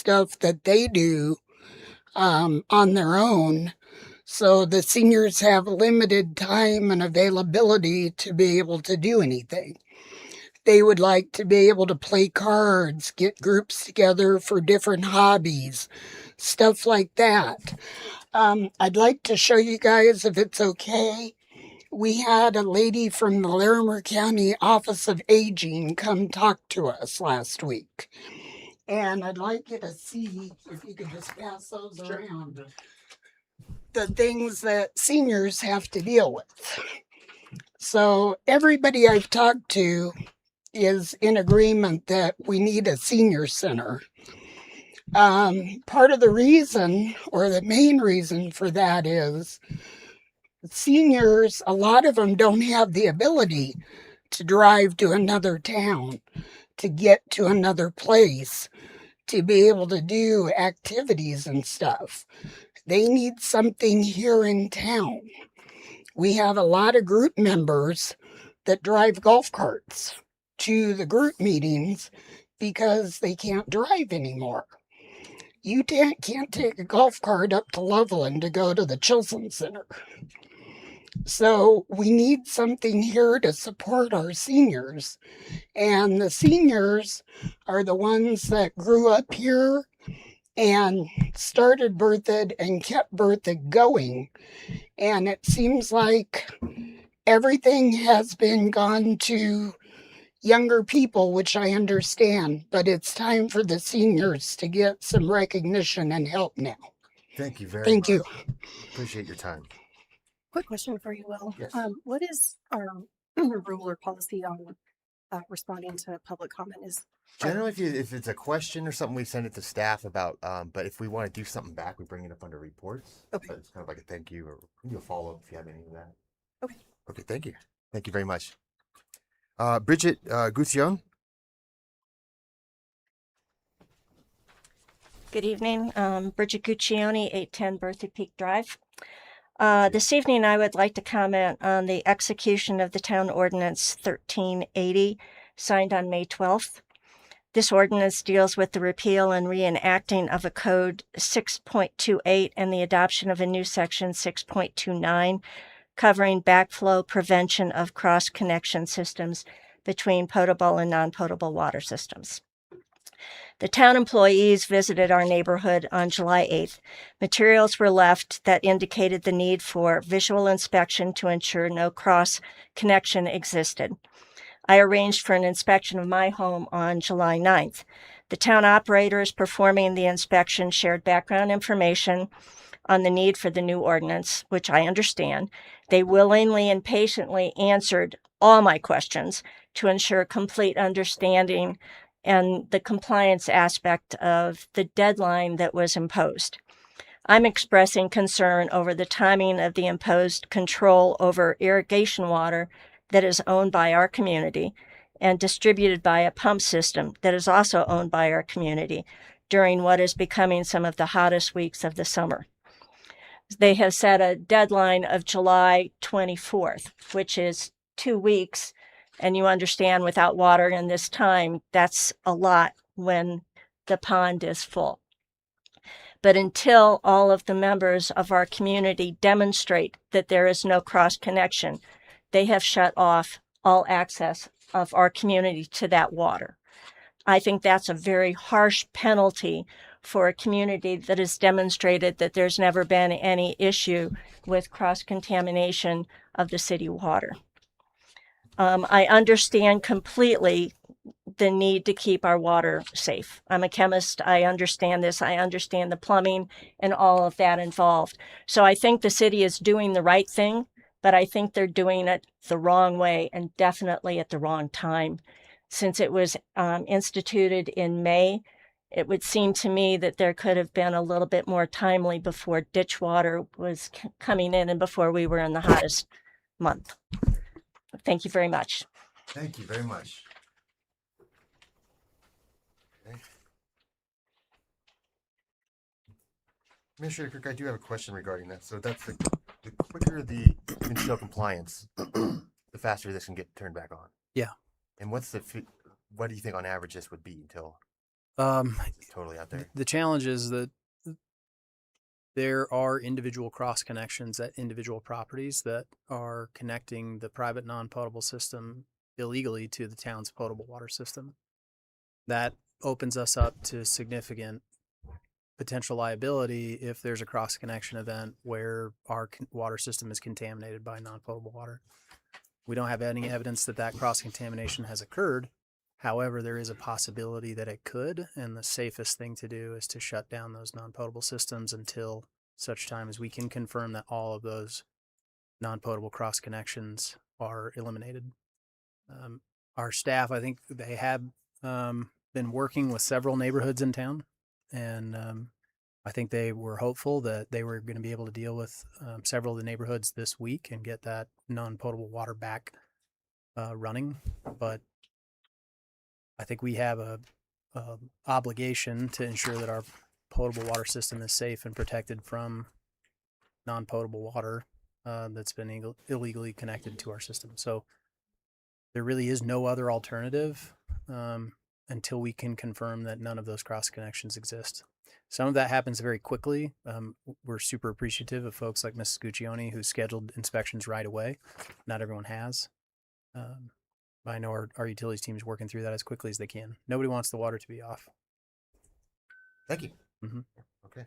stuff that they do on their own. So the seniors have limited time and availability to be able to do anything. They would like to be able to play cards, get groups together for different hobbies, stuff like that. I'd like to show you guys, if it's okay. We had a lady from the Larimer County Office of Aging come talk to us last week. And I'd like you to see, if you could just pass those around, the things that seniors have to deal with. So everybody I've talked to is in agreement that we need a senior center. Part of the reason, or the main reason for that, is seniors, a lot of them don't have the ability to drive to another town, to get to another place, to be able to do activities and stuff. They need something here in town. We have a lot of group members that drive golf carts to the group meetings because they can't drive anymore. You can't take a golf cart up to Loveland to go to the Chilson Center. So we need something here to support our seniors. And the seniors are the ones that grew up here and started Berthoud and kept Berthoud going. And it seems like everything has been gone to younger people, which I understand, but it's time for the seniors to get some recognition and help now. Thank you very much. Thank you. Appreciate your time. Quick question for you, Will. Yes. What is our rule or policy on responding to public comment? Is Generally, if it's a question or something, we send it to staff about. But if we want to do something back, we bring it up under reports. Okay. So it's kind of like a thank you or do a follow up if you have any of that. Okay. Okay. Thank you. Thank you very much. Bridget Guthion. Good evening. Bridget Guccione, 810 Berthoud Peak Drive. This evening, I would like to comment on the execution of the Town Ordinance 1380, signed on May 12th. This ordinance deals with the repeal and reenacting of a Code 6.28 and the adoption of a new Section 6.29, covering backflow prevention of cross-connection systems between potable and non-potable water systems. The town employees visited our neighborhood on July 8th. Materials were left that indicated the need for visual inspection to ensure no cross-connection existed. I arranged for an inspection of my home on July 9th. The town operators performing the inspection shared background information on the need for the new ordinance, which I understand. They willingly and patiently answered all my questions to ensure complete understanding and the compliance aspect of the deadline that was imposed. I'm expressing concern over the timing of the imposed control over irrigation water that is owned by our community and distributed by a pump system that is also owned by our community during what is becoming some of the hottest weeks of the summer. They have set a deadline of July 24th, which is 2 weeks. And you understand, without water in this time, that's a lot when the pond is full. But until all of the members of our community demonstrate that there is no cross connection, they have shut off all access of our community to that water. I think that's a very harsh penalty for a community that has demonstrated that there's never been any issue with cross-contamination of the city water. I understand completely the need to keep our water safe. I'm a chemist. I understand this. I understand the plumbing and all of that involved. So I think the city is doing the right thing, but I think they're doing it the wrong way and definitely at the wrong time. Since it was instituted in May, it would seem to me that there could have been a little bit more timely before ditch water was coming in and before we were in the hottest month. Thank you very much. Thank you very much. Okay. Administrator Kirk, I do have a question regarding that. So that's the quicker the can show compliance, the faster this can get turned back on. Yeah. And what do you think on average this would be until Totally out there. The challenge is that there are individual cross connections at individual properties that are connecting the private non-potable system illegally to the town's potable water system. That opens us up to significant potential liability if there's a cross connection event where our water system is contaminated by non-potable water. We don't have any evidence that that cross contamination has occurred. However, there is a possibility that it could, and the safest thing to do is to shut down those non-potable systems until such time as we can confirm that all of those non-potable cross connections are eliminated. Our staff, I think they have been working with several neighborhoods in town, and I think they were hopeful that they were going to be able to deal with several of the neighborhoods this week and get that non-potable water back running. But I think we have a obligation to ensure that our potable water system is safe and protected from non-potable water that's been illegally connected to our system. So there really is no other alternative until we can confirm that none of those cross connections exist. Some of that happens very quickly. We're super appreciative of folks like Mrs. Guccione who scheduled inspections right away. Not everyone has. I know our utilities team is working through that as quickly as they can. Nobody wants the water to be off. Thank you. Mm-hmm. Okay.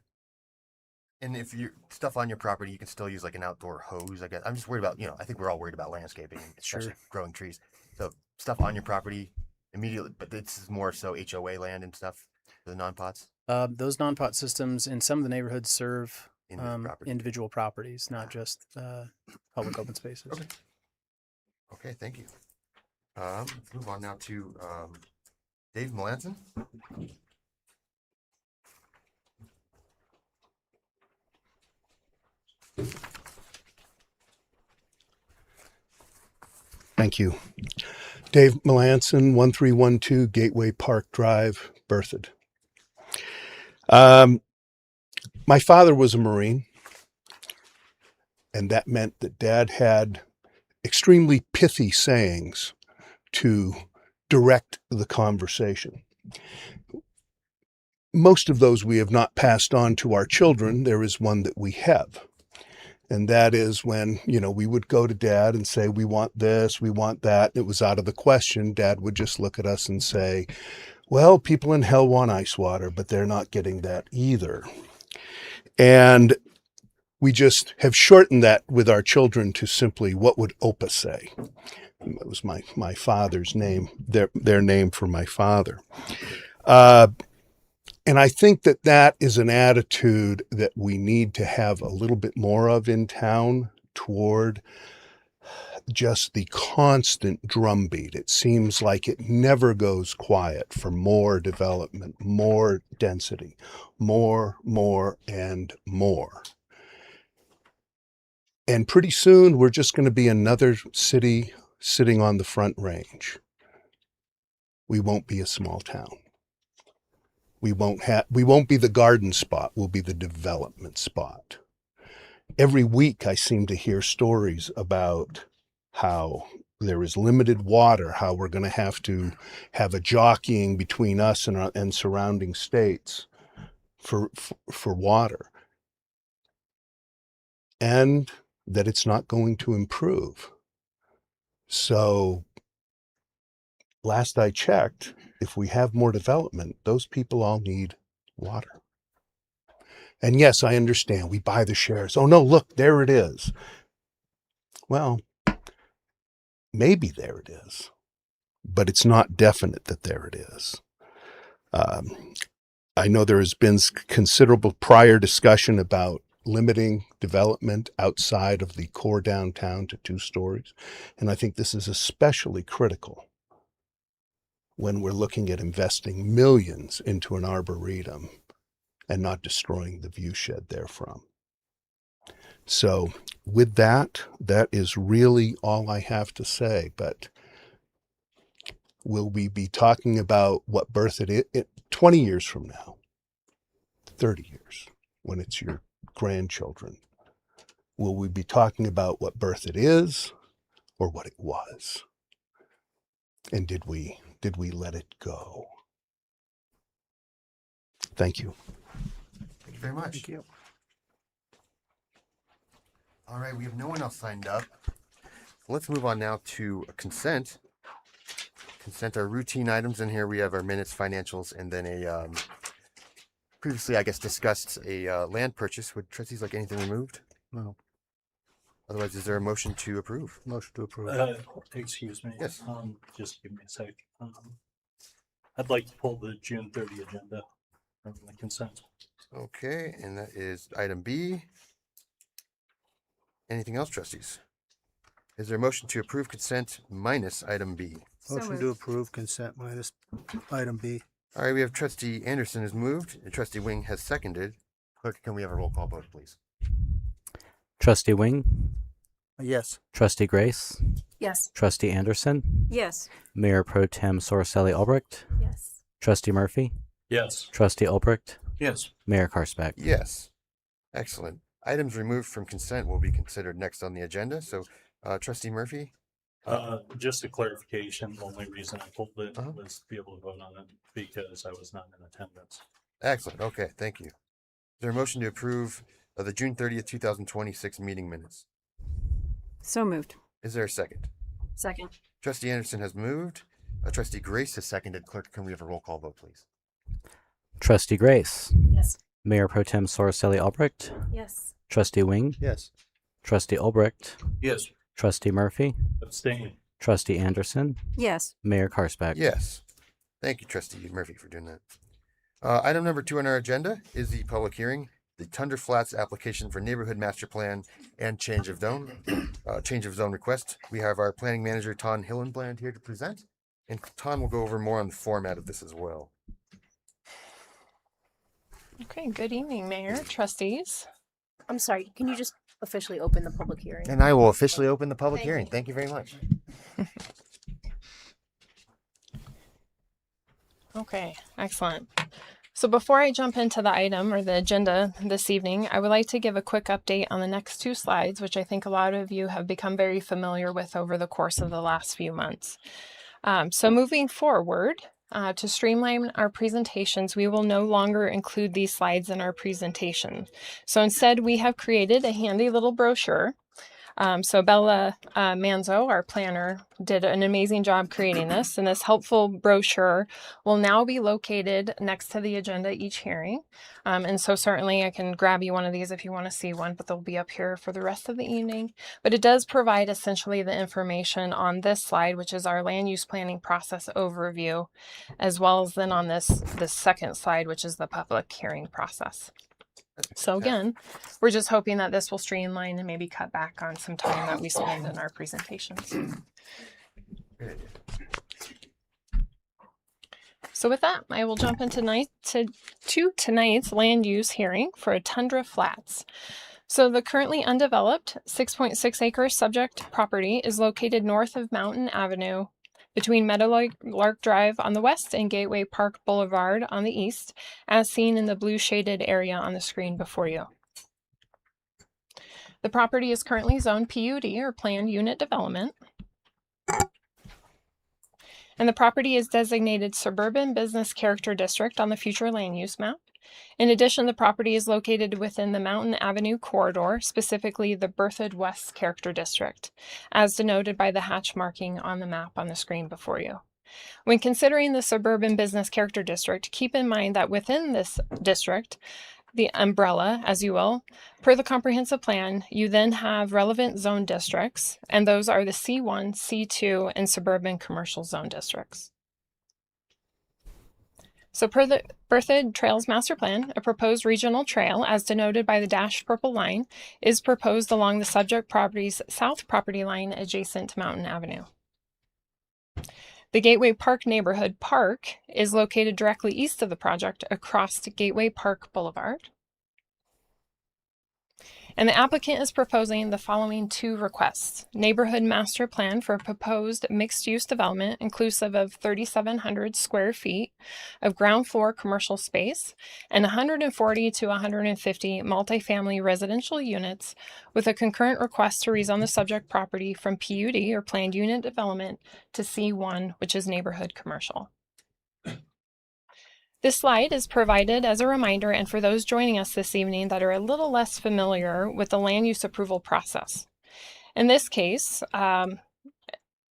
And if you stuff on your property, you can still use like an outdoor hose. I guess I'm just worried about, I think we're all worried about landscaping, especially growing trees. So stuff on your property immediately, but this is more so HOA land and stuff for the non-pots. Those non-pot systems in some of the neighborhoods serve individual properties, not just public open spaces. Okay. Okay, thank you. Let's move on now to Dave Melanson. Thank you. Dave Melanson, 1312 Gateway Park Drive, Berthoud. My father was a Marine, and that meant that Dad had extremely pithy sayings to direct the conversation. Most of those we have not passed on to our children. There is one that we have. And that is when, we would go to Dad and say, we want this, we want that. It was out of the question. Dad would just look at us and say, well, people in hell want ice water, but they're not getting that either. And we just have shortened that with our children to simply, what would Opa say? That was my father's name, their name for my father. And I think that is an attitude that we need to have a little bit more of in town toward just the constant drumbeat. It seems like it never goes quiet for more development, more density, more, and more. And pretty soon we're just going to be another city sitting on the Front Range. We won't be a small town. We won't be the garden spot. We'll be the development spot. Every week I seem to hear stories about how there is limited water, how we're going to have a jockeying between us and surrounding states for water, and that it's not going to improve. So last I checked, if we have more development, those people all need water. And yes, I understand. We buy the shares. Oh no, look, there it is. Well, maybe there it is, but it's not definite that there it is. I know there has been considerable prior discussion about limiting development outside of the core downtown to 2 stories. And I think this is especially critical when we're looking at investing millions into an arboretum and not destroying the view shed therefrom. So with that is really all I have to say. But will we be talking about what Berthoud is 20 years from now, 30 years, when it's your grandchildren? Will we be talking about what Berthoud is or what it was? And did we let it go? Thank you. Thank you very much. Thank you. All right, we have no one else signed up. Let's move on now to consent. Consent are routine items. In here we have our minutes, financials, and then a previously, I guess, discussed a land purchase. Would trustees like anything removed? No. Otherwise, is there a motion to approve? Motion to approve. Excuse me. Yes. Just give me a sec. I'd like to pull the June 30 agenda from the consent. Okay, and that is item B. Anything else, trustees? Is there a motion to approve consent minus item B? Motion to approve consent minus item B. All right, we have trustee Anderson has moved and trustee Wing has seconded. Clerk, can we have a roll call vote, please? Trustee Wing, Yes. Trustee Grace, Yes. Trustee Anderson, Yes. Mayor Pro Tem Sorcelli Albrecht, Yes. Trustee Murphy, Yes. Trustee Albrecht, Yes. Mayor Karsbeck. Yes. Excellent. Items removed from consent will be considered next on the agenda. So, trustee Murphy? Just a clarification. The only reason I pulled it Uh-huh. was to be able to vote on it because I was not in attendance. Excellent. Okay, thank you. Is there a motion to approve the June 30th, 2026 meeting minutes? So moved. Is there a second? Second. Trustee Anderson has moved. Trustee Grace has seconded. Clerk, can we have a roll call vote, please? Trustee Grace, Yes. Mayor Pro Tem Sorcelli Albrecht, Yes. Trustee Wing, Yes. Trustee Albrecht, Yes. Trustee Murphy, Abstain. Trustee Anderson, Yes. Mayor Karsbeck. Yes. Thank you, Trustee Murphy, for doing that. Item number 2 on our agenda is the public hearing, the Tundra Flats application for neighborhood master plan and change of zone request. We have our planning manager, Ton Hillenbland, here to present, and Ton will go over more on the format of this as well. Okay, good evening, Mayor, trustees. I'm sorry, can you just officially open the public hearing? And I will officially open the public Thank hearing. you. Thank you very much. Okay, excellent. So before I jump into the item or the agenda this evening, I would like to give a quick update on the next 2 slides, which I think a lot of you have become very familiar with over the course of the last few months. So moving forward, to streamline our presentations, we will no longer include these slides in our presentation. So instead, we have created a handy little brochure. So Bella Manzo, our planner, did an amazing job creating this, and this helpful brochure will now be located next to the agenda each hearing. And so certainly I can grab you one of these if you want to see one, but they'll be up here for the rest of the evening. But it does provide essentially the information on this slide, which is our land use planning process overview, as well as then on this second slide, which is the public hearing process. So again, we're just hoping that this will streamline and maybe cut back on some time that we spend in our presentations. So with that, I will jump into tonight's land use hearing for Tundra Flats. So the currently undeveloped 6.6 acre subject property is located north of Mountain Avenue, between Meadowlark Drive on the west and Gateway Park Boulevard on the east, as seen in the blue shaded area on the screen before you. The property is currently zoned PUD, or Planned Unit Development. And the property is designated Suburban Business Character District on the future land use map. In addition, the property is located within the Mountain Avenue corridor, specifically the Berthoud West Character District, as denoted by the hatch marking on the map on the screen before you. When considering the Suburban Business Character District, keep in mind that within this district, the umbrella, as you will, per the comprehensive plan, you then have relevant zone districts, and those are the C1, C2, and Suburban Commercial Zone Districts. So per the Berthoud Trails Master Plan, a proposed regional trail, as denoted by the dashed purple line, is proposed along the subject property's south property line adjacent to Mountain Avenue. The Gateway Park Neighborhood Park is located directly east of the project across Gateway Park Boulevard. And the applicant is proposing the following 2 requests. Neighborhood master plan for a proposed mixed-use development inclusive of 3,700 square feet of ground floor commercial space and 140 to 150 multifamily residential units, with a concurrent request to rezone the subject property from PUD, or Planned Unit Development, to C1, which is neighborhood commercial. This slide is provided as a reminder and for those joining us this evening that are a little less familiar with the land use approval process. In this case,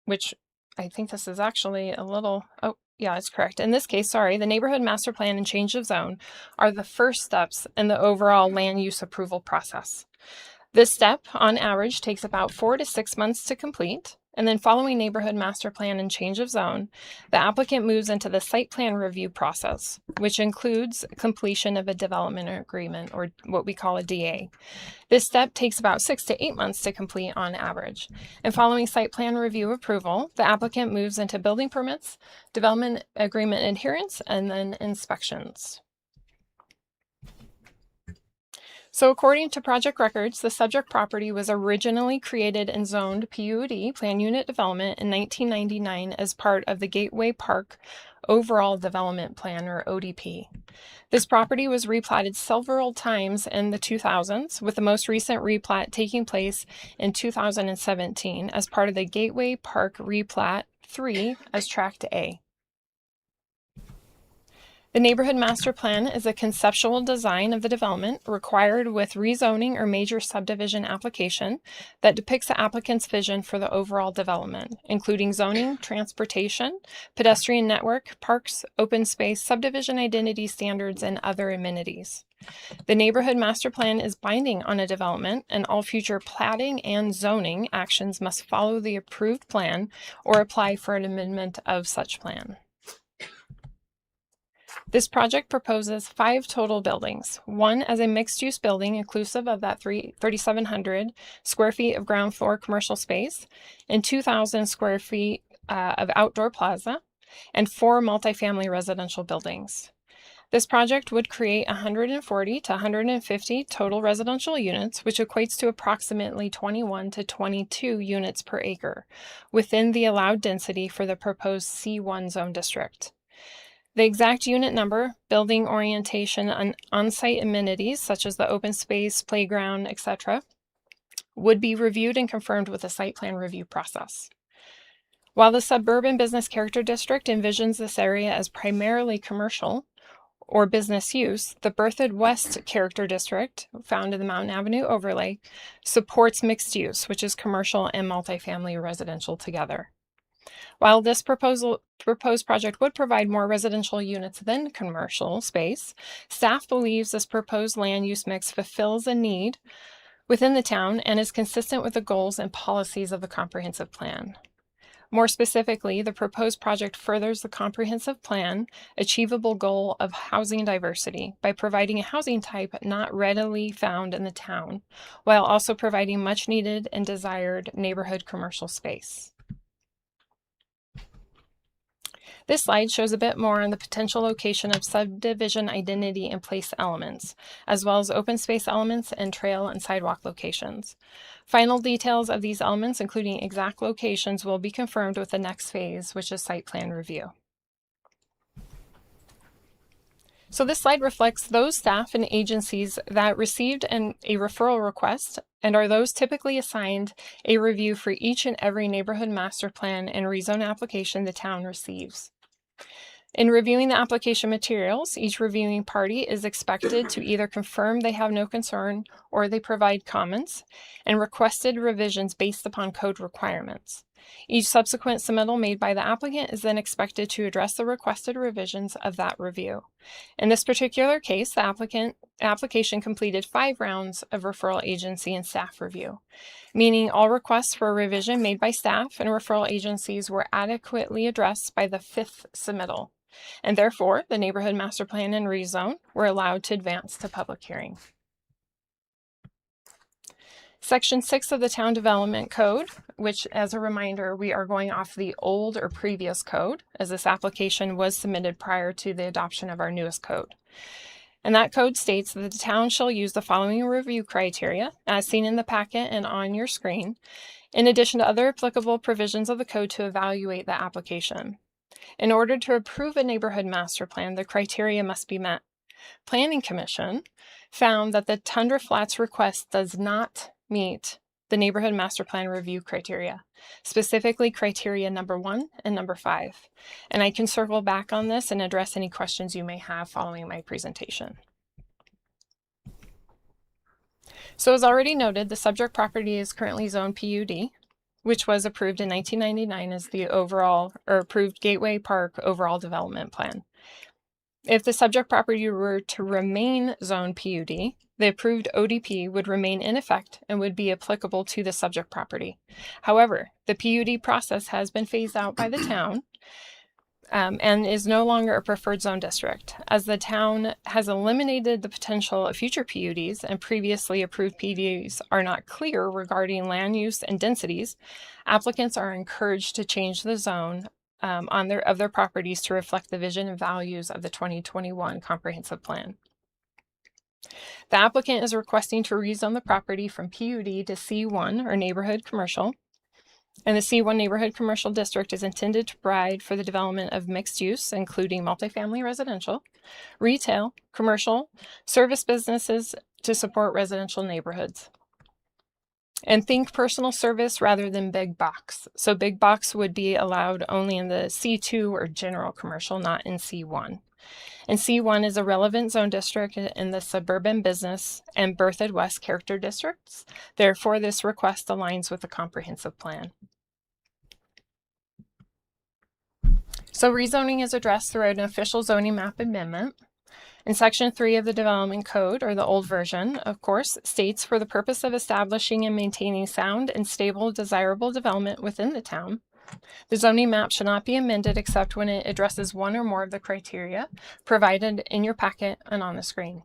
which I think this is actually a little, oh, yeah, it's correct. In this case, sorry, the neighborhood master plan and change of zone are the first steps in the overall land use approval process. This step, on average, takes about 4 to 6 months to complete. And then following neighborhood master plan and change of zone, the applicant moves into the site plan review process, which includes completion of a development agreement, or what we call a DA. This step takes about 6 to 8 months to complete on average. And following site plan review approval, the applicant moves into building permits, development agreement adherence, and then inspections. So according to project records, the subject property was originally created and zoned PUD, Plan Unit Development, in 1999 as part of the Gateway Park Overall Development Plan, or ODP. This property was replatted several times in the 2000s, with the most recent replat taking place in 2017 as part of the Gateway Park Replat 3 as Tract A. The neighborhood master plan is a conceptual design of the development required with rezoning or major subdivision application that depicts the applicant's vision for the overall development, including zoning, transportation, pedestrian network, parks, open space, subdivision identity standards, and other amenities. The neighborhood master plan is binding on a development, and all future platting and zoning actions must follow the approved plan or apply for an amendment of such plan. This project proposes 5 total buildings, one as a mixed-use building inclusive of that 3,700 square feet of ground floor commercial space and 2,000 square feet of outdoor plaza, and 4 multifamily residential buildings. This project would create 140 to 150 total residential units, which equates to approximately 21 to 22 units per acre within the allowed density for the proposed C1 zone district. The exact unit number, building orientation, and on-site amenities such as the open space, playground, etc., would be reviewed and confirmed with the site plan review process. While the suburban business character district envisions this area as primarily commercial or business use, the Berthoud West character district, found in the Mountain Avenue overlay, supports mixed use, which is commercial and multifamily residential together. While this proposed project would provide more residential units than commercial space, staff believes this proposed land use mix fulfills a need within the town and is consistent with the goals and policies of the comprehensive plan. More specifically, the proposed project furthers the comprehensive plan achievable goal of housing diversity by providing a housing type not readily found in the town, while also providing much needed and desired neighborhood commercial space. This slide shows a bit more on the potential location of subdivision identity and place elements, as well as open space elements and trail and sidewalk locations. Final details of these elements, including exact locations, will be confirmed with the next phase, which is site plan review. So this slide reflects those staff and agencies that received a referral request and are those typically assigned a review for each and every neighborhood master plan and rezone application the town receives. In reviewing the application materials, each reviewing party is expected to either confirm they have no concern or they provide comments and requested revisions based upon code requirements. Each subsequent submittal made by the applicant is then expected to address the requested revisions of that review. In this particular case, the application completed 5 rounds of referral agency and staff review, meaning all requests for revision made by staff and referral agencies were adequately addressed by the 5th submittal, and therefore the neighborhood master plan and rezone were allowed to advance to public hearing. Section 6 of the Town Development Code, which, as a reminder, we are going off the old or previous code, as this application was submitted prior to the adoption of our newest code. And that code states that the town shall use the following review criteria, as seen in the packet and on your screen, in addition to other applicable provisions of the code to evaluate the application. In order to approve a neighborhood master plan, the criteria must be met. Planning Commission found that the Tundra Flats request does not meet the neighborhood master plan review criteria, specifically criteria number 1 and number 5. And I can circle back on this and address any questions you may have following my presentation. So as already noted, the subject property is currently zoned PUD, which was approved in 1999 as the overall or approved Gateway Park overall development plan. If the subject property were to remain zoned PUD, the approved ODP would remain in effect and would be applicable to the subject property. However, the PUD process has been phased out by the town and is no longer a preferred zone district, as the town has eliminated the potential of future PUDs and previously approved PUDs are not clear regarding land use and densities. Applicants are encouraged to change the zone of their properties to reflect the vision and values of the 2021 comprehensive plan. The applicant is requesting to rezone the property from PUD to C1 or neighborhood commercial. And the C1 neighborhood commercial district is intended to provide for the development of mixed use, including multifamily residential, retail, commercial, service businesses to support residential neighborhoods. And think personal service rather than big box. So big box would be allowed only in the C2 or general commercial, not in C1. And C1 is a relevant zone district in the suburban business and Berthoud West character districts. Therefore, this request aligns with the comprehensive plan. So rezoning is addressed through an official zoning map amendment. In Section 3 of the Development Code, or the old version, of course, states for the purpose of establishing and maintaining sound and stable, desirable development within the town, the zoning map should not be amended except when it addresses one or more of the criteria provided in your packet and on the screen.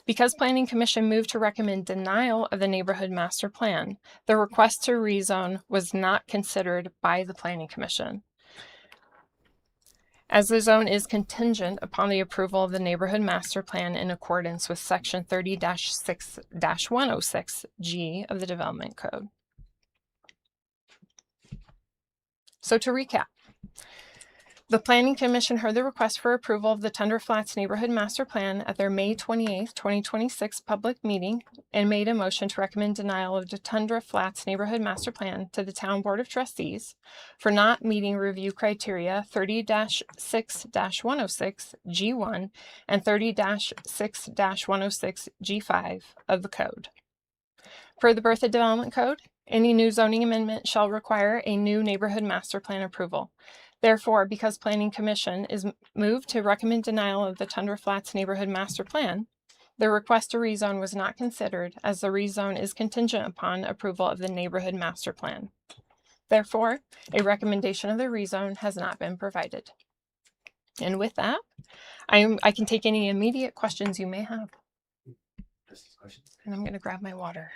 Because Planning Commission moved to recommend denial of the neighborhood master plan, the request to rezone was not considered by the Planning Commission. As the zone is contingent upon the approval of the neighborhood master plan in accordance with Section 30-6-106G of the Development Code. So to recap, the Planning Commission heard the request for approval of the Tundra Flats Neighborhood Master Plan at their May 28, 2026 public meeting and made a motion to recommend denial of the Tundra Flats Neighborhood Master Plan to the Town Board of Trustees for not meeting review criteria 30-6-106G1 and 30-6-106G5 of the Code. Per the Berthoud Development Code, any new zoning amendment shall require a new neighborhood master plan approval. Therefore, because Planning Commission is moved to recommend denial of the Tundra Flats Neighborhood Master Plan, the request to rezone was not considered as the rezone is contingent upon approval of the neighborhood master plan. Therefore, a recommendation of the rezone has not been provided. And with that, I can take any immediate questions you may have. And I'm going to grab my water.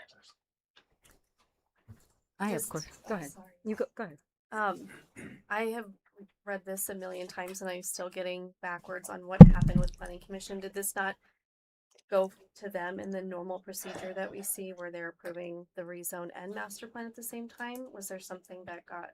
I have questions. Go ahead. Sorry. You go ahead. I have read this a million times and I'm still getting backwards on what happened with Planning Commission. Did this not go to them in the normal procedure that we see where they're approving the rezone and master plan at the same time? Was there something that got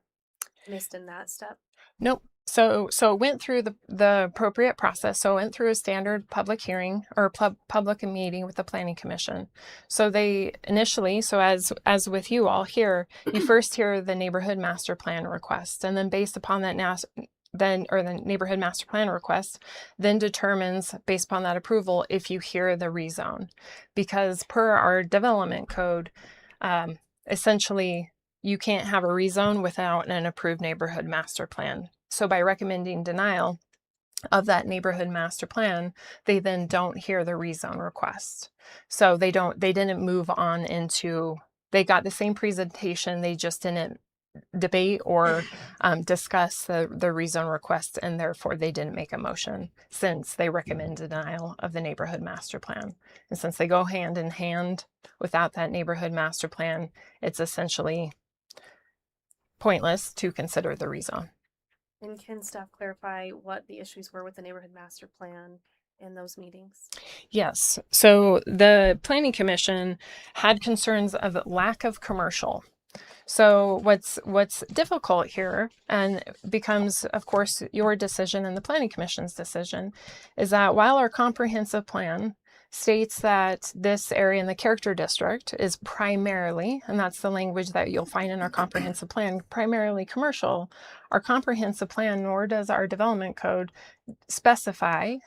missed in that step? Nope. So it went through the appropriate process. So it went through a standard public hearing or public meeting with the Planning Commission. So they initially, so as with you all here, you first hear the neighborhood master plan request, and then based upon that the neighborhood master plan request then determines based upon that approval if you hear the rezone, because per our development code, essentially you can't have a rezone without an approved neighborhood master plan. So by recommending denial of that neighborhood master plan, they then don't hear the rezone request. So they didn't move on into, they got the same presentation, they just didn't debate or discuss the rezone request, and therefore they didn't make a motion since they recommend denial of the neighborhood master plan. And since they go hand in hand without that neighborhood master plan, it's essentially pointless to consider the rezone. And can staff clarify what the issues were with the neighborhood master plan in those meetings? Yes. So the Planning Commission had concerns of lack of commercial. So what's difficult here, and becomes, of course, your decision and the Planning Commission's decision, is that while our comprehensive plan states that this area in the character district is primarily, and that's the language that you'll find in our comprehensive plan, primarily commercial. Our comprehensive plan, nor does our development code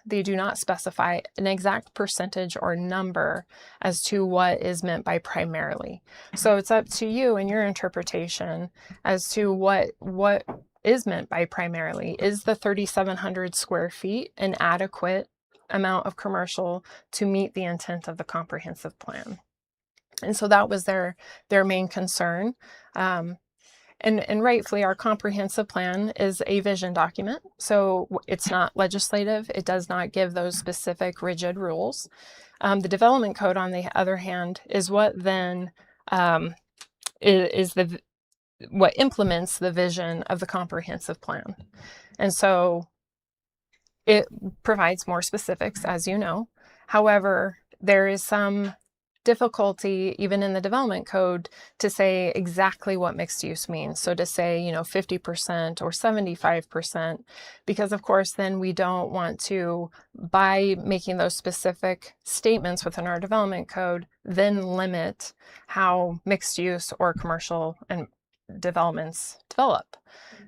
they do not specify an exact percentage or number as to what is meant by primarily. So it's up to you and your interpretation as to what is meant by primarily. Is the 3,700 square feet an adequate amount of commercial to meet the intent of the comprehensive plan? And so that was their main concern. And rightfully, our comprehensive plan is a vision document. So it's not legislative. It does not give those specific rigid rules. The development code, on the other hand, is what then what implements the vision of the comprehensive plan. And so it provides more specifics, as you know. However, there is some difficulty even in the development code to say exactly what mixed use means. So to say, 50% or 75%, because of course, then we don't want to, by making those specific statements within our development code, then limit how mixed use or commercial and developments develop,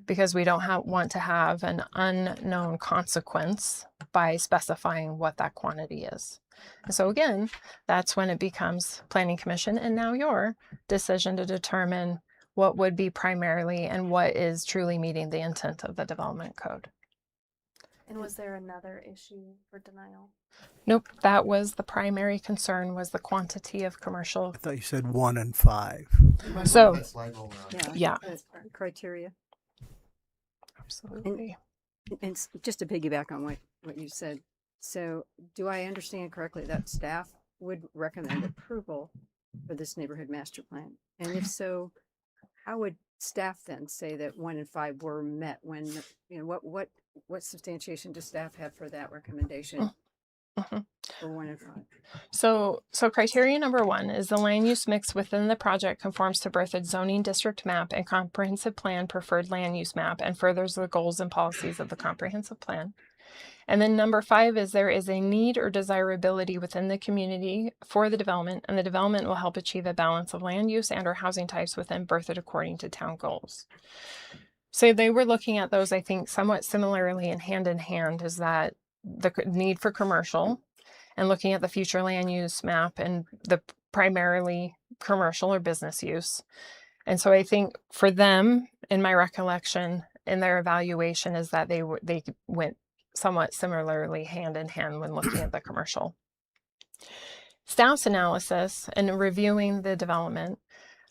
because we don't want to have an unknown consequence by specifying what that quantity is. And so again, that's when it becomes Planning Commission and now your decision to determine what would be primarily and what is truly meeting the intent of the development code. And was there another issue for denial? Nope, that was the primary concern, was the quantity of commercial. I thought you said 1 and 5. So, Yeah. yeah. Criteria. Absolutely. And just to piggyback on what you said, so do I understand correctly that staff would recommend approval for this neighborhood master plan? And if so, how would staff then say that 1 and 5 were met when, what substantiation does staff have for that recommendation? For 1 and 5. So criteria number 1 is the land use mix within the project conforms to Berthoud zoning district map and comprehensive plan preferred land use map and furthers the goals and policies of the comprehensive plan. And then number 5 is there is a need or desirability within the community for the development, and the development will help achieve a balance of land use and or housing types within Berthoud according to town goals. So they were looking at those, I think, somewhat similarly and in hand, is that the need for commercial and looking at the future land use map and the primarily commercial or business use. And so I think for them, in my recollection, in their evaluation, is that they went somewhat similarly hand in hand when looking at the commercial. Staff's analysis and reviewing the development.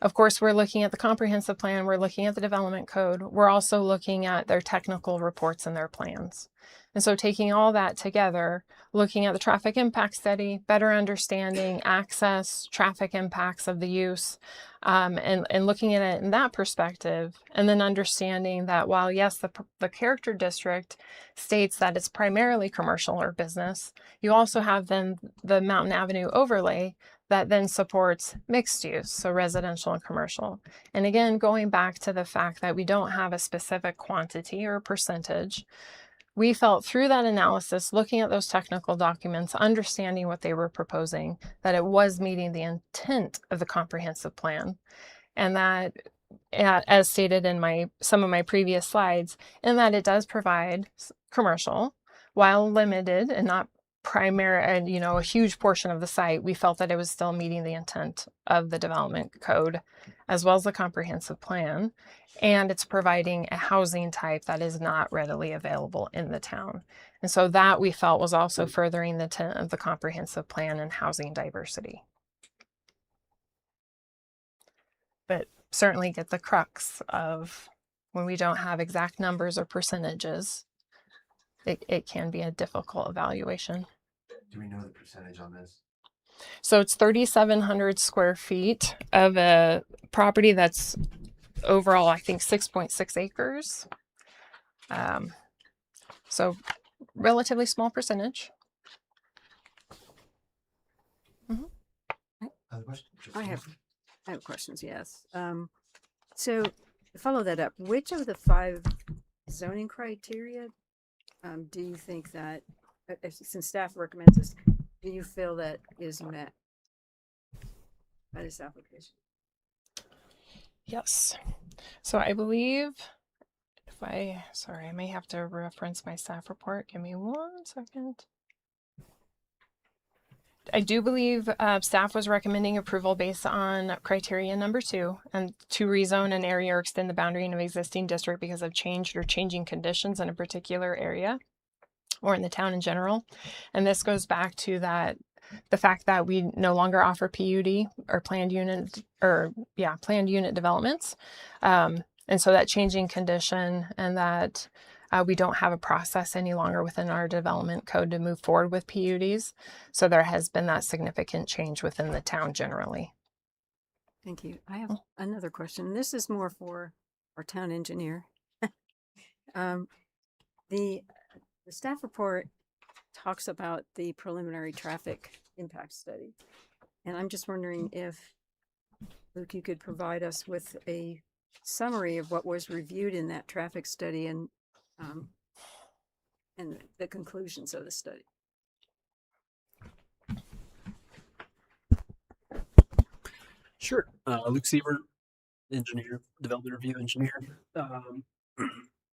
Of course, we're looking at the comprehensive plan, we're looking at the development code, we're also looking at their technical reports and their plans. And so taking all that together, looking at the traffic impact study, better understanding access, traffic impacts of the use, and looking at it in that perspective, and then understanding that while yes, the character district states that it's primarily commercial or business, you also have then the Mountain Avenue overlay that then supports mixed use, so residential and commercial. And again, going back to the fact that we don't have a specific quantity or percentage, we felt through that analysis, looking at those technical documents, understanding what they were proposing, that it was meeting the intent of the comprehensive plan. And that, as stated in some of my previous slides, in that it does provide commercial, while limited and not primary, and a huge portion of the site, we felt that it was still meeting the intent of the development code, as well as the comprehensive plan. And it's providing a housing type that is not readily available in the town. And so that we felt was also furthering the intent of the comprehensive plan and housing diversity. But certainly get the crux of when we don't have exact numbers or percentages, it can be a difficult evaluation. Do we know the percentage on this? So it's 3,700 square feet of a property that's overall, I think, 6.6 acres. So relatively small percentage. Other questions? I have questions, yes. So to follow that up, which of the 5 zoning criteria do you think that, since staff recommends this, do you feel that is met by this application? Yes. So I believe sorry, I may have to reference my staff report. Give me 1 second. I do believe staff was recommending approval based on criteria number 2 and to rezone an area or extend the boundary of existing district because of changed or changing conditions in a particular area or in the town in general. And this goes back to the fact that we no longer offer PUD or planned unit developments. And so that changing condition and that we don't have a process any longer within our development code to move forward with PUDs. So there has been that significant change within the town generally. Thank you. I have another question. This is more for our town engineer. The staff report talks about the preliminary traffic impact study. And I'm just wondering if, Luke, you could provide us with a summary of what was reviewed in that traffic study and the conclusions of the study. Sure. Luke Siebert, engineer, development review engineer.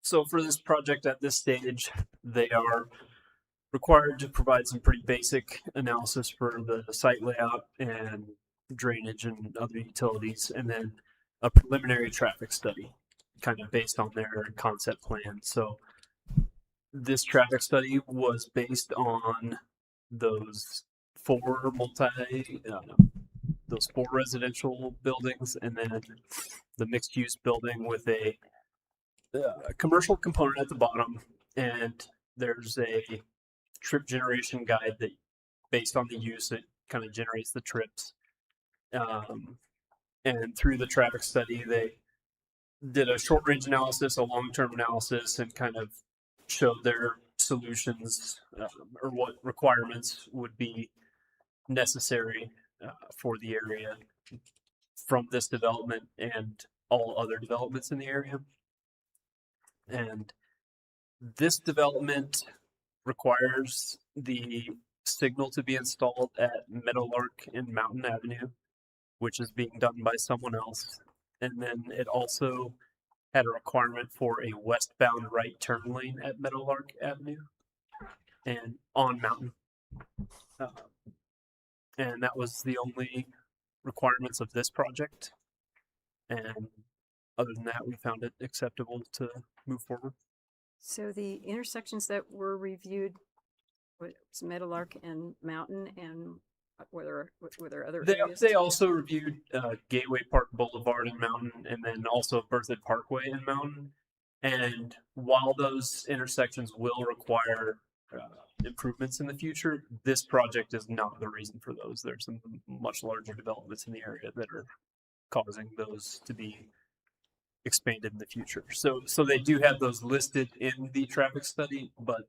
So for this project at this stage, they are required to provide some pretty basic analysis for the site layout and drainage and other utilities, and then a preliminary traffic study kind of based on their concept plan. So this traffic study was based on those four residential buildings and then the mixed use building with a commercial component at the bottom, and there's a trip generation guide that based on the use it kind of generates the trips, and through the traffic study they did a short range analysis, a long-term analysis, and kind of showed their solutions or what requirements would be necessary for the area from this development and all other developments in the area. And this development requires the signal to be installed at Meadowlark and Mountain Avenue, which is being done by someone else. And then it also had a requirement for a westbound right turn lane at Meadowlark Avenue and on Mountain. And that was the only requirements of this project. And other than that, we found it acceptable to move forward. So the intersections that were reviewed was Meadowlark and Mountain, and were there other areas? They also reviewed Gateway Park Boulevard and Mountain, and then also Berthoud Parkway and Mountain. And while those intersections will require improvements in the future, this project is not the reason for those. There's some much larger developments in the area that are causing those to be expanded in the future. So they do have those listed in the traffic study, but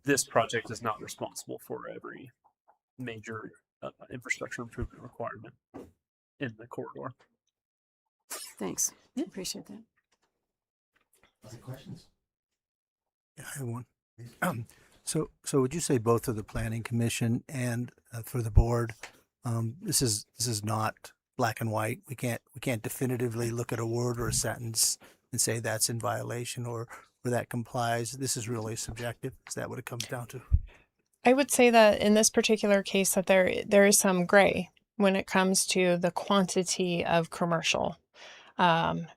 this project is not responsible for every major infrastructure improvement requirement in the corridor. Thanks. Appreciate that. Other questions? Yeah, I have one. So would you say both of the planning commission and for the board, this is not black and white? We can't definitively look at a word or a sentence and say that's in violation or that complies. This is really subjective. Is that what it comes down to? I would say that in this particular case that there is some gray when it comes to the quantity of commercial.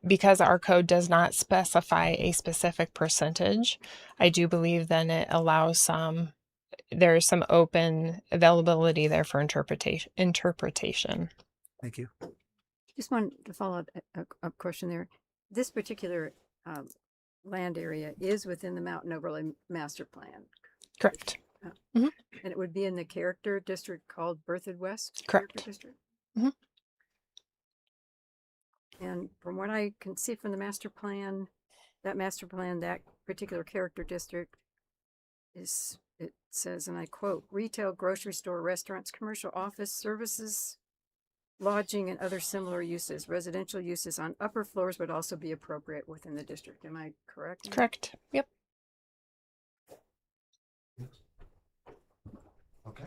Because our code does not specify a specific percentage, I do believe then it allows there is some open availability there for interpretation. Thank you. Just wanted to follow up a question there. This particular land area is within the Mountain Overlay Master Plan. Correct. And it would be in the character district called Berthoud West? Correct. Character district? Mm-hmm. And from what I can see from the master plan, that particular character district it says, and I quote, retail, grocery store, restaurants, commercial office services, lodging, and other similar uses. Residential uses on upper floors would also be appropriate within the district. Am I correct? Correct. Yep. Okay.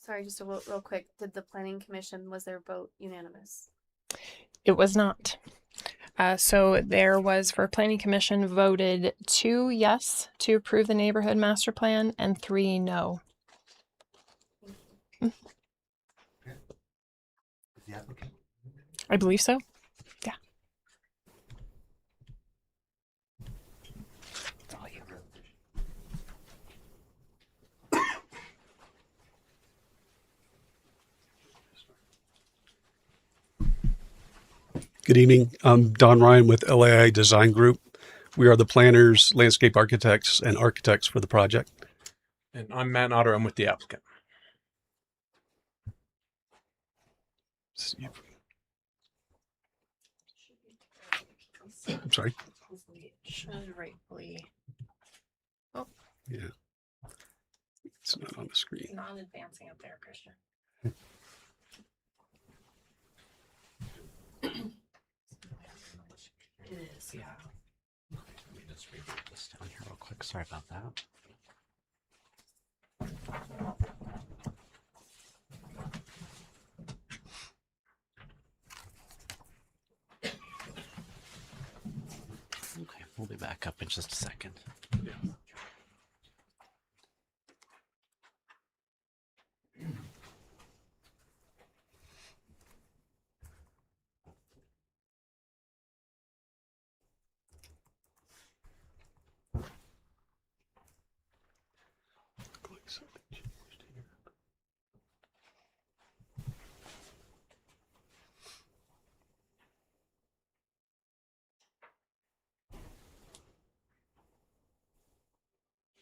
Sorry, just a real quick. Did the planning commission, was their vote unanimous? It was not. So there was, for planning commission, voted 2 yes to approve the neighborhood master plan and 3 no. Is the applicant? I believe so. Yeah. It's all you. Good evening. I'm Don Ryan with LAI Design Group. We are the planners, landscape architects, and architects for the project. And I'm Matt Otter. I'm with the applicant. I'm sorry. Should rightfully. Yeah. It's not on the screen. Not advancing up there, Christian. It is, yeah. Let me just reboot this down here real quick. Sorry about that. Okay, we'll be back up in just a second.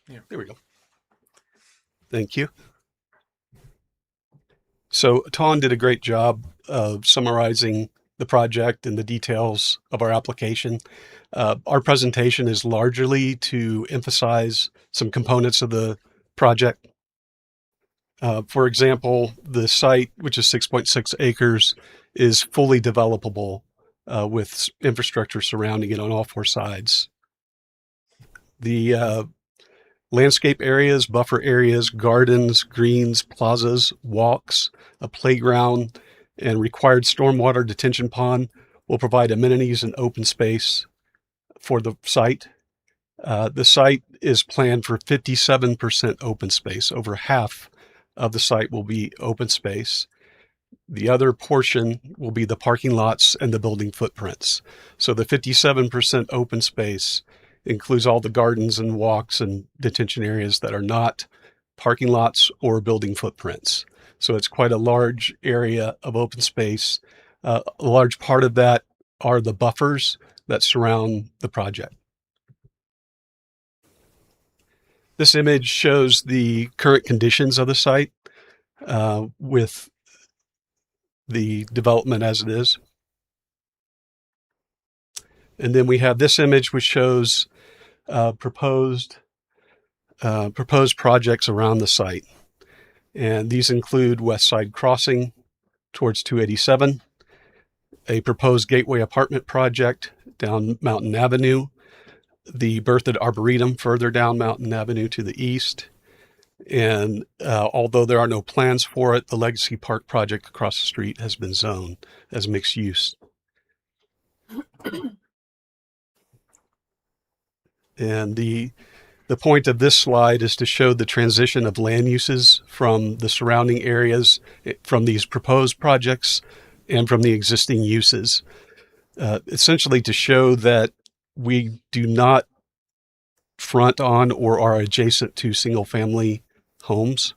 Yeah, there we go. Thank you. So Ton did a great job of summarizing the project and the details of our application. Our presentation is largely to emphasize some components of the project. For example, the site, which is 6.6 acres, is fully developable with infrastructure surrounding it on all 4 sides. The landscape areas, buffer areas, gardens, greens, plazas, walks, a playground, and required stormwater detention pond will provide amenities and open space for the site. The site is planned for 57% open space. Over half of the site will be open space. The other portion will be the parking lots and the building footprints. So the 57% open space includes all the gardens and walks and detention areas that are not parking lots or building footprints. So it's quite a large area of open space. A large part of that are the buffers that surround the project. This image shows the current conditions of the site with the development as it is. And then we have this image which shows proposed projects around the site. And these include West Side Crossing towards 287, a proposed gateway apartment project down Mountain Avenue, the Berthoud Arboretum further down Mountain Avenue to the east, and although there are no plans for it, the Legacy Park project across the street has been zoned as mixed use. And the point of this slide is to show the transition of land uses from the surrounding areas, from these proposed projects and from the existing uses. Essentially to show that we do not front on or are adjacent to single family homes.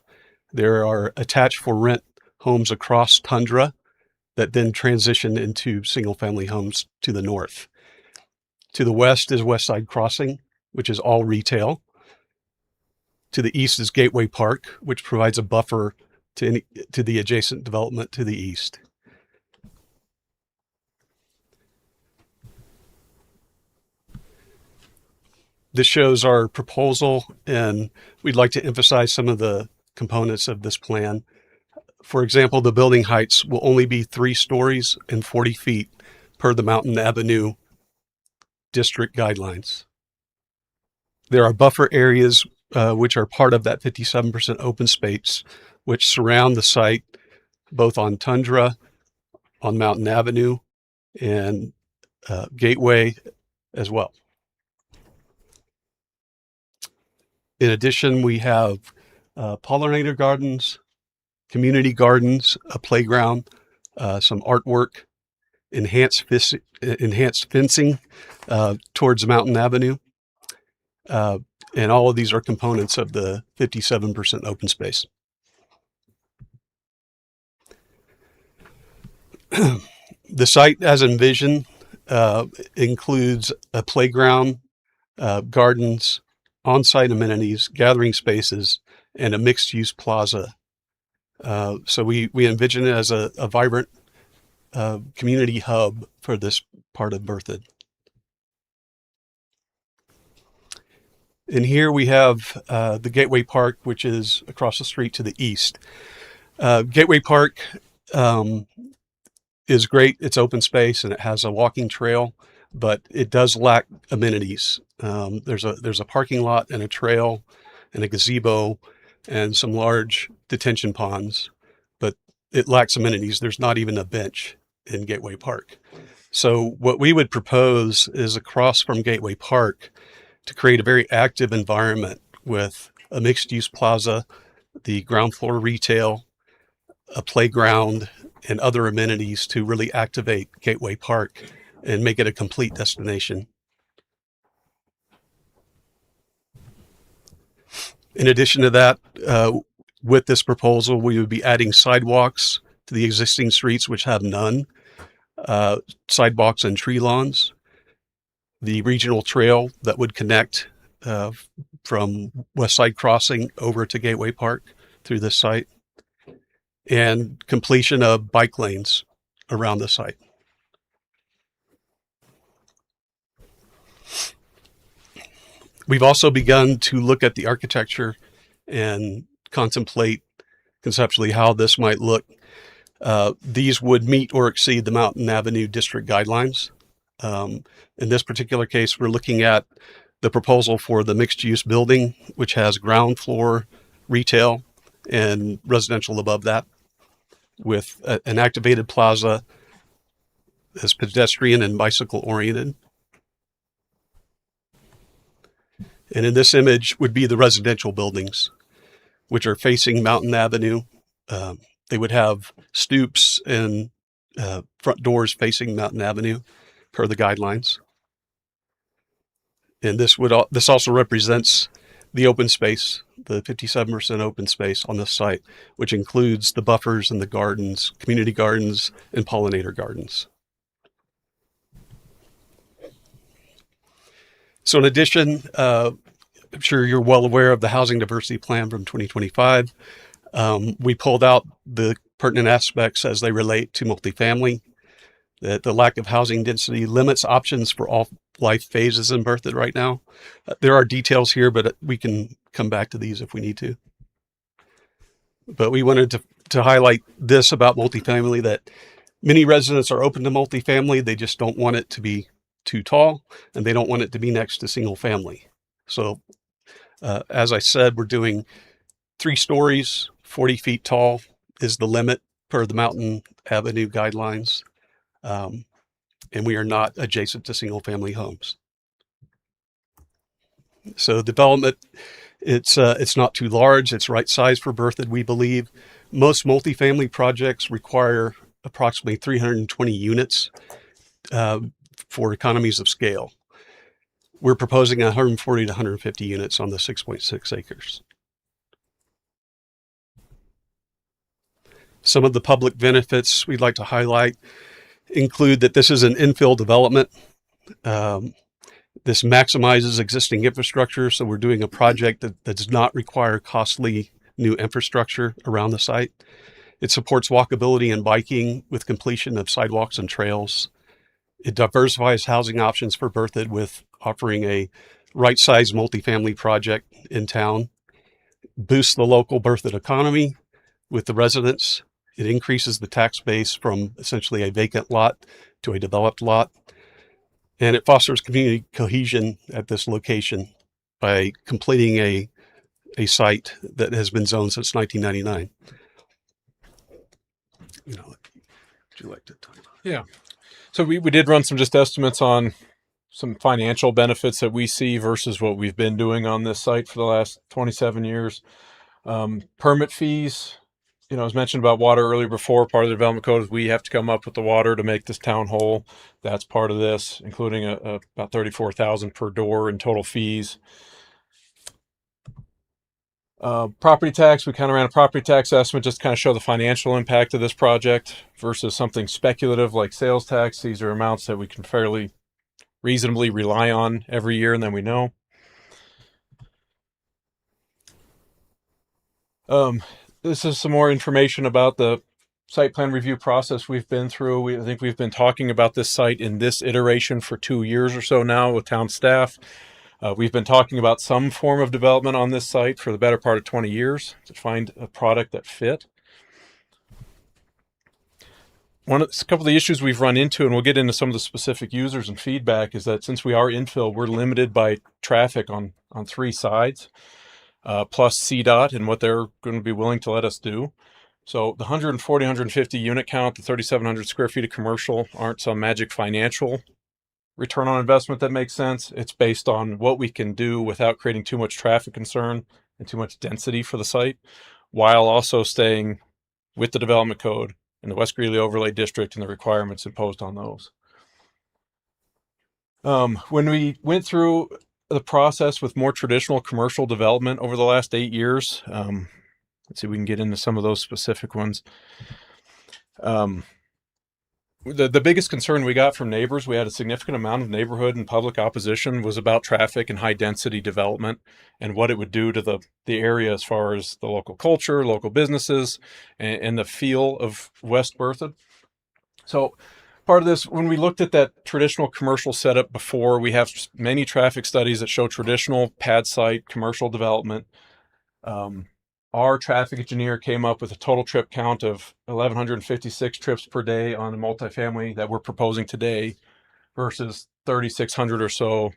There are attached for rent homes across Tundra that then transition into single family homes to the north. To the west is West Side Crossing, which is all retail. To the east is Gateway Park, which provides a buffer to the adjacent development to the east. This shows our proposal, and we'd like to emphasize some of the components of this plan. For example, the building heights will only be 3 stories and 40 feet per the Mountain Avenue district guidelines. There are buffer areas which are part of that 57% open space which surround the site both on Tundra, on Mountain Avenue, and Gateway as well. In addition, we have pollinator gardens, community gardens, a playground, some artwork, enhanced fencing towards Mountain Avenue. And all of these are components of the 57% open space. The site, as envisioned, includes a playground, gardens, on-site amenities, gathering spaces, and a mixed-use plaza. So we envision it as a vibrant community hub for this part of Berthoud. And here we have the Gateway Park, which is across the street to the east. Gateway Park is great. It's open space and it has a walking trail, but it does lack amenities. There's a parking lot and a trail and a gazebo and some large detention ponds, but it lacks amenities. There's not even a bench in Gateway Park. So what we would propose is across from Gateway Park to create a very active environment with a mixed-use plaza, the ground floor retail, a playground, and other amenities to really activate Gateway Park and make it a complete destination. In addition to that, with this proposal, we would be adding sidewalks to the existing streets, which have none, sidewalks and tree lawns, the regional trail that would connect from West Side Crossing over to Gateway Park through this site, and completion of bike lanes around the site. We've also begun to look at the architecture and contemplate conceptually how this might look. These would meet or exceed the Mountain Avenue district guidelines. In this particular case, we're looking at the proposal for the mixed-use building, which has ground floor retail and residential above that, with an activated plaza that's pedestrian and bicycle oriented. And in this image would be the residential buildings, which are facing Mountain Avenue. They would have stoops and front doors facing Mountain Avenue per the guidelines. And this also represents the open space, the 57% open space on this site, which includes the buffers and the gardens, community gardens, and pollinator gardens. So in addition, I'm sure you're well aware of the Housing Diversity Plan from 2025. We pulled out the pertinent aspects as they relate to multifamily, that the lack of housing density limits options for all life phases in Berthoud right now. There are details here, but we can come back to these if we need to. But we wanted to highlight this about multifamily, that many residents are open to multifamily. They just don't want it to be too tall, and they don't want it to be next to single family. So as I said, we're doing 3 stories, 40 feet tall is the limit per the Mountain Avenue guidelines. And we are not adjacent to single family homes. So development, it's not too large. It's right size for Berthoud, we believe. Most multifamily projects require approximately 320 units for economies of scale. We're proposing 140 to 150 units on the 6.6 acres. Some of the public benefits we'd like to highlight include that this is an infill development. This maximizes existing infrastructure, so we're doing a project that does not require costly new infrastructure around the site. It supports walkability and biking with completion of sidewalks and trails. It diversifies housing options for Berthoud with offering a right-sized multifamily project in town. Boosts the local Berthoud economy with the residents. It increases the tax base from essentially a vacant lot to a developed lot. And it fosters community cohesion at this location by completing a a site that has been zoned since 1999. You know, would you like to talk about it? Yeah. So we did run some just estimates on some financial benefits that we see versus what we've been doing on this site for the last 27 years. Permit fees, you know, as mentioned about water earlier before, part of the development code is we have to come up with the water to make this town whole. That's part of this, including about $34,000 per door in total fees. Property tax, we kind of ran a property tax estimate just to kind of show the financial impact of this project versus something speculative like sales tax. These are amounts that we can fairly reasonably rely on every year, and then we know. This is some more information about the site plan review process we've been through. I think we've been talking about this site in this iteration for 2 years or so now with town staff. We've been talking about some form of development on this site for the better part of 20 years to find a product that fit. A couple of the issues we've run into, and we'll get into some of the specific users and feedback, is that since we are infill, we're limited by traffic on 3 sides, plus CDOT and what they're going to be willing to let us do. So the 140, 150 unit count, the 3,700 square feet of commercial aren't some magic financial return on investment that makes sense. It's based on what we can do without creating too much traffic concern and too much density for the site, while also staying with the development code and the West Greeley Overlay District and the requirements imposed on those. When we went through the process with more traditional commercial development over the last 8 years, let's see if we can get into some of those specific ones. The biggest concern we got from neighbors, we had a significant amount of neighborhood and public opposition, was about traffic and high density development and what it would do to the area as far as the local culture, local businesses, and the feel of West Berthoud. So part of this, when we looked at that traditional commercial setup before, we have many traffic studies that show traditional pad site commercial development. Our traffic engineer came up with a total trip count of 1,156 trips per day on a multifamily that we're proposing today versus 3,600 or so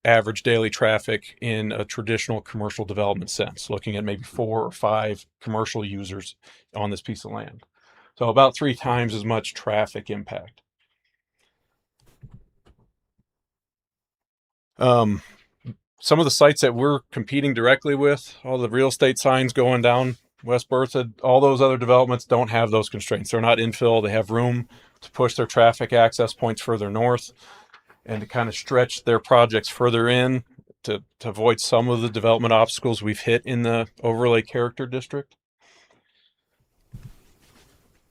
average daily traffic in a traditional commercial development sense, looking at maybe 4 or 5 commercial users on this piece of land. So about 3 times as much traffic impact. Some of the sites that we're competing directly with, all the real estate signs going down West Berthoud, all those other developments don't have those constraints. They're not infill. They have room to push their traffic access points further north and to kind of stretch their projects further in to avoid some of the development obstacles we've hit in the overlay character district.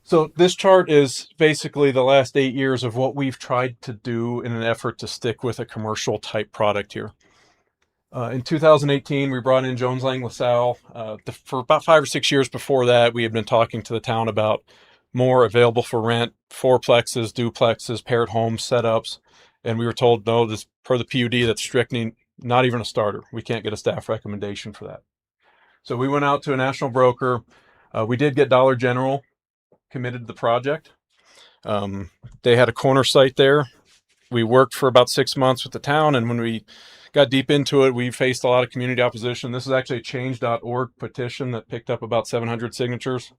So this chart is basically the last 8 years of what we've tried to do in an effort to stick with a commercial type product here. In 2018, we brought in Jones Lang LaSalle. For about 5 or 6 years before that, we had been talking to the town about more available for rent, fourplexes, duplexes, paired home setups. And we were told, no, this per the PUD, that's strictly not even a starter. We can't get a staff recommendation for that. So we went out to a national broker. We did get Dollar General committed to the project. They had a corner site there. We worked for about 6 months with the town, and when we got deep into it, we faced a lot of community opposition. This is actually a change.org petition that picked up about 700 signatures.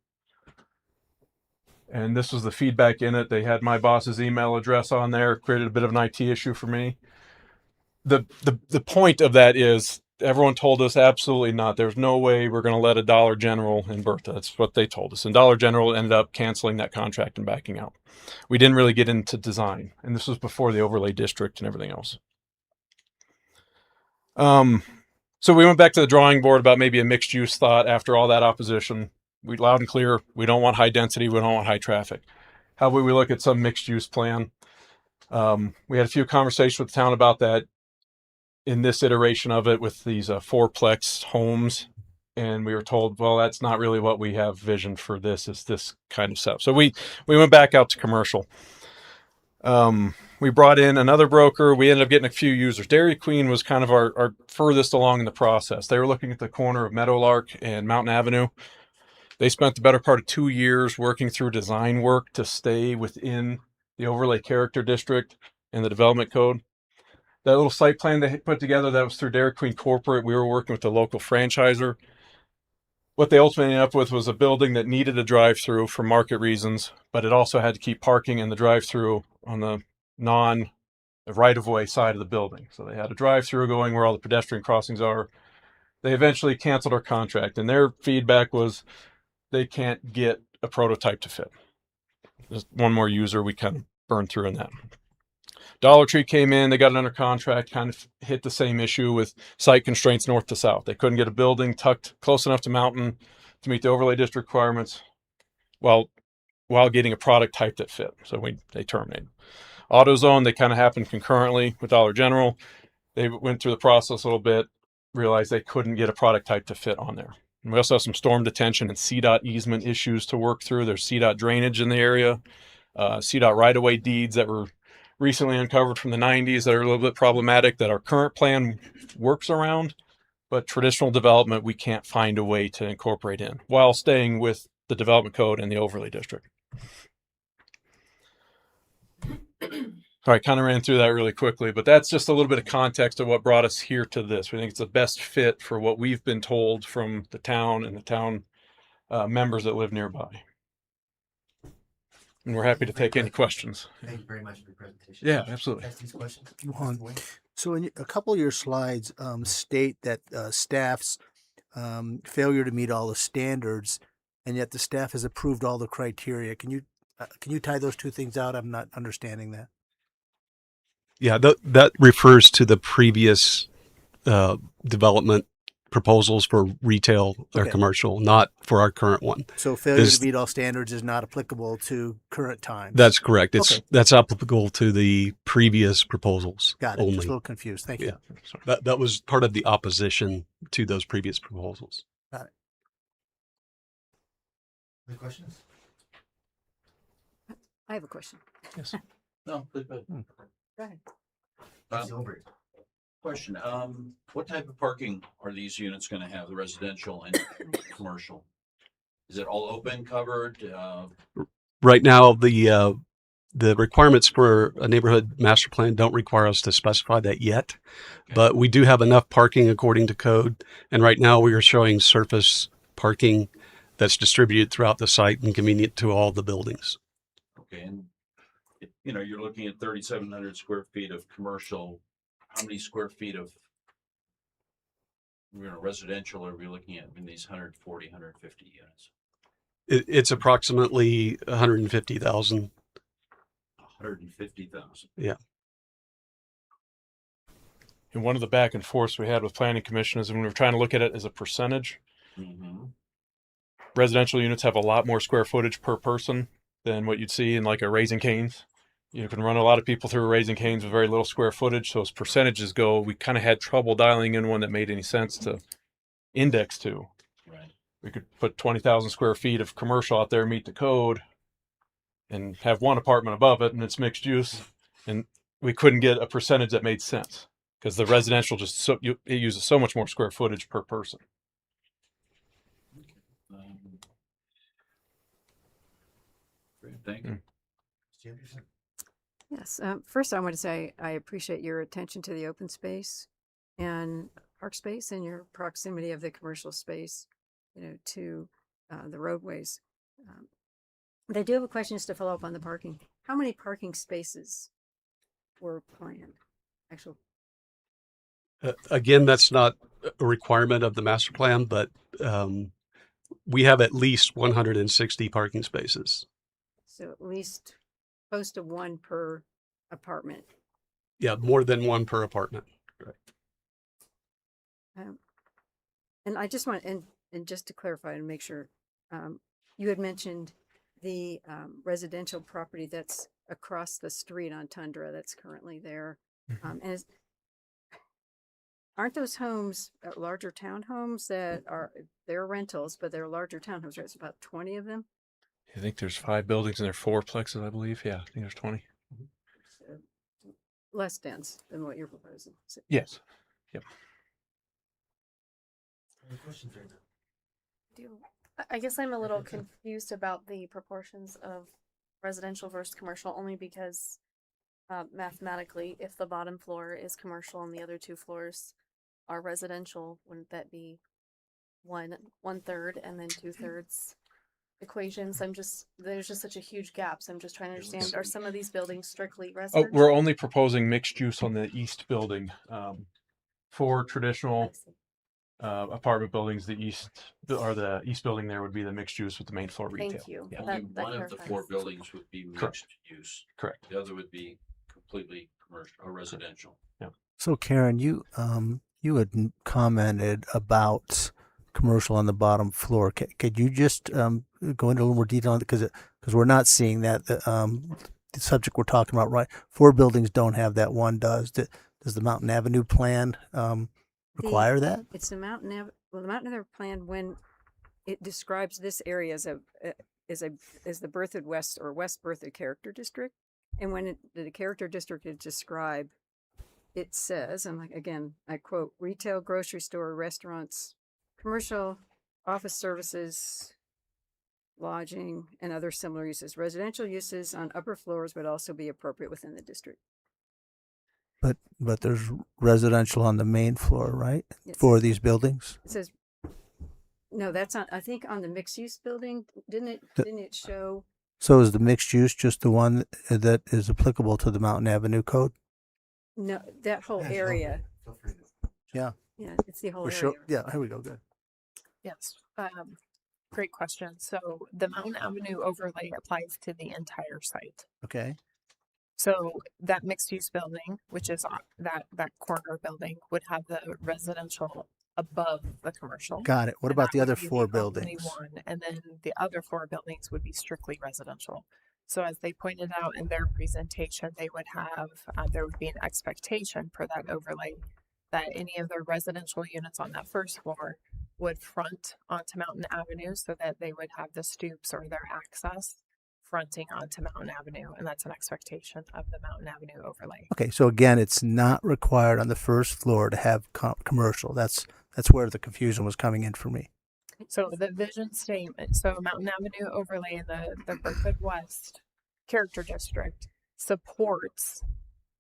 And this was the feedback in it. They had my boss's email address on there, created a bit of an IT issue for me. The point of that is everyone told us absolutely not. There's no way we're going to let a Dollar General in Bertha. That's what they told us. And Dollar General ended up canceling that contract and backing out. We didn't really get into design. And this was before the overlay district and everything else. So we went back to the drawing board about maybe a mixed use thought after all that opposition. We loud and clear, we don't want high density, we don't want high traffic. How would we look at some mixed use plan? We had a few conversations with the town about that in this iteration of it with these fourplex homes. And we were told, well, that's not really what we have vision for this, is this kind of stuff. So we went back out to commercial. We brought in another broker. We ended up getting a few users. Dairy Queen was kind of our furthest along in the process. They were looking at the corner of Meadowlark and Mountain Avenue. They spent the better part of 2 years working through design work to stay within the overlay character district and the development code. that little site plan they put together, that was through Dairy Queen Corporate. We were working with the local franchisor. What they ultimately ended up with was a building that needed a drive-through for market reasons, but it also had to keep parking in the drive-through on the right-of-way side of the building. So they had a drive-through going where all the pedestrian crossings are. They eventually canceled our contract, and their feedback was they can't get a prototype to fit. Just one more user we kind of burned through in that. Dollar Tree came in, they got it under contract, kind of hit the same issue with site constraints north to south. They couldn't get a building tucked close enough to mountain to meet the overlay district requirements while getting a product type that fit. So they terminated. AutoZone, they kind of happened concurrently with Dollar General. They went through the process a little bit, realized they couldn't get a product type to fit on there. And we also have some storm detention and CDOT easement issues to work through. There's CDOT drainage in the area, CDOT right-of-way deeds that were recently uncovered from the 90s that are a little bit problematic that our current plan works around, but traditional development we can't find a way to incorporate in while staying with the development code and the overlay district. All right, kind of ran through that really quickly, but that's just a little bit of context of what brought us here to this. We think it's the best fit for what we've been told from the town and the town members that live nearby. And we're happy to take any questions. Thank you very much for your presentation. Yeah, absolutely. Ask these questions. So in a couple of your slides state that staff's failure to meet all the standards, and yet the staff has approved all the criteria. Can you tie those two things out? I'm not understanding that. Yeah, that refers to the previous development proposals for retail or commercial, not for our current one. So failure to meet all standards is not applicable to current times. That's correct. That's applicable to the previous proposals. Got it. Only. Just a little confused. Thank you. Yeah, that was part of the opposition to those previous proposals. Got it. Any questions? I have a question. Yes. No, good. Go ahead. Question. What type of parking are these units going to have, the residential and commercial? Is it all open, covered? Right now, the requirements for a neighborhood master plan don't require us to specify that yet, but we do have enough parking according to code. And right now we are showing surface parking that's distributed throughout the site and convenient to all the buildings. Okay. And, you're looking at 3,700 square feet of commercial. How many square feet of residential are we looking at in these 140, 150 units? It's approximately 150,000. 150,000. Yeah. And one of the back and forths we had with planning commission is when we were trying to look at it as a percentage, residential units have a lot more square footage per person than what you'd see in like a Raising Cane's. You can run a lot of people through a Raising Cane's with very little square footage. So as percentages go, we kind of had trouble dialing in one that made any sense to index to. Right. We could put 20,000 square feet of commercial out there, meet the code, and have one apartment above it, and it's mixed use. And we couldn't get a percentage that made sense because the residential it uses so much more square footage per person. Great, thank you. Yes. First, I want to say I appreciate your attention to the open space and park space and your proximity of the commercial space, to the roadways. But I do have a question just to follow up on the parking. How many parking spaces were planned? Actual. Again, that's not a requirement of the master plan, but we have at least 160 parking spaces. So at least close to one per apartment. Yeah, more than one per apartment. Right. And I just want, and just to clarify and make sure, you had mentioned the residential property that's across the street on Tundra that's currently there. And aren't those homes larger townhomes that they're rentals, but they're larger townhomes, right? It's about 20 of them. I think there's 5 buildings and there are 4 plexes, I believe. Yeah, I think there's 20. So less dense than what you're proposing. So, Yes. Yep. Any questions right now? I guess I'm a little confused about the proportions of residential versus commercial, only because mathematically, if the bottom floor is commercial and the other two floors are residential, wouldn't that be one third and then 2/3 equations? There's just such a huge gap. So I'm just trying to understand, are some of these buildings strictly Oh, residential? we're only proposing mixed use on the east building. For I traditional see. apartment buildings, the east building there would be the mixed use with the main floor retail. Thank you. Yeah. Only That one of the clarifies. four buildings would be Correct. mixed use. Correct. The other would be completely commercial or residential. So Karen, you commented about commercial on the bottom floor. Could you just go into a little more detail on it? Because we're not seeing that. The subject we're talking about, right? 4 buildings don't have that. One does. Does the Mountain Avenue plan require that? It's the Mountain Avenue plan, when it describes this area as the Berthoud West or West Berthoud Character District, and when the character district is described, it says, and again, I quote, retail, grocery store, restaurants, commercial, office services, lodging, and other similar uses. Residential uses on upper floors would also be appropriate within the district. But there's residential on the main floor, right? Yes. For these buildings. It says, no, that's on, I think on the mixed use building, didn't it show? So is the mixed use just the one that is applicable to the Mountain Avenue code? No, that whole area. Feel free to. Yeah. Yeah, it's the whole We're area. yeah, here we go. Good. Yes. Great question. So the Mountain Avenue overlay applies to the entire site. Okay. So that mixed use building, which is that corner building, would have the residential above the commercial. Got it. What And about that the other would be 4 the only buildings? one. And then the other 4 buildings would be strictly residential. So as they pointed out in their presentation, they would have, there would be an expectation for that overlay that any of the residential units on that first floor would front onto Mountain Avenue so that they would have the stoops or their access fronting onto Mountain Avenue. And that's an expectation of the Mountain Avenue overlay. Okay, so again, it's not required on the first floor to have commercial. That's where the confusion was coming in for me. So the vision statement, so Mountain Avenue overlay in the Berthoud West Character District supports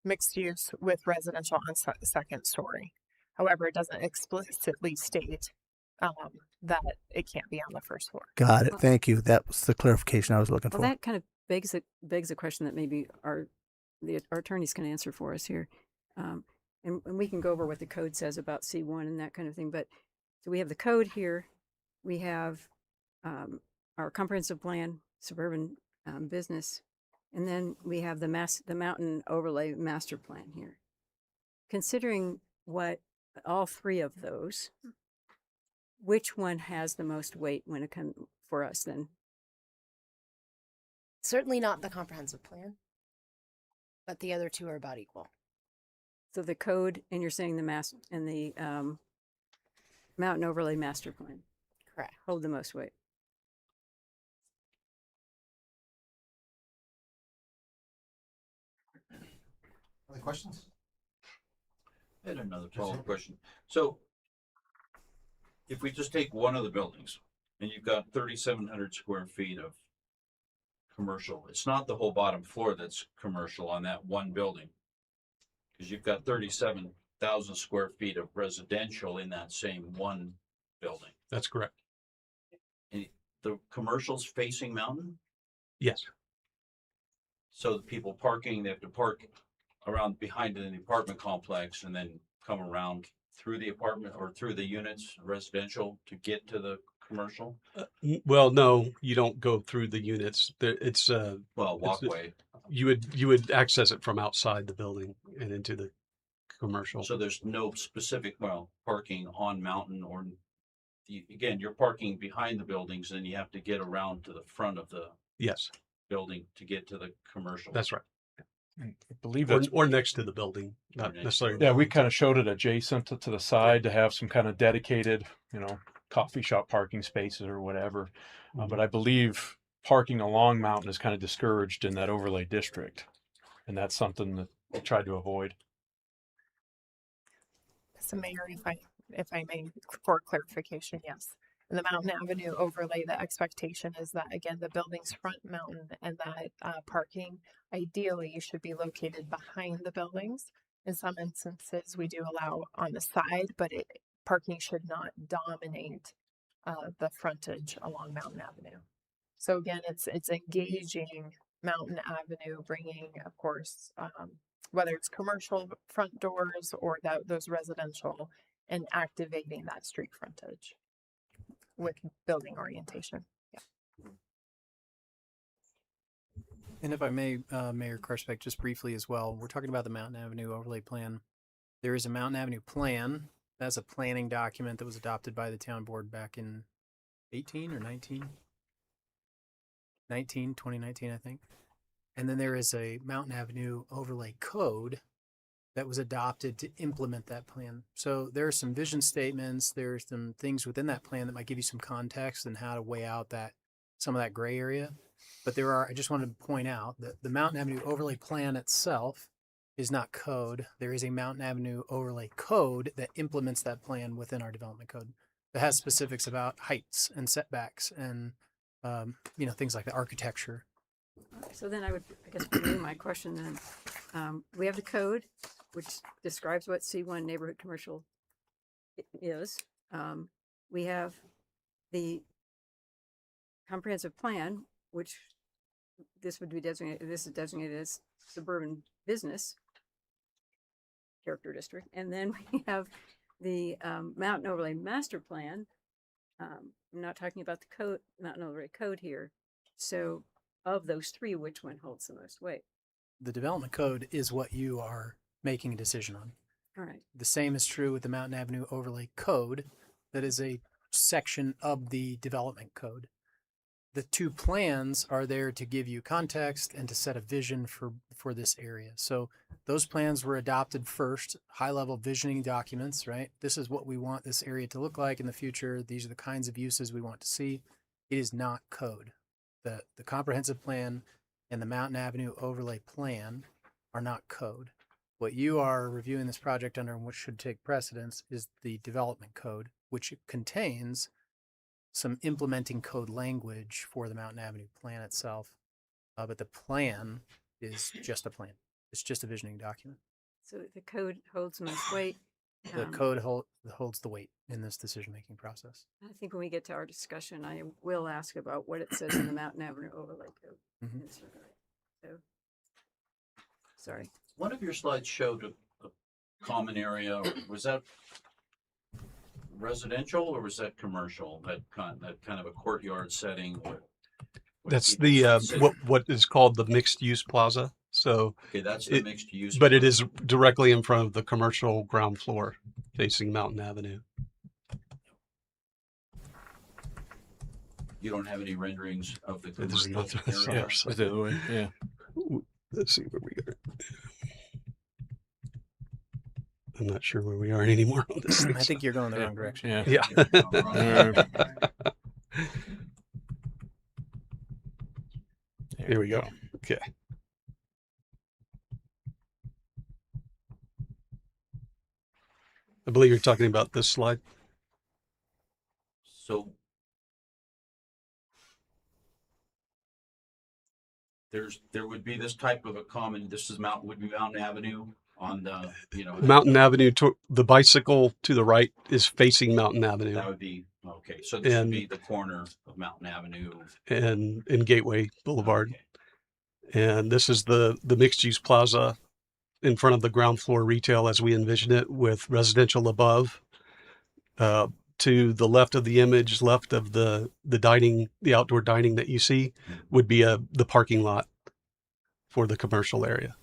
mixed use with residential on second story. However, it doesn't explicitly state that it can't be on the first floor. Got it. Thank you. That was the clarification I was looking Well, for. that kind of begs a question that maybe our attorneys can answer for us here. And we can go over what the code says about C1 and that kind of thing. But so we have the code here. We have our comprehensive plan, suburban business, and then we have the mountain overlay master plan here. Considering what all 3 of those, which one has the most weight when it comes for us then? Certainly not the comprehensive plan, but the other 2 are about equal. So the code, and you're saying the mountain overlay master plan Correct. hold the most weight. Other questions? I had another follow-up question. So if we just take one of the buildings and you've got 3,700 square feet of commercial, it's not the whole bottom floor that's commercial on that one building. Because you've got 37,000 square feet of residential in that same one building. That's correct. And the commercial's facing mountain? Yes. So the people parking, they have to park around behind in the apartment complex and then come around through the apartment or through the units, residential, to get to the commercial? Well, no, you don't go through the units. It's Walkway. You would access it from outside the building and into the commercial. So there's no specific, parking on mountain or, again, you're parking behind the buildings, then you have to get around to the front of the Yes, building to get to the commercial. that's right. I believe that's Or next to the building, not Or next necessarily. yeah. We kind of showed it adjacent to the side to have some kind of dedicated, coffee shop parking spaces or whatever. But I believe parking along mountain is kind of discouraged in that overlay district, and that's something that we tried to avoid. So Mayor, if I may, for clarification, yes. And the Mountain Avenue overlay, the expectation is that, again, the building's front mountain and that parking ideally should be located behind the buildings. In some instances, we do allow on the side, but parking should not dominate the frontage along Mountain Avenue. So again, it's engaging Mountain Avenue, bringing, of course, whether it's commercial front doors or those residential, and activating that street frontage with building orientation. Yeah. And if I may, Mayor Karspek, just briefly as well, we're talking about the Mountain Avenue overlay plan. There is a Mountain Avenue plan. That's a planning document that was adopted by the town board back in 18 or 19? 2019, I think. And then there is a Mountain Avenue overlay code that was adopted to implement that plan. So there are some vision statements, there's some things within that plan that might give you some context and how to weigh out some of that gray area. But I just wanted to point out that the Mountain Avenue overlay plan itself is not code. There is a Mountain Avenue overlay code that implements that plan within our development code that has specifics about heights and setbacks and things like the architecture. So then I guess renew my question then. We have the code, which describes what C1 neighborhood commercial is. We have the comprehensive plan, which this is designated as suburban business character district. And then we have the Mountain Overlay Master Plan. I'm not talking about the code, Mountain Overlay Code here. So of those three, which one holds the most weight? The development code is what you are making a decision on. All right. The same is true with the Mountain Avenue Overlay Code. That is a section of the development code. The two plans are there to give you context and to set a vision for this area. So those plans were adopted first, high-level visioning documents, right? This is what we want this area to look like in the future. These are the kinds of uses we want to see. It is not code. The comprehensive plan and the Mountain Avenue Overlay Plan are not code. What you are reviewing this project under and which should take precedence is the development code, which contains some implementing code language for the Mountain Avenue plan itself. But the plan is just a plan. It's just a visioning document. So the code holds most weight. The code holds the weight in this decision-making process. I think when we get to our discussion, I will ask about what it says in the Mountain Avenue Overlay Code. Mhm. So, sorry. One of your slides showed a common area. Was that residential or was that commercial? That kind of a courtyard setting. That's the what is called the mixed use plaza. So okay, that's the mixed use. But it is directly in front of the commercial ground floor facing Mountain Avenue. You don't have any renderings of the There's commercial not area? the other way. Yeah. Let's see where we are. I'm not sure where we are anymore on this. I think you're going the wrong direction. Yeah. Here we go. Okay. I believe you're talking about this slide. So there would be this type of a common. This is Mountain Avenue on the Mountain Avenue. The bicycle to the right is facing Mountain Avenue. That would be okay. So this would be the corner of Mountain Avenue and Gateway Boulevard. Okay. And this is the mixed use plaza in front of the ground floor retail as we envision it, with residential above. To the left of the image, left of the dining, the outdoor dining that you see, would be the parking lot for the commercial area.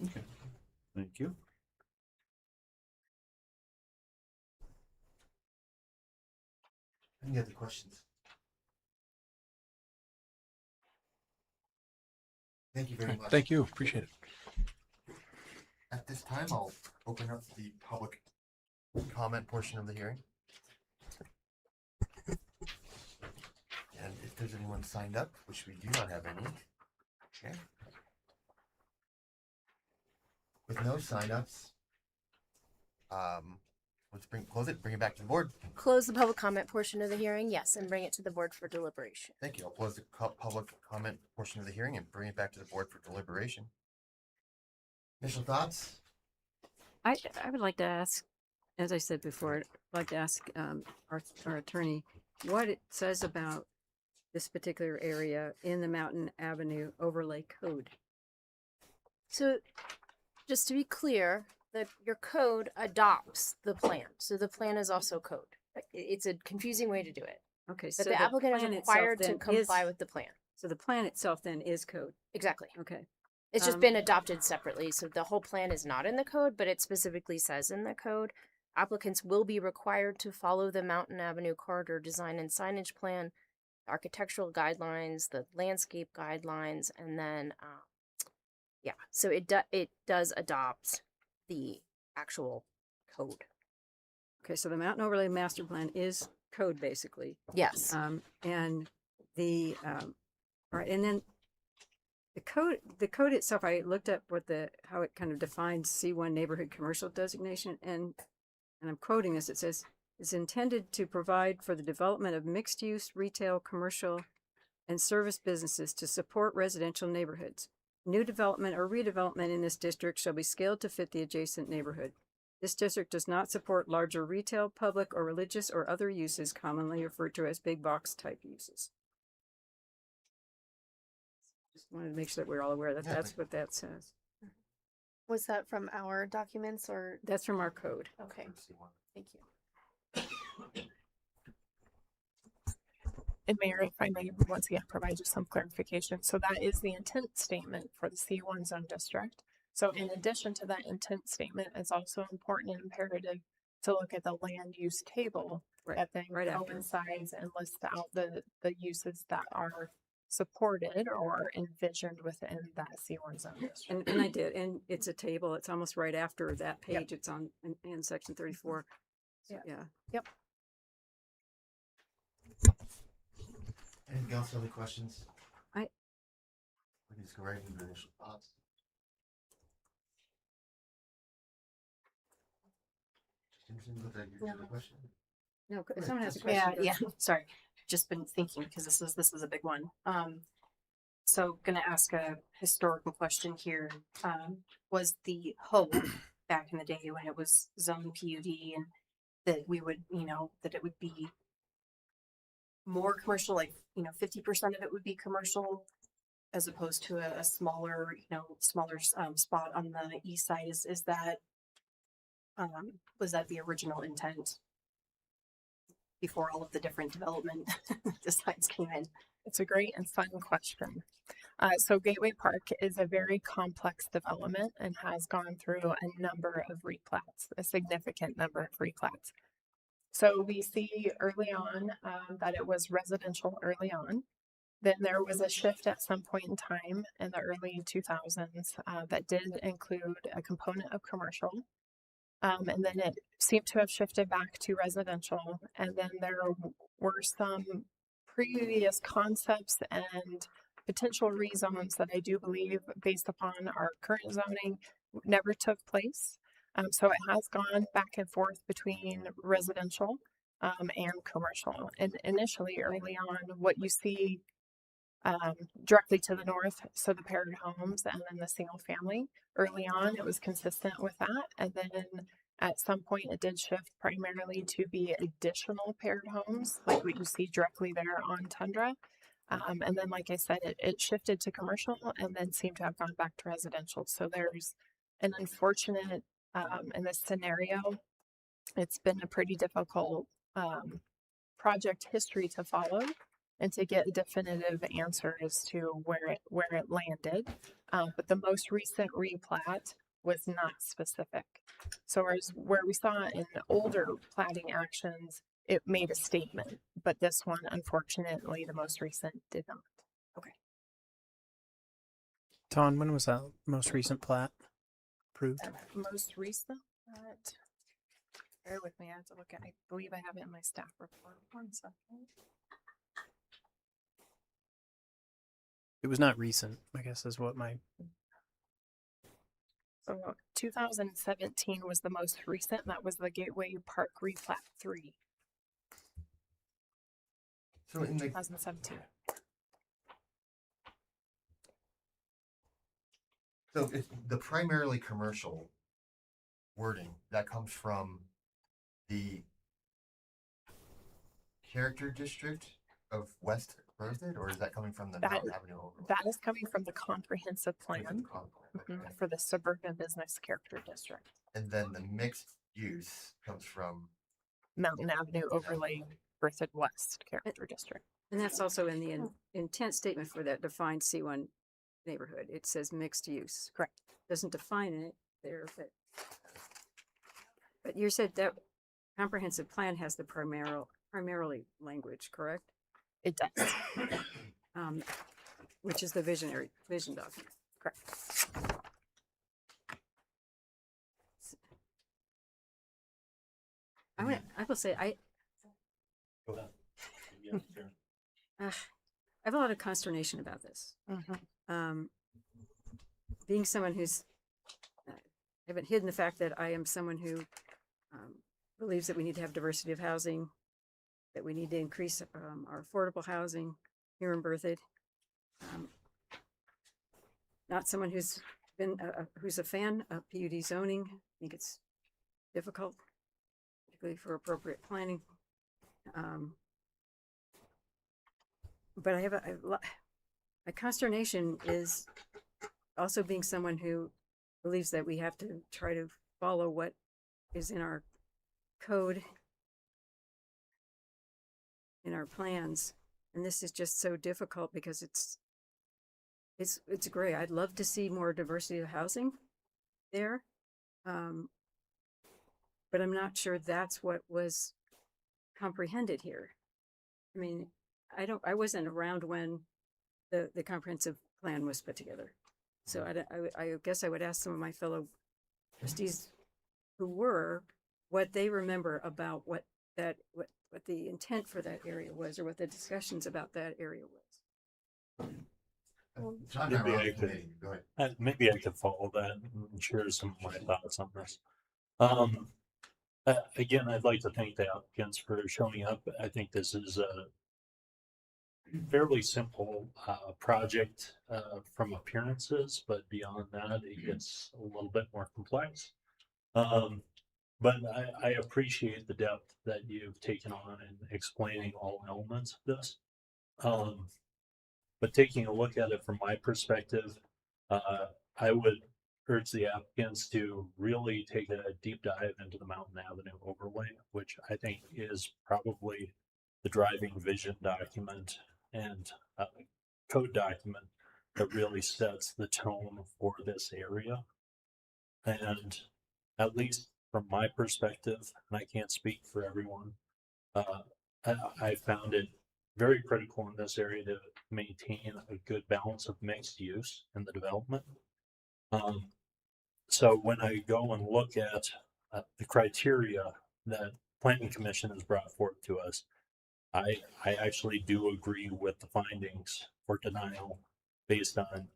Okay. Thank you. Any other questions? Thank you very much. Thank you. Appreciate it. At this time, I'll open up the public comment portion of the hearing. And if there's anyone signed up, which we do not have any, okay. With no sign-ups, let's close it, bring it back to the board. Close the public comment portion of the hearing, yes, and bring it to the board for deliberation. Thank you. I'll close the public comment portion of the hearing and bring it back to the board for deliberation. Initial thoughts? I would like to ask, as I said before, I'd like to ask our attorney what it says about this particular area in the Mountain Avenue overlay code. So just to be clear, that your code adopts the plan. So the plan is also code. It's a confusing way to do it. Okay, But the applicant is plan itself required to then comply with the plan. So the plan itself then is code. Exactly. Okay. It's just been adopted separately. So the whole plan is not in the code, but it specifically says in the code, applicants will be required to follow the Mountain Avenue corridor design and signage plan, architectural guidelines, the landscape guidelines, and then, so it does adopt the actual code. Okay, so the Mountain Overlay Master Plan is code basically. Yes. And the all right, and then the code itself, I looked up how it kind of defines C1 neighborhood commercial designation, and I'm quoting this. It says it's intended to provide for the development of mixed use retail, commercial, and service businesses to support residential neighborhoods. New development or redevelopment in this district shall be scaled to fit the adjacent neighborhood. This district does not support larger retail, public, or religious or other uses commonly referred to as big box type uses. Just wanted to make sure that we're all aware that that's what that says. Was that from our documents or? That's from our code. Okay, thank you. And Mayor, if I may once again provide you some clarification. So that is the intent statement for the C1 zone district. So in addition to that intent statement, it's also important and imperative to look at the land use table that then coincides and lists out the uses that are supported or envisioned within that C1 zone district. And I did, and it's a table. It's almost right after that page. It's on in section 34. So, yeah. Yep. Anything else? Other questions? We can just go right into the initial thoughts. Question? No, someone has a question. Yeah. Sorry, just been thinking because this is a big one. So gonna ask a historical question here. Was the hope back in the day when it was zone PUD and that we would, that it would be more commercial, like 50% of it would be commercial, as opposed to a smaller, spot on the east side? Is that was that the original intent before all of the different development designs came in? It's a great and fun question. So Gateway Park is a very complex development and has gone through a number of replats, a significant number of replats. So we see early on that it was residential early on. Then there was a shift at some point in time in the early 2000s that did include a component of commercial. And then it seemed to have shifted back to residential. And then there were some previous concepts and potential rezones that I do believe, based upon our current zoning, never took place. So it has gone back and forth between residential and commercial. And initially, early on, what you see directly to the north, so the paired homes and then the single family, early on, it was consistent with that. And then at some point, it did shift primarily to be additional paired homes, like what you see directly there on Tundra. And then, like I said, it shifted to commercial and then seemed to have gone back to residential. So there's an unfortunate, in this scenario, it's been a pretty difficult project history to follow and to get a definitive answer as to where it landed. But the most recent replat was not specific. So where we saw in older platting actions, it made a statement, but this one, unfortunately, the most recent did not. Okay. Ton, when was that most recent plat approved? Most recent plat, bear with me, I have to look at, I believe I have it in my staff report. 1 second. It was not recent, I guess is what my So 2017 was the most recent. That was the Gateway Park Replat 3. So in the 2017. So it's the primarily commercial wording that comes from the character district of West Berthoud, or is that coming from the Mountain Avenue overlay? That is coming from the comprehensive plan for the suburban business character district. And then the mixed use comes from Mountain Avenue overlay Berthoud West character district. And that's also in the intent statement for that defined C1 neighborhood. It says mixed use. Correct. Doesn't define it there, but you said that comprehensive plan has the primarily language, correct? It does. Which is the vision document. Correct. I will say I have a lot of consternation about this. Being someone who's, I haven't hidden the fact that I am someone who believes that we need to have diversity of housing, that we need to increase our affordable housing here in Berthoud. Not someone who's been who's a fan of PUD zoning. I think it's difficult, particularly for appropriate planning. But I have my consternation is also being someone who believes that we have to try to follow what is in our code, in our plans, and this is just so difficult because it's great. I'd love to see more diversity of housing there, but I'm not sure that's what was comprehended here. I mean, I wasn't around when the comprehensive plan was put together, so I guess I would ask some of my fellow trustees who were what they remember about what the intent for that area was, or what the discussions about that area was. Maybe I could follow that and share some of my thoughts on this. Again, I'd like to thank the applicants for showing up. I think this is a fairly simple project from appearances, but beyond that, it gets a little bit more complex. But I appreciate the depth that you've taken on in explaining all elements of this. But taking a look at it from my perspective, I would urge the applicants to really take a deep dive into the Mountain Avenue overlay, which I think is probably the driving vision document and code document that really sets the tone for this area. And at least from my perspective, and I can't speak for everyone, I found it very critical in this area to maintain a good balance of mixed use in the development. So when I go and look at the criteria that Planning Commission has brought forth to us, I actually do agree with the findings for denial based on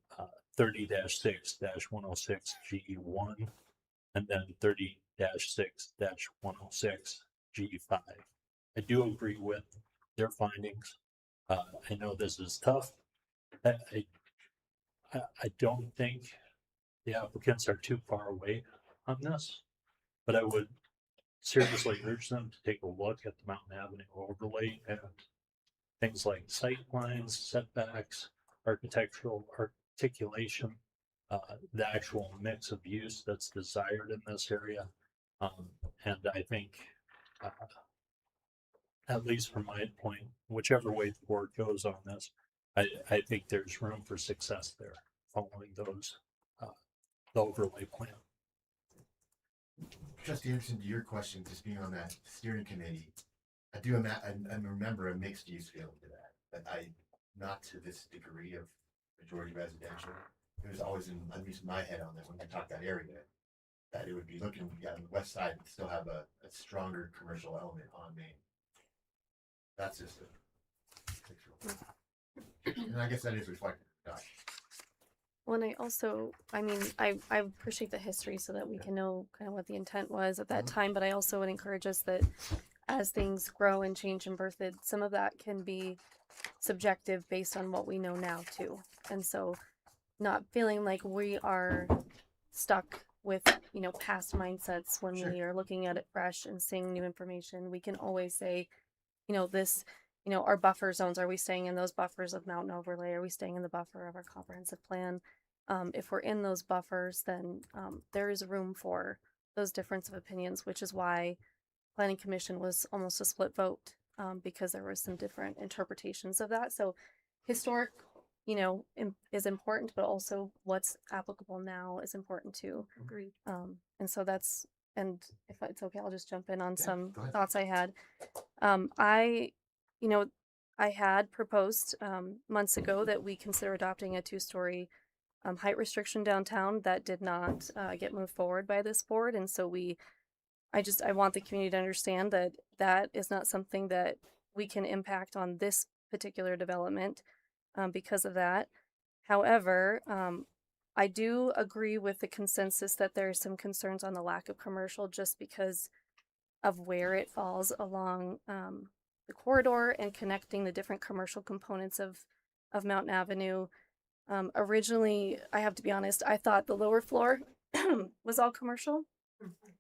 30-6-106G1 and then 30-6-106G5. I do agree with their findings. I know this is tough. I don't think the applicants are too far away on this, but I would seriously urge them to take a look at the Mountain Avenue overlay and things like sight lines, setbacks, architectural articulation, the actual mix of use that's desired in this area. And I think, at least from my point, whichever way the board goes on this, I think there's room for success there following those, the overlay plan. Trustee Anderson, to your question, just being on that steering committee, I do I remember a mixed use feeling to that, but not to this degree of majority residential. It was always at least in my head on that when we talk that area, that it would be looking on the west side and still have a stronger commercial element on Main. That's just a picture. And I guess that is reflected in the document. Well, and I appreciate the history so that we can know kind of what the intent was at that time, but I also would encourage us that as things grow and change in Berthoud, some of that can be subjective based on what we know now too. And so not feeling like we are stuck with, past mindsets when we are looking at it fresh and seeing new information. We can always say, our buffer zones, are we staying in those buffers of mountain overlay? Are we staying in the buffer of our comprehensive plan? If we're in those buffers, then there is room for those difference of opinions, which is why Planning Commission was almost a split vote, because there were some different interpretations of that. So historic, is important, but also what's applicable now is important too. Agreed. And so and if it's okay, I'll just jump in on some thoughts I had. I had proposed months ago that we consider adopting a 2-story height restriction downtown. That did not get moved forward by this board. And so I want the community to understand that that is not something that we can impact on this particular development because of that. However, I do agree with the consensus that there are some concerns on the lack of commercial just because of where it falls along the corridor and connecting the different commercial components of Mountain Avenue. Originally, I have to be honest, I thought the lower floor was all commercial.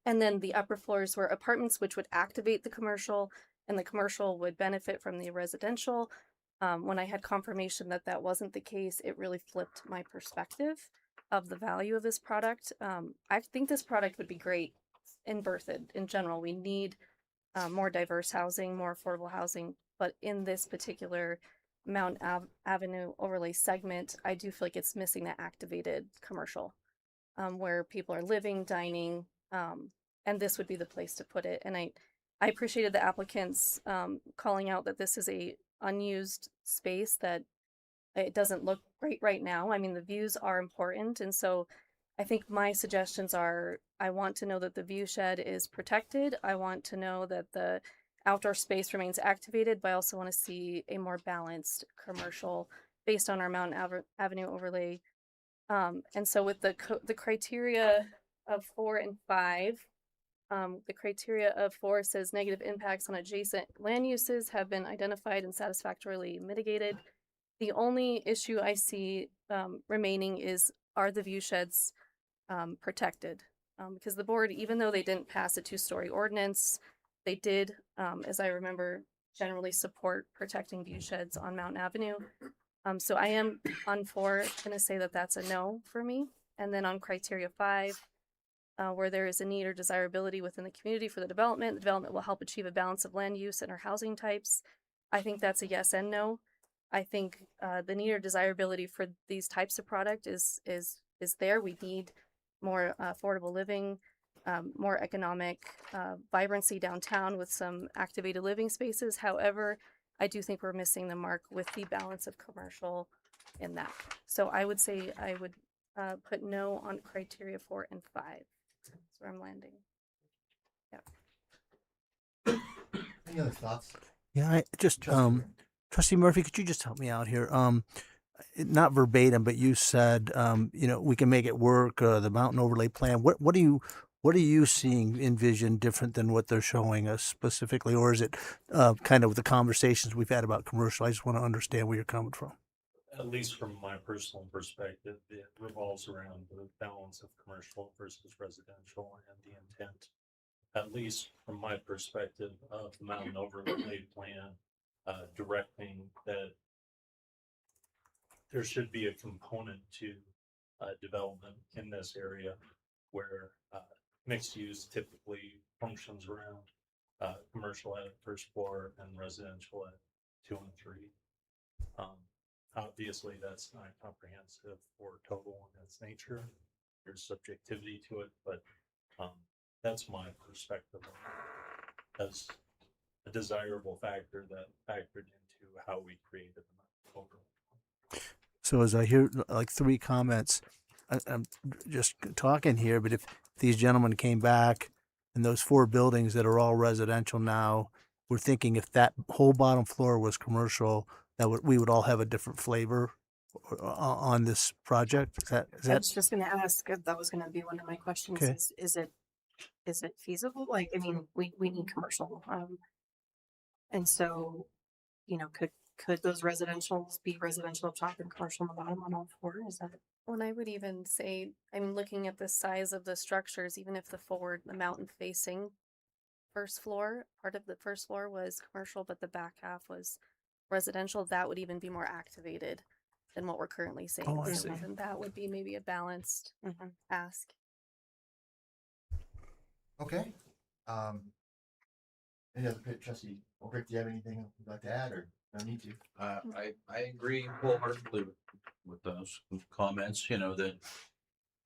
And then the upper floors were apartments, which would activate the commercial, and the commercial would benefit from the residential. When I had confirmation that that wasn't the case, it really flipped my perspective of the value of this product. I think this product would be great in Berthoud in general. We need more diverse housing, more affordable housing, but in this particular Mountain Avenue overlay segment, I do feel like it's missing that activated commercial where people are living, dining, and this would be the place to put it. And I appreciated the applicants calling out that this is a unused space, that it doesn't look great right now. I mean, the views are important. And so I think my suggestions are, I want to know that the view shed is protected. I want to know that the outdoor space remains activated, but I also want to see a more balanced commercial based on our Mountain Avenue overlay. And so with the criteria of 4 and 5, the criteria of 4 says negative impacts on adjacent land uses have been identified and satisfactorily mitigated. The only issue I see remaining is, are the view sheds protected? Because the board, even though they didn't pass a 2-story ordinance, they did, as I remember, generally support protecting view sheds on Mountain Avenue. So I am on 4 going to say that that's a no for me. And then on criteria 5, where there is a need or desirability within the community for the development will help achieve a balance of land use and our housing types. I think that's a yes and no. I think the need or desirability for these types of product is there. We need more affordable living, more economic vibrancy downtown with some activated living spaces. However, I do think we're missing the mark with the balance of commercial in that. So I would say I would put no on criteria 4 and 5. That's where I'm landing. Yeah. Any other thoughts? Yeah, I just Trustee Murphy, could you just help me out here? Not verbatim, but you said we can make it work. The mountain overlay plan. What are you seeing envision different than what they're showing us specifically, or is it kind of the conversations we've had about commercial? I just want to understand where you're coming from. At least from my personal perspective, it revolves around the balance of commercial versus residential and the intent, at least from my perspective of the mountain overlay plan, directing that there should be a component to development in this area where mixed use typically functions around commercial at first floor and residential at 2 and 3. Obviously, that's not comprehensive or total in its nature. There's subjectivity to it, but that's my perspective as a desirable factor that factored into how we created the overlay. So as I hear like 3 comments, I'm just talking here, but if these gentlemen came back and those 4 buildings that are all residential now, we're thinking if that whole bottom floor was commercial, we would all have a different flavor on this project? Is I that was just going to ask if that was going to be one of my questions. Okay. Is it feasible? Like, I mean, we need commercial, and so, could those residentials be residential top and commercial on the bottom on all four? Is that When I would even say, I mean, looking at the size of the structures, even if the mountain facing first floor, part of the first floor was commercial, but the back half was residential, that would even be more activated than what we're currently seeing. Oh, I So see. even that would be maybe a balanced ask. Okay. Any other trustee? Well, Rick, do you have anything you'd like to add, or no need to? I agree wholeheartedly with those comments, that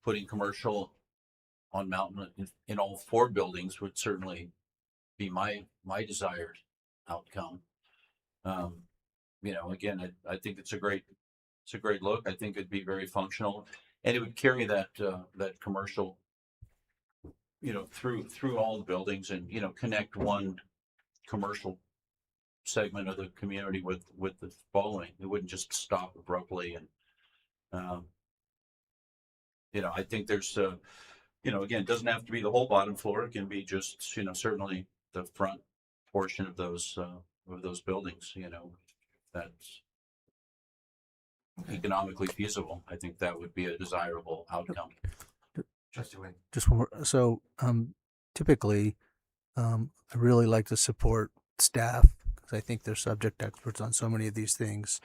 putting commercial on mountain in all four buildings would certainly be my desired outcome. Again, I think it's a great look. I think it'd be very functional, and it would carry that commercial, through all the buildings, and connect one commercial segment of the community with the following. It wouldn't just stop abruptly, and I think there's again, it doesn't have to be the whole bottom floor. It can be just certainly the front portion of those buildings. That's economically feasible. I think that would be a desirable outcome. Trustee Wayne. just one more? So, typically, I really like to support staff because I think they're subject experts on so many of these things.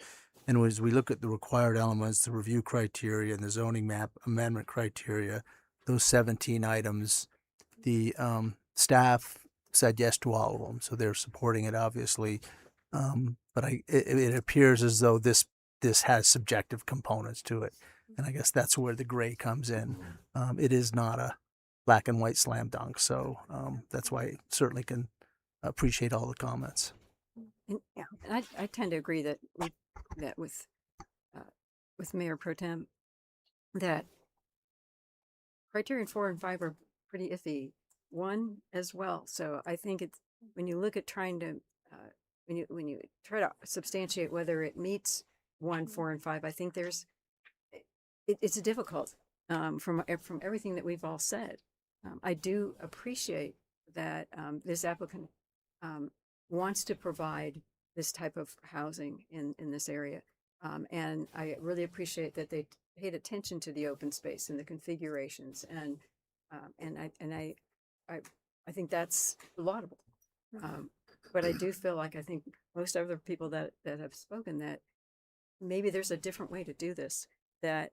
And as we look at the required elements, the review criteria, and the zoning map amendment criteria, those 17 items, the staff said yes to all of them, so they're supporting it, obviously. But it appears as though this has subjective components to it, and I guess that's where the gray comes in. It is not a black and white slam dunk, so that's why I certainly can appreciate all the comments. And, yeah, and I tend to agree that with Mayor Pro Tem, that criterion 4 and 5 are pretty iffy. 1 as well. So I think it's when you look at trying to when you try to substantiate whether it meets 1, 4, and 5, I think it's difficult from everything that we've all said. I do appreciate that this applicant wants to provide this type of housing in this area. And I really appreciate that they paid attention to the open space and the configurations, and I think that's laudable. But I do feel like I think most other people that have spoken that maybe there's a different way to do this that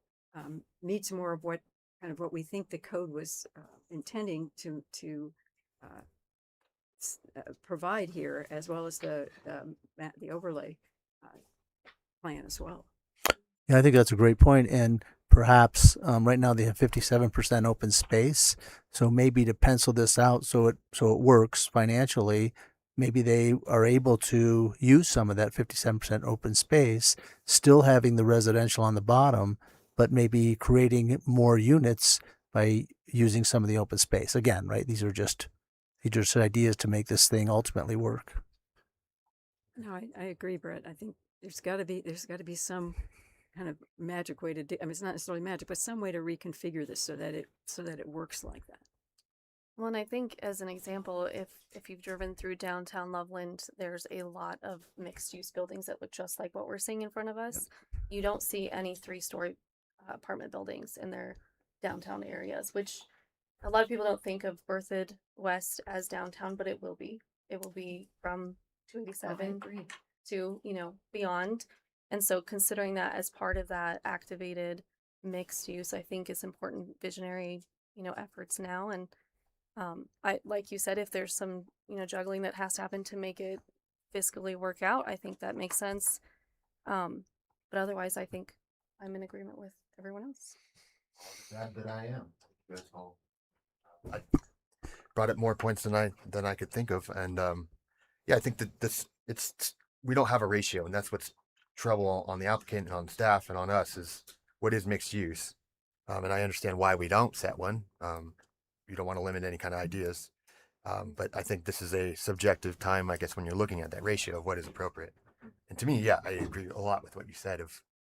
meets more of what we think the code was intending to provide here, as well as the overlay plan as well. Yeah, I think that's a great point. And perhaps right now they have 57% open space. So maybe to pencil this out so it works financially, maybe they are able to use some of that 57% open space, still having the residential on the bottom, but maybe creating more units by using some of the open space. Again, right? These are just ideas to make this thing ultimately work. No, I agree, Brett. I think there's got to be some kind of magic way to do. I mean, it's not necessarily magic, but some way to reconfigure this so that it works like that. Well, and I think as an example, if you've driven through downtown Loveland, there's a lot of mixed-use buildings that look just like what we're seeing in front of us. Yep. You don't see any 3-story apartment buildings in their downtown areas, which a lot of people don't think of Berthoud West as downtown, but it will be. It will be from 287 to, beyond. And so considering that as part of that activated mixed use, I think is important visionary, efforts now. And I, like you said, if there's some, juggling that has to happen to make it fiscally work out, I think that makes sense. But otherwise, I think I'm in agreement with everyone else. Glad that I am. That's all. I brought up more points than I could think of, and I think that we don't have a ratio, and that's what's trouble on the applicant and on staff and on us is what is mixed use, and I understand why we don't set one. You don't want to limit any kind of ideas, but I think this is a subjective time, I guess, when you're looking at that ratio of what is appropriate. And to me, I agree a lot with what you said.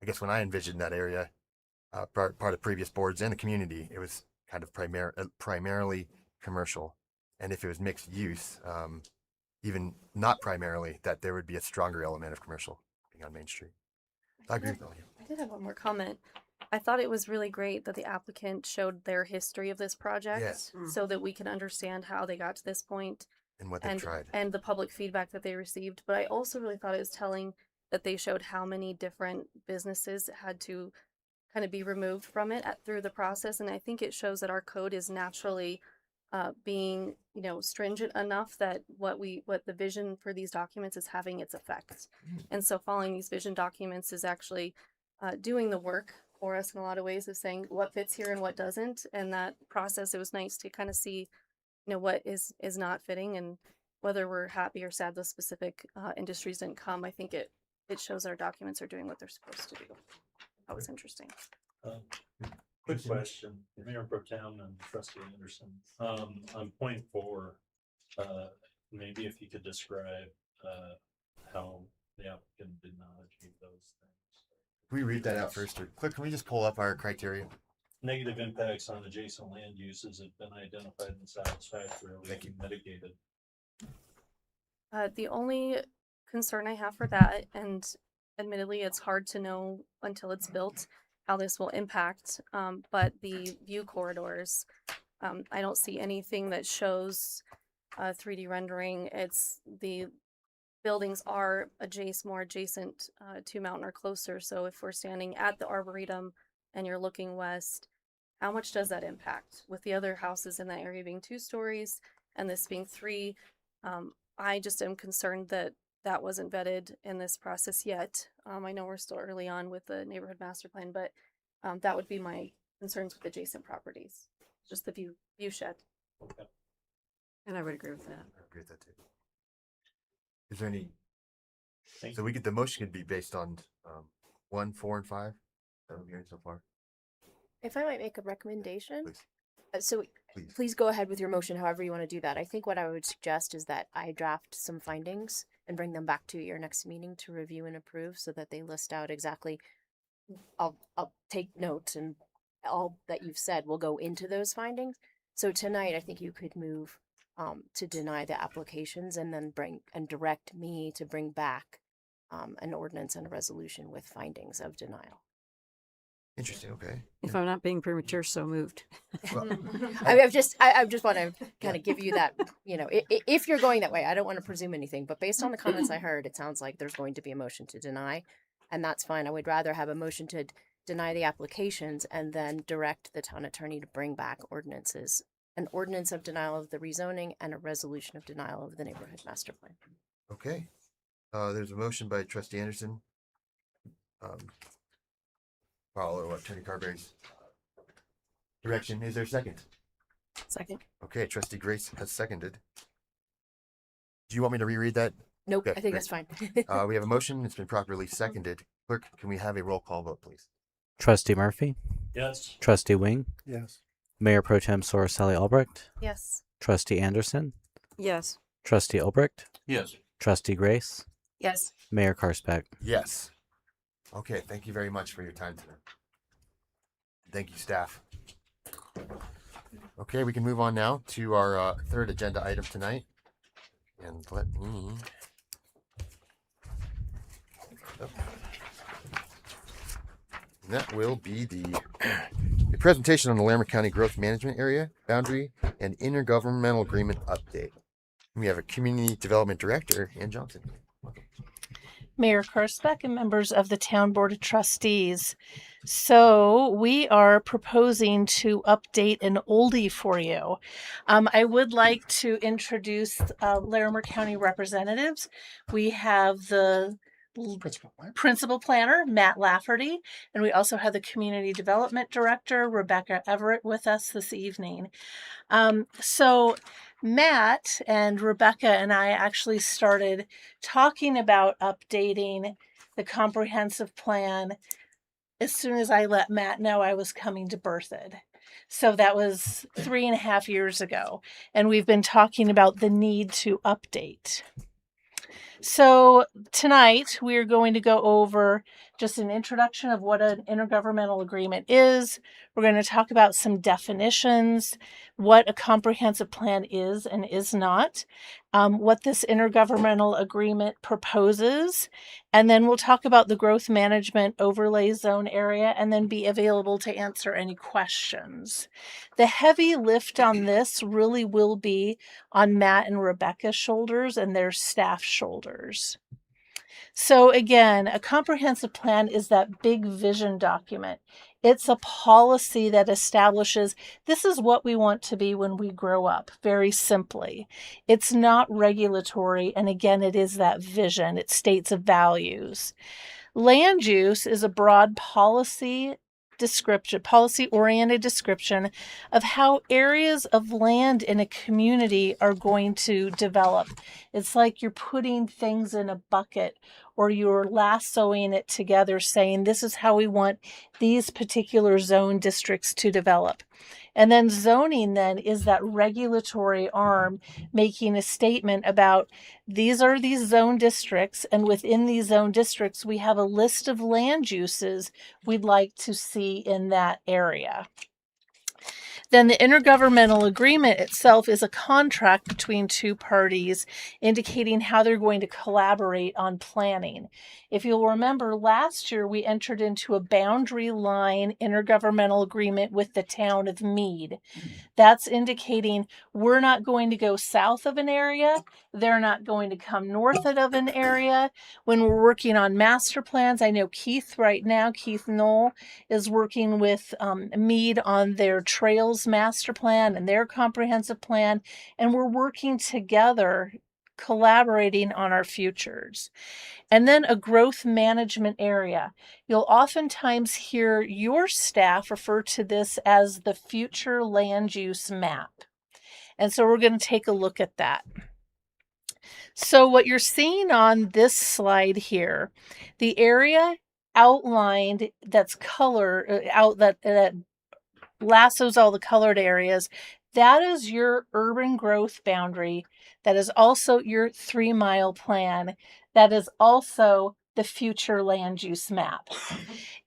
I guess when I envisioned that area, part of previous boards and the community, it was kind of primarily commercial. And if it was mixed use, even not primarily, that there would be a stronger element of commercial being on Main Street. I agree with all you. I did have one more comment. I thought it was really great that the applicant showed their history of this project Yes. so that we can understand how they got to this point And what they've tried. and the public feedback that they received. But I also really thought it was telling that they showed how many different businesses had to kind of be removed from it through the process. And I think it shows that our code is naturally being, stringent enough that what the vision for these documents is having its effects. And so following these vision documents is actually doing the work for us in a lot of ways of saying what fits here and what doesn't. And that process, it was nice to kind of see, what is not fitting and whether we're happy or sad those specific industries didn't come. I think it shows our documents are doing what they're supposed to do. That was interesting. Quick question, Mayor Pro Tem and Trustee Anderson. On point 4, maybe if you could describe how the applicant did not achieve those things. Can we read that out first? Or can we just pull up our criteria? Negative impacts on adjacent land uses have been identified and satisfactorily mitigated. The only concern I have for that, and admittedly it's hard to know until it's built how this will impact, but the view corridors, I don't see anything that shows 3D rendering. It's the buildings are more adjacent to mountain or closer. So if we're standing at the Arboretum and you're looking west, how much does that impact? With the other houses in that area being 2 stories and this being 3, I just am concerned that that wasn't vetted in this process yet. I know we're still early on with the neighborhood master plan, but that would be my concerns with adjacent properties. Just the view shed. Okay. And I would agree with that. I agree with that too. Is there any? So the motion could be based on 1, 4, and 5 that I'm hearing so far. If I might make a recommendation. Please. So please go ahead with your motion, however you want to do that. I think what I would suggest is that I draft some findings and bring them back to your next meeting to review and approve so that they list out exactly. I'll take notes and all that you've said will go into those findings. So tonight, I think you could move to deny the applications and then direct me to bring back an ordinance and a resolution with findings of denial. Interesting. Okay. If I'm not being premature, so moved. Well, I just want to kind of give you that, if you're going that way, I don't want to presume anything, but based on the comments I heard, it sounds like there's going to be a motion to deny, and that's fine. I would rather have a motion to deny the applications and then direct the town attorney to bring back ordinances, an ordinance of denial of the rezoning and a resolution of denial of the neighborhood master plan. Okay. There's a motion by Trustee Anderson. Follow Attorney Carberry's direction. Is there a second? Second. Okay, Trustee Grace has seconded. Do you want me to reread that? Nope, Okay, I think great. that's fine. We have a motion. It's been properly seconded. Clerk, can we have a roll call vote, please? Trustee Murphy? Yes. Trustee Wing? Yes. Mayor Pro Tem Sally Albrecht? Yes. Trustee Anderson? Yes. Trustee Albrecht? Yes. Trustee Grace? Yes. Mayor Karspeck? Yes. Okay, thank you very much for your time today. Thank you, staff. Okay, we can move on now to our third agenda item tonight. And let me... And that will be the presentation on the Larimer County Growth Management Area, Boundary, and Intergovernmental Agreement Update. We have a Community Development Director, Ann Johnson. Mayor Karspeck and members of the Town Board of Trustees. So we are proposing to update an oldie for you. I would like to introduce Larimer County representatives. We have the Principal Planner, Matt Lafferty, and we also have the Community Development Director, Rebecca Everett, with us this evening. So Matt and Rebecca and I actually started talking about updating the comprehensive plan as soon as I let Matt know I was coming to Berthoud. So that was 3.5 years ago. And we've been talking about the need to update. So tonight we are going to go over just an introduction of what an intergovernmental agreement is. We're going to talk about some definitions, what a comprehensive plan is and is not, what this intergovernmental agreement proposes, and then we'll talk about the growth management overlay zone area and then be available to answer any questions. The heavy lift on this really will be on Matt and Rebecca's shoulders and their staff shoulders. So again, a comprehensive plan is that big vision document. It's a policy that establishes this is what we want to be when we grow up, very simply. It's not regulatory, and again, it is that vision. It states values. Land use is a broad policy oriented description of how areas of land in a community are going to develop. It's like you're putting things in a bucket or you're lassoing it together, saying this is how we want these particular zone districts to develop. And then zoning then is that regulatory arm making a statement about these are these zone districts, and within these zone districts, we have a list of land uses we'd like to see in that area. Then the intergovernmental agreement itself is a contract between two parties indicating how they're going to collaborate on planning. If you'll remember, last year we entered into a boundary line intergovernmental agreement with the town of Meade. That's indicating we're not going to go south of an area. They're not going to come north of an area. When we're working on master plans, I know Keith Knoll is working with Meade on their trails master plan and their comprehensive plan. And we're working together, collaborating on our futures. And then a growth management area. You'll oftentimes hear your staff refer to this as the future land use map. And so we're going to take a look at that. So what you're seeing on this slide here, the area outlined that's color out that lassos all the colored areas, that is your urban growth boundary. That is also your 3-mile plan. That is also the future land use map.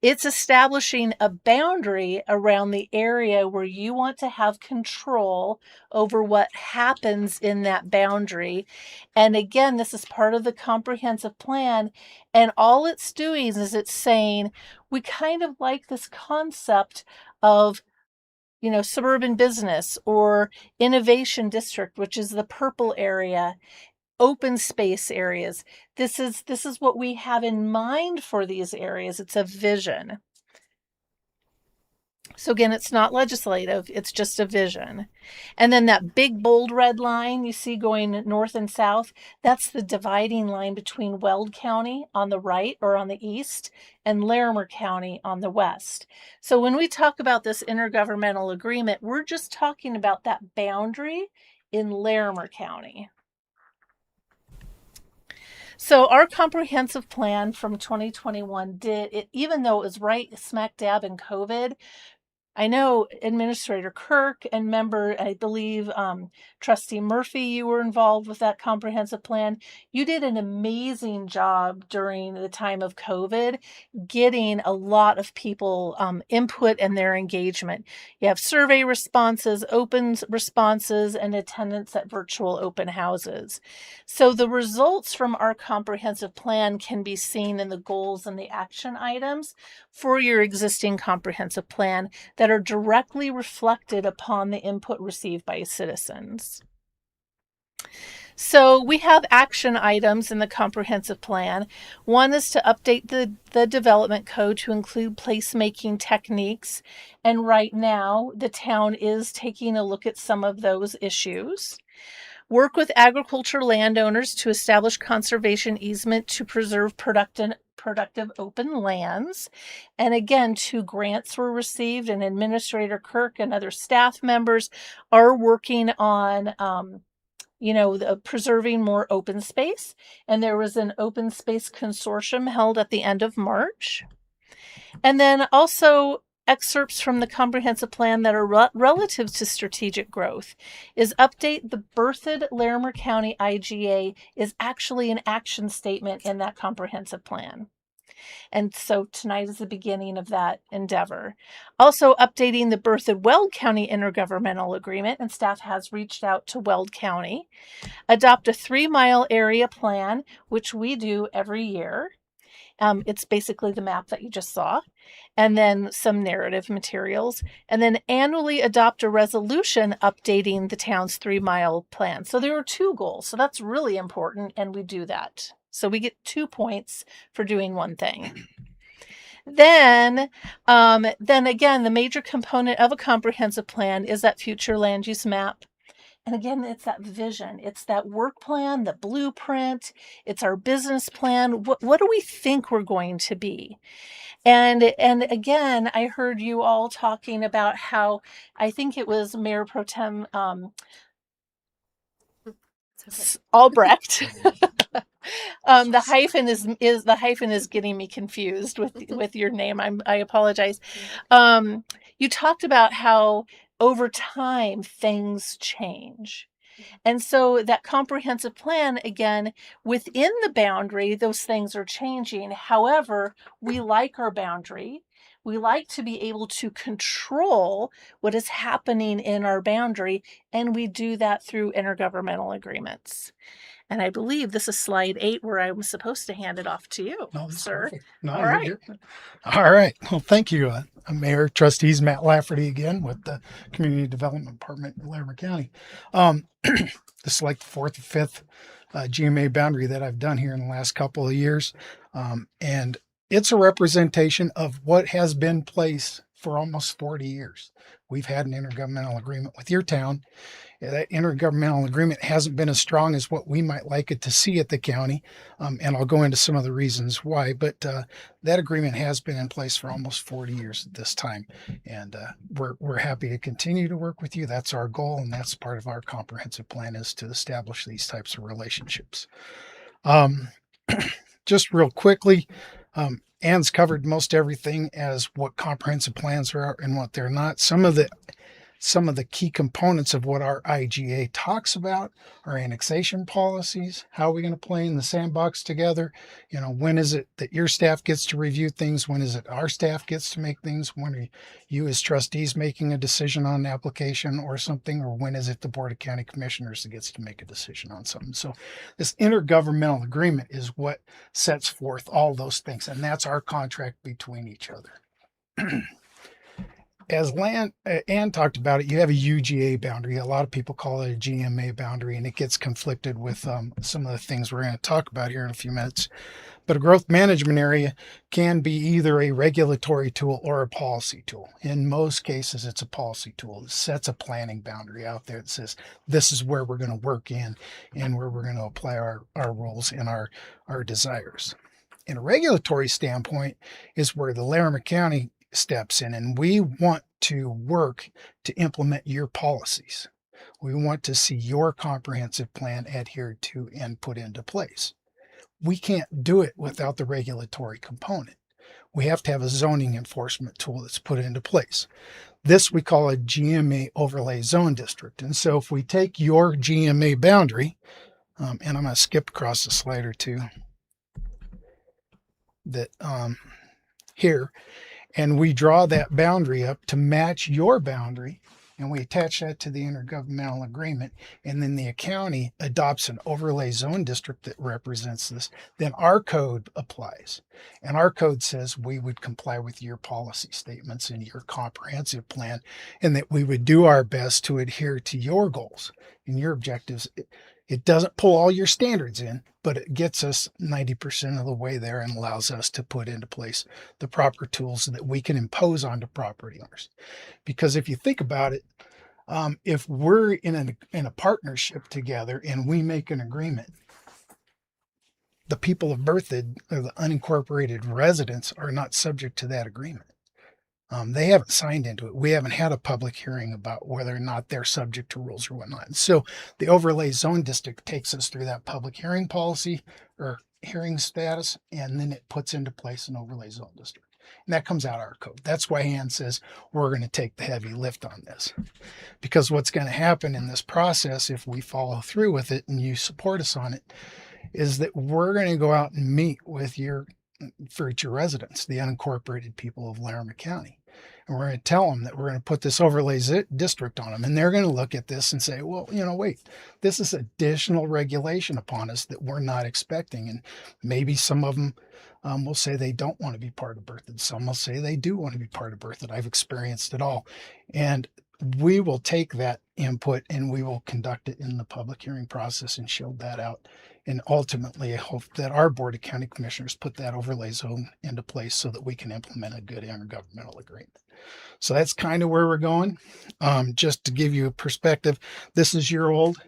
It's establishing a boundary around the area where you want to have control over what happens in that boundary. And again, this is part of the comprehensive plan. And all it's doing is it's saying, we kind of like this concept of suburban business or innovation district, which is the purple area, open space areas. This is what we have in mind for these areas. It's a vision. So again, it's not legislative, it's just a vision. And then that big bold red line you see going north and south, that's the dividing line between Weld County on the right or on the east and Larimer County on the west. So when we talk about this intergovernmental agreement, we're just talking about that boundary in Larimer County. So our comprehensive plan from 2021 even though it was right smack dab in COVID, I know Administrator Kirk and member, I believe, Trustee Murphy, you were involved with that comprehensive plan. You did an amazing job during the time of COVID, getting a lot of people input and their engagement. You have survey responses, open responses, and attendance at virtual open houses. So the results from our comprehensive plan can be seen in the goals and the action items for your existing comprehensive plan that are directly reflected upon the input received by citizens. So we have action items in the comprehensive plan. One is to update the development code to include placemaking techniques. And right now, the town is taking a look at some of those issues. Work with agriculture landowners to establish conservation easement to preserve productive open lands. And again, 2 grants were received, and Administrator Kirk and other staff members are working on preserving more open space. And there was an open space consortium held at the end of March. And then also excerpts from the comprehensive plan that are relative to strategic growth is update the Berthoud Larimer County IGA is actually an action statement in that comprehensive plan. And so tonight is the beginning of that endeavor. Also updating the Berthoud Weld County Intergovernmental Agreement, and staff has reached out to Weld County. Adopt a 3-mile area plan, which we do every year. It's basically the map that you just saw, and then some narrative materials, and then annually adopt a resolution updating the town's 3-mile plan. So there are 2 goals. So that's really important, and we do that. So we get 2 points for doing one thing. Then again, the major component of a comprehensive plan is that future land use map. And again, it's that vision. It's that work plan, the blueprint. It's our business plan. What do we think we're going to be? And again, I heard you all talking about how, I think it was Mayor Pro Tem Albrecht. The hyphen is getting me confused with your name. I apologize. You talked about how over time things change. And so that comprehensive plan, again, within the boundary, those things are changing. However, we like our boundary. We like to be able to control what is happening in our boundary, and we do that through intergovernmental agreements. And I believe this is slide 8 where I'm supposed to hand it off to you, sir. Perfect. No, All you're right. good. All right. Well, thank you, Mayor, Trustees, Matt Lafferty again with the Community Development Department in Larimer County. This is like the 4th or 5th GMA boundary that I've done here in the last couple of years. And it's a representation of what has been placed for almost 40 years. We've had an intergovernmental agreement with your town. That intergovernmental agreement hasn't been as strong as what we might like it to see at the county. And I'll go into some of the reasons why, but that agreement has been in place for almost 40 years at this time. And we're happy to continue to work with you. That's our goal. And that's part of our comprehensive plan, is to establish these types of relationships. Just real quickly, Ann's covered most everything as what comprehensive plans are and what they're not. Some of the key components of what our IGA talks about are annexation policies. How are we going to play in the sandbox together? You know, when is it that your staff gets to review things? When is it our staff gets to make things? When are you as trustees making a decision on an application or something? Or when is it the Board of County Commissioners that gets to make a decision on something? So this intergovernmental agreement is what sets forth all those things. And that's our contract between each other. As Ann talked about it, you have a UGA boundary. A lot of people call it a GMA boundary, and it gets conflicted with some of the things we're going to talk about here in a few minutes. But a growth management area can be either a regulatory tool or a policy tool. In most cases, it's a policy tool. It sets a planning boundary out there that says, this is where we're going to work in and where we're going to apply our rules and our desires. In a regulatory standpoint is where the Larimer County steps in, and we want to work to implement your policies. We want to see your comprehensive plan adhered to and put into place. We can't do it without the regulatory component. We have to have a zoning enforcement tool that's put into place. This we call a GMA overlay zone district. And so if we take your GMA boundary, and I'm going to skip across the slide or two that here, and we draw that boundary up to match your boundary, and we attach that to the intergovernmental agreement, and then the county adopts an overlay zone district that represents this, then our code applies. And our code says we would comply with your policy statements and your comprehensive plan, and that we would do our best to adhere to your goals and your objectives. It doesn't pull all your standards in, but it gets us 90% of the way there and allows us to put into place the proper tools that we can impose onto property owners. Because if you think about it, if we're in a partnership together and we make an agreement, the people of Berthoud, or the unincorporated residents, are not subject to that agreement. They haven't signed into it. We haven't had a public hearing about whether or not they're subject to rules or whatnot. So the overlay zone district takes us through that public hearing policy or hearing status, and then it puts into place an overlay zone district. And that comes out of our code. That's why Ann says we're going to take the heavy lift on this. Because what's going to happen in this process, if we follow through with it and you support us on it, is that we're going to go out and meet with your future residents, the unincorporated people of Larimer County. And we're going to tell them that we're going to put this overlay district on them. And they're going to look at this and say, well, wait, this is additional regulation upon us that we're not expecting. And maybe some of them will say they don't want to be part of Berthoud. Some will say they do want to be part of Berthoud. I've experienced it all. And we will take that input and we will conduct it in the public hearing process and show that out. And ultimately, I hope that our Board of County Commissioners put that overlay zone into place so that we can implement a good intergovernmental agreement. So that's kind of where we're going. Just to give you a perspective, this is your old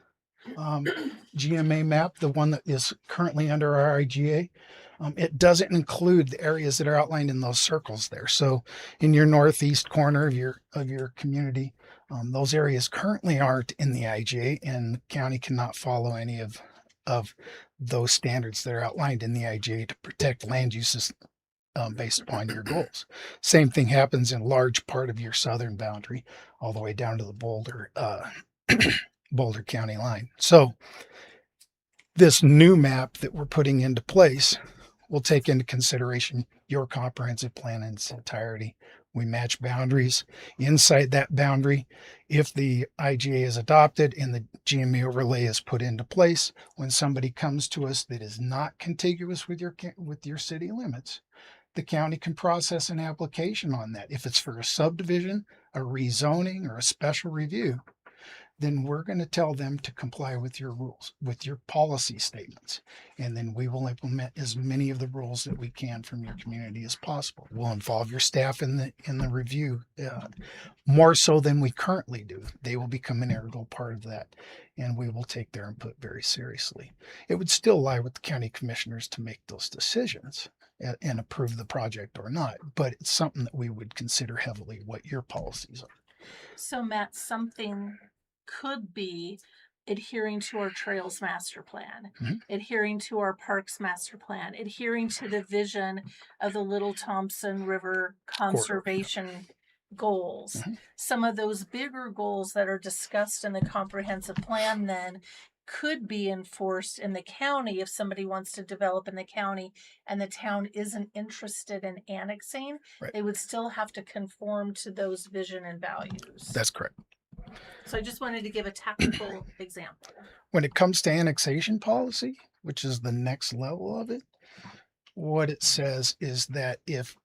GMA map, the one that is currently under our IGA. It doesn't include the areas that are outlined in those circles there. So in your northeast corner of your community, those areas currently aren't in the IGA, and the county cannot follow any of those standards that are outlined in the IGA to protect land uses based upon your goals. Same thing happens in large part of your southern boundary, all the way down to the Boulder Boulder County line. So this new map that we're putting into place will take into consideration your comprehensive plan in its entirety. We match boundaries inside that boundary. If the IGA is adopted and the GMA overlay is put into place, when somebody comes to us that is not contiguous with your city limits, the county can process an application on that. If it's for a subdivision, a rezoning, or a special review, then we're going to tell them to comply with your rules, with your policy statements. And then we will implement as many of the rules that we can from your community as possible. We'll involve your staff in the review more so than we currently do. They will become an integral part of that, and we will take their input very seriously. It would still lie with the county commissioners to make those decisions and approve the project or not, but it's something that we would consider heavily what your policies are. So Matt, something could be adhering to our trails master plan, adhering to our parks master plan, adhering to the vision of the Little Thompson River conservation goals. Some of those bigger goals that are discussed in the comprehensive plan then could be enforced in the county if somebody wants to develop in the county and the town isn't interested in annexing. Right. They would still have to conform to those vision and values. That's correct. So I just wanted to give a tactical example. When it comes to annexation policy, which is the next level of it, what it says is that if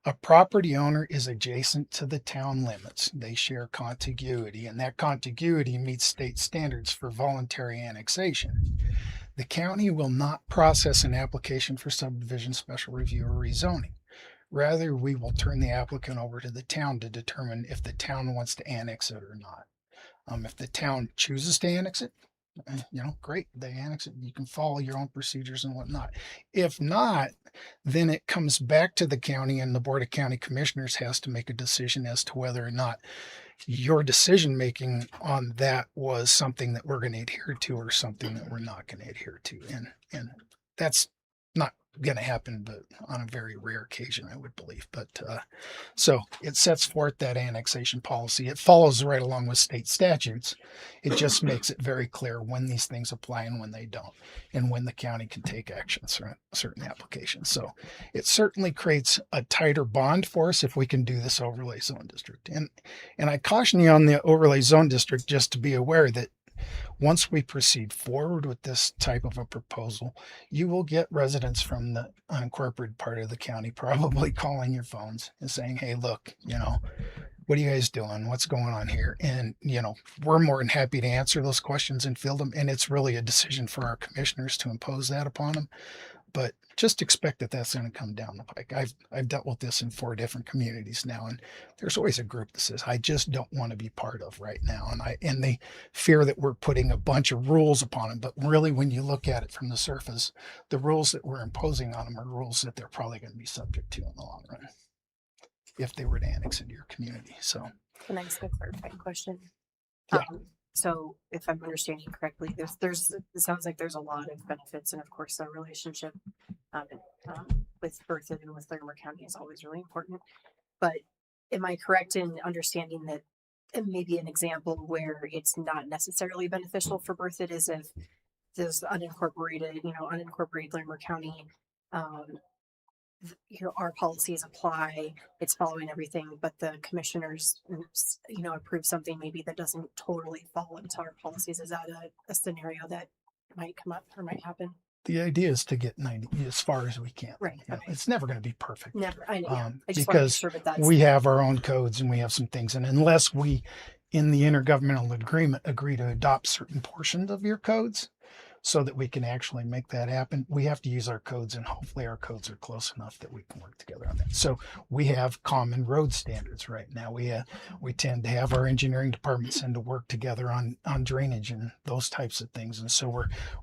a property owner is adjacent to the town limits, they share contiguity, and that contiguity meets state standards for voluntary annexation. The county will not process an application for subdivision, special review, or rezoning. Rather, we will turn the applicant over to the town to determine if the town wants to annex it or not. If the town chooses to annex it, great, they annex it. You can follow your own procedures and whatnot. If not, then it comes back to the county, and the Board of County Commissioners has to make a decision as to whether or not your decision making on that was something that we're going to adhere to or something that we're not going to adhere to. And that's not going to happen, but on a very rare occasion, I would believe. But so it sets forth that annexation policy. It follows right along with state statutes. It just makes it very clear when these things apply and when they don't, and when the county can take action on certain applications. So it certainly creates a tighter bond for us if we can do this overlay zone district. And I caution you on the overlay zone district just to be aware that once we proceed forward with this type of a proposal, you will get residents from the unincorporated part of the county probably calling your phones and saying, hey, look, what are you guys doing? What's going on here? And, we're more than happy to answer those questions and field them. And it's really a decision for our commissioners to impose that upon them. But just expect that that's going to come down the pike. I've dealt with this in 4 different communities now, and there's always a group that says, I just don't want to be part of right now. And they fear that we're putting a bunch of rules upon them. But really, when you look at it from the surface, the rules that we're imposing on them are rules that they're probably going to be subject to in the long run if they were to annex into your community. So can I ask a clarifying question? Yeah. So if I'm understanding correctly, it sounds like there's a lot of benefits, and of course the relationship with with Berthoud and with Larimer County is always really important. But am I correct in understanding that maybe an example where it's not necessarily beneficial for Berthoud is if this unincorporated Larimer County, our policies apply, it's following everything, but the commissioners, approve something maybe that doesn't totally fall into our policies. Is that a scenario that might come up or might happen? The idea is to get 90 as far as we can. Right. You know, Okay. it's never going to be perfect. Never. I know. I just want to make Because sure that that's we have our own codes and we have some things. And unless we, in the intergovernmental agreement, agree to adopt certain portions of your codes so that we can actually make that happen, we have to use our codes, and hopefully our codes are close enough that we can work together on that. So we have common road standards right now. We tend to have our engineering departments and to work together on drainage and those types of things. And so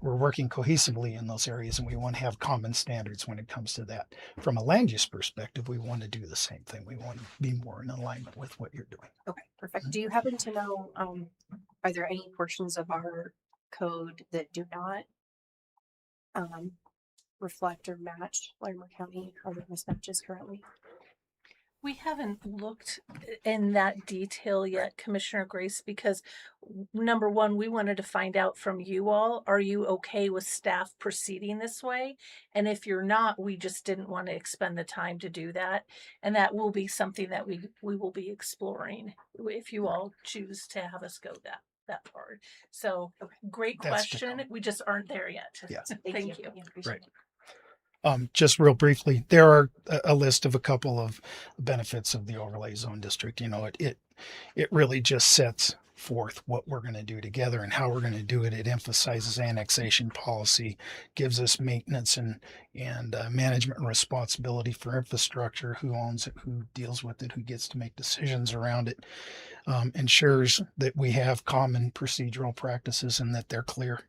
we're working cohesively in those areas, and we want to have common standards when it comes to that. From a land use perspective, we want to do the same thing. We want to be more in alignment with what you're doing. okay. Perfect. Do you happen to know, are there any portions of our code that do not reflect or match Larimer County? Are there mismatches currently? We haven't looked in that detail yet, Commissioner Grace, because number one, we wanted to find out from you all, are you okay with staff proceeding this way? And if you're not, we just didn't want to expend the time to do that. And that will be something that we will be exploring if you all choose to have us go that part. So great That's to question. come. We just aren't there yet. Yeah. Thank you. Yeah, appreciate Right. it. Just real briefly, there are a list of a couple of benefits of the overlay zone district. You know, it really just sets forth what we're going to do together and how we're going to do it. It emphasizes annexation policy, gives us maintenance and management responsibility for infrastructure, who owns it, who deals with it, who gets to make decisions around it, ensures that we have common procedural practices and that they're clear.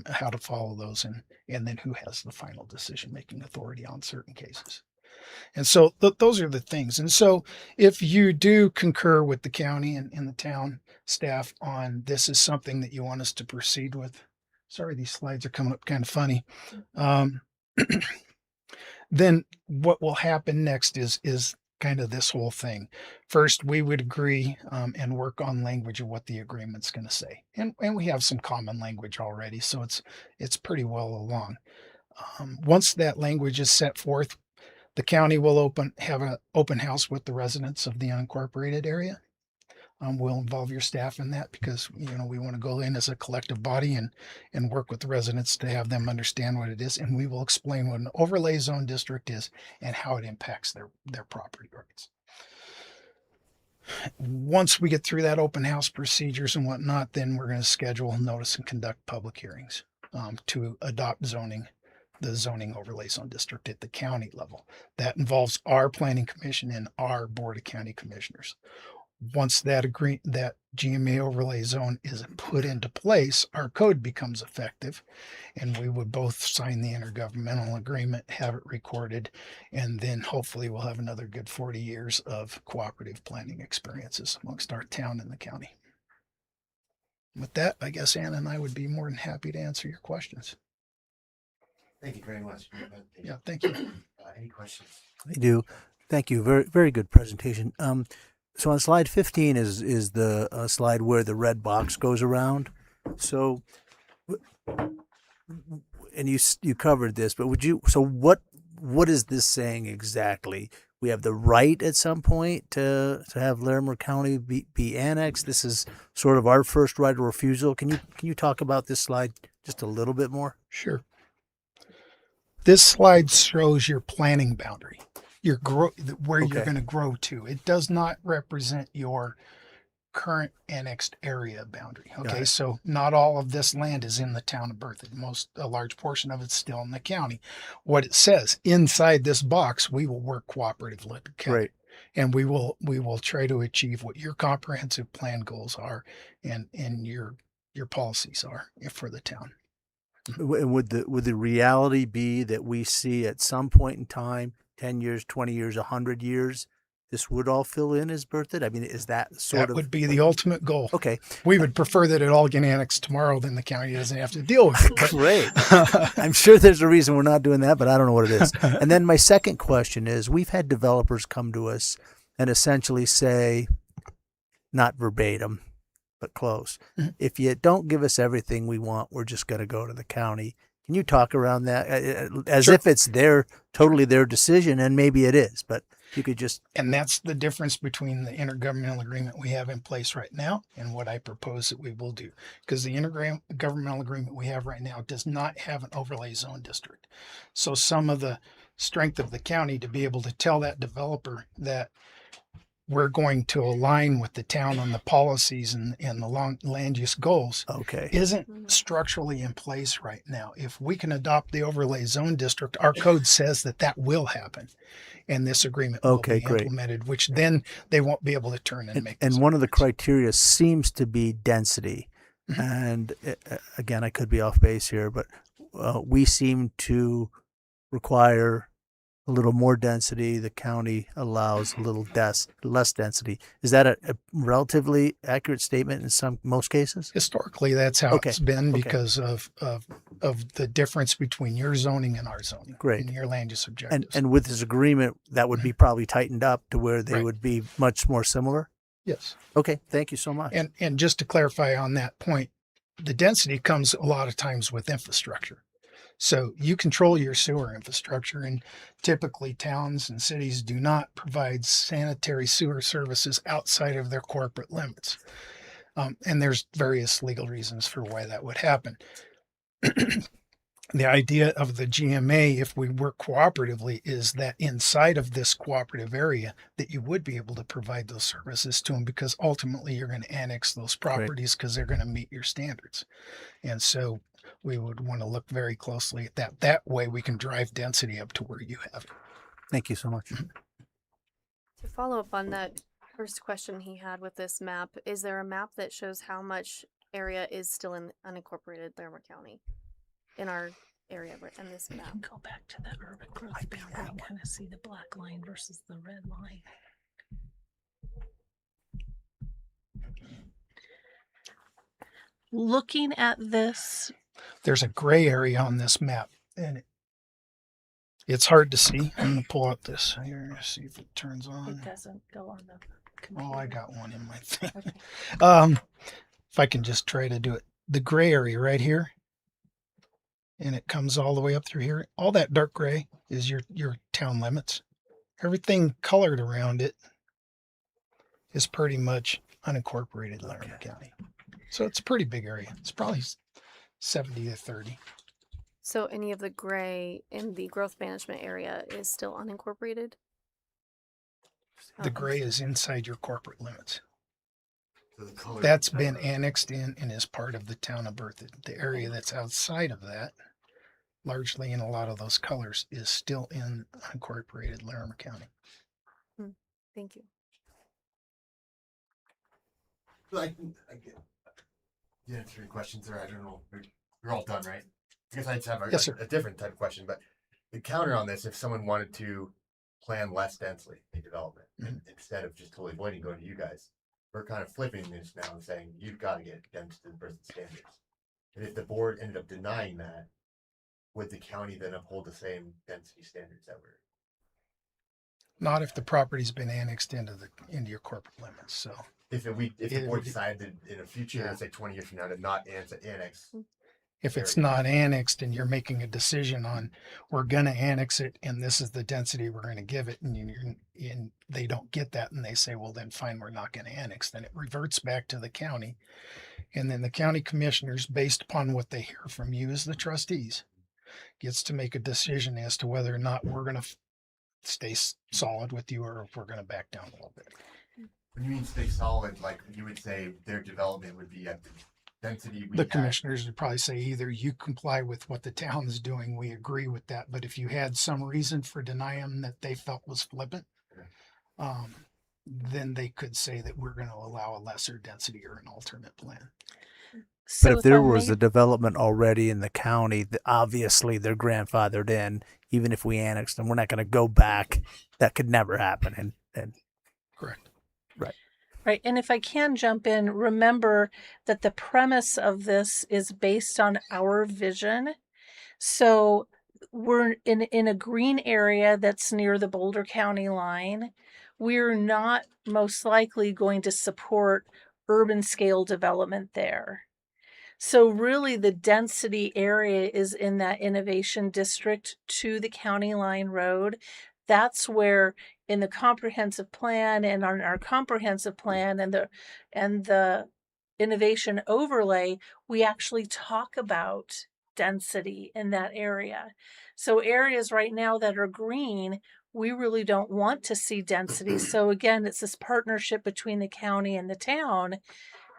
How to follow those and then who has the final decision-making authority on certain cases. And so those are the things. And so if you do concur with the county and the town staff on this is something that you want us to proceed with, sorry, these slides are coming up kind of funny. Then what will happen next is kind of this whole thing. First, we would agree and work on language of what the agreement's going to say. And we have some common language already, so it's pretty well along. Once that language is set forth, the county will have an open house with the residents of the unincorporated area. We'll involve your staff in that because, we want to go in as a collective body and work with the residents to have them understand what it is. And we will explain what an overlay zone district is and how it impacts their property rights. Once we get through that open house procedures and whatnot, then we're going to schedule, notice, and conduct public hearings to adopt the zoning overlay zone district at the county level. That involves our planning commission and our board of county commissioners. Once that GMA overlay zone is put into place, our code becomes effective, and we would both sign the intergovernmental agreement, have it recorded, and then hopefully we'll have another good 40 years of cooperative planning experiences amongst our town and the county. With that, I guess Anna and I would be more than happy to answer your questions. Thank you very much. Yeah, thank you. Any questions? I do. Thank you. Very, very good presentation. So on slide 15 is the slide where the red box goes around. So, and you covered this, but what is this saying exactly? We have the right at some point to have Larimer County be annexed. This is sort of our first right of refusal. Can you talk about this slide just a little bit more? Sure. This slide shows your planning boundary, where you're going to grow to. It does not represent your current annexed area boundary. Okay, so not all of this land is in the town of Berthoud. A large portion of it's still in the county. What it says inside this box, we will work cooperatively together. Right. And we will try to achieve what your comprehensive plan goals are and your policies are for the town. And would the reality be that we see at some point in time, 10 years, 20 years, 100 years, this would all fill in as Berthoud? I mean, is that sort That of would be the ultimate goal. okay? We would prefer that it all get annexed tomorrow, then the county doesn't have to deal with it. But Great. I'm sure there's a reason we're not doing that, but I don't know what it is. And then my second question is, we've had developers come to us and essentially say, not verbatim, but close. If you don't give us everything we want, we're just going to go to the county. Can you talk around that as Sure. if it's totally their decision, and maybe it is, but you could just. And that's the difference between the intergovernmental agreement we have in place right now and what I propose that we will do. Because the intergovernmental agreement we have right now does not have an overlay zone district. So some of the strength of the county to be able to tell that developer that we're going to align with the town on the policies and the long land use goals isn't structurally in place right now. If we can adopt the overlay zone district, our code says that that will happen. And this agreement will be implemented, which then they won't be able to turn and make. And one of the criteria seems to be density. And again, I could be off base here, but we seem to require a little more density. The county allows a little less density. Is that a relatively accurate statement in most cases? Historically, that's how it's been because of the difference between your zoning and our zoning. Great. And your land use objectives. And with this agreement, that would be probably tightened up to where they would be much more similar? Yes. Okay. Thank you so much. And just to clarify on that point, the density comes a lot of times with infrastructure. So you control your sewer infrastructure, and typically towns and cities do not provide sanitary sewer services outside of their corporate limits. And there's various legal reasons for why that would happen. The idea of the GMA, if we work cooperatively, is that inside of this cooperative area that you would be able to provide those services to them, because ultimately you're going to annex those properties because they're going to meet your standards. And so we would want to look very closely at that. That way we can drive density up to where you have it. Thank you so much. To follow up on that first question he had with this map, is there a map that shows how much area is still in unincorporated Larimer County in our area in this map? Go back to that urban growth boundary and kind of see the black line versus the red line. Looking at this, there's a gray area on this map, and it's hard to see. I'm going to pull out this here, see if it turns on. It doesn't go on the computer. Oh, I got one in my thing. Okay. If I can just try to do it. The gray area right here, and it comes all the way up through here. All that dark gray is your town limits. Everything colored around it is pretty much unincorporated Larimer County. So it's a pretty big area. It's probably 70 to 30. So any of the gray in the growth management area is still unincorporated? The gray is inside your corporate limits. So the color That's been annexed in and is part of the town of Berthoud. The area that's outside of that, largely in a lot of those colors, is still in unincorporated Larimer County. Thank you. I get you answer your questions there. I don't know. You're all done, right? I guess I just have a different type of question, but the counter on this, if someone wanted to plan less densely a development instead of just totally avoiding going to you guys, we're kind of flipping this now and saying you've got to get dense to the Berthoud standards. And if the board ended up denying that, would the county then uphold the same density standards that were? Not if the property's been annexed into your corporate limits. So if the board decided in a future, say 20 years from now, to not annex. If it's not annexed and you're making a decision on, we're going to annex it and this is the density we're going to give it, and they don't get that and they say, well, then fine, we're not going to annex, then it reverts back to the county. And then the county commissioners, based upon what they hear from you as the trustees, gets to make a decision as to whether or not we're going to stay solid with you or if we're going to back down a little bit. When you mean stay solid, like you would say their development would be at the density we The had. commissioners would probably say either you comply with what the town is doing, we agree with that, but if you had some reason for denying that they felt was flippant, then they could say that we're going to allow a lesser density or an alternate plan. But if there was a development already in the county, obviously they're grandfathered in. Even if we annexed them, we're not going to go back. That could never happen. And Correct. Right. Right. And if I can jump in, remember that the premise of this is based on our vision. So we're in a green area that's near the Boulder County line. We're not most likely going to support urban scale development there. So really the density area is in that innovation district to the county line road. That's where in the comprehensive plan and on our comprehensive plan and the innovation overlay, we actually talk about density in that area. So areas right now that are green, we really don't want to see density. So again, it's this partnership between the county and the town,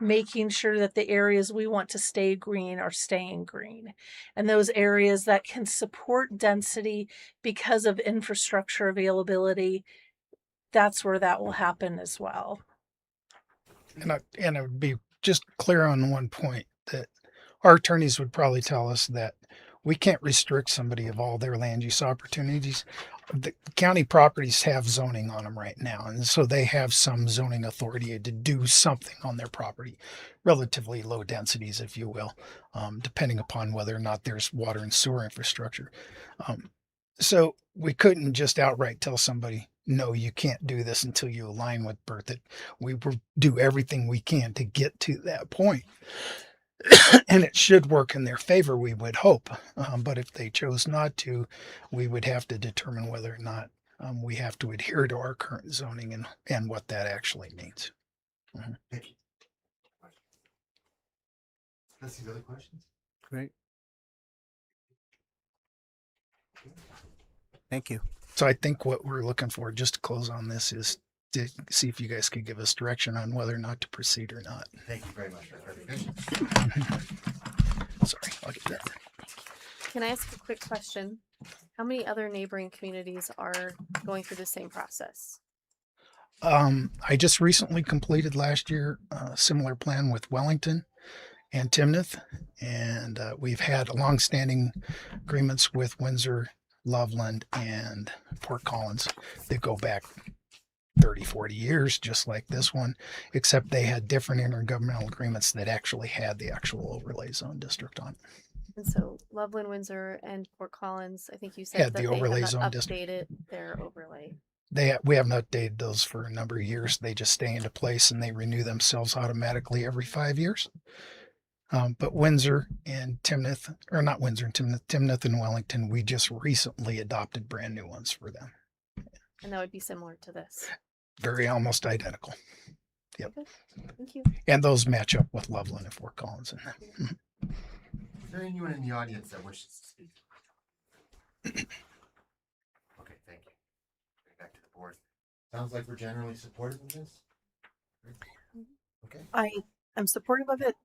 making sure that the areas we want to stay green are staying green. And those areas that can support density because of infrastructure availability, that's where that will happen as well. And it would be just clear on one point that our attorneys would probably tell us that we can't restrict somebody of all their land use opportunities. The county properties have zoning on them right now, and so they have some zoning authority to do something on their property, relatively low densities, if you will, depending upon whether or not there's water and sewer infrastructure. So we couldn't just outright tell somebody, no, you can't do this until you align with Berthoud. We will do everything we can to get to that point. And it should work in their favor, we would hope. But if they chose not to, we would have to determine whether or not we have to adhere to our current zoning and what that actually means. Thank you. Let's see the other questions. Great. Thank you. So I think what we're looking for, just to close on this, is to see if you guys could give us direction on whether or not to proceed or not. Thank you very much for clarification. Sorry, I'll get that. Can I ask a quick question? How many other neighboring communities are going through the same process? I just recently completed last year a similar plan with Wellington and Timnath, and we've had longstanding agreements with Windsor, Loveland, and Fort Collins that go back 30, 40 years, just like this one, except they had different intergovernmental agreements that actually had the actual overlay zone district on it. And so Loveland, Windsor, and Fort Collins, I think you said Had that the they overlay have zone not district. updated their overlay. We haven't updated those for a number of years. They just stay into place and they renew themselves automatically every 5 years. But Windsor and Timnath, or not Windsor and Timnath and Wellington, we just recently adopted brand new ones for them. And that would be similar to this. Very almost identical. Yep. Okay. Thank you. And those match up with Loveland and Fort Collins. Is there anyone in the audience that wishes to speak? Okay, thank you. Back to the board. Sounds like we're generally supportive of this. Okay. I am supportive of it.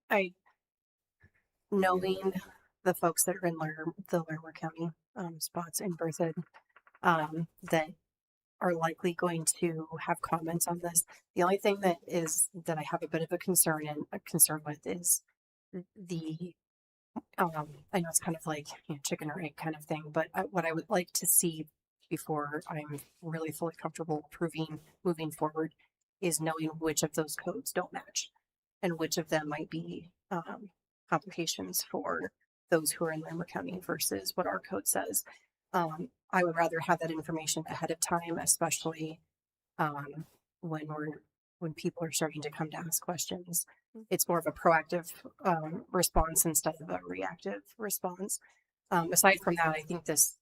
Knowing the folks that are in the Larimer County spots in Berthoud that are likely going to have comments on this. The only thing that I have a bit of a concern with is the I know it's kind of like chicken or egg kind of thing, but what I would like to see before I'm really fully comfortable approving moving forward is knowing which of those codes don't match and which of them might be complications for those who are in Larimer County versus what our code says. I would rather have that information ahead of time, especially when people are starting to come to ask questions. It's more of a proactive response instead of a reactive response. Aside from that, I think this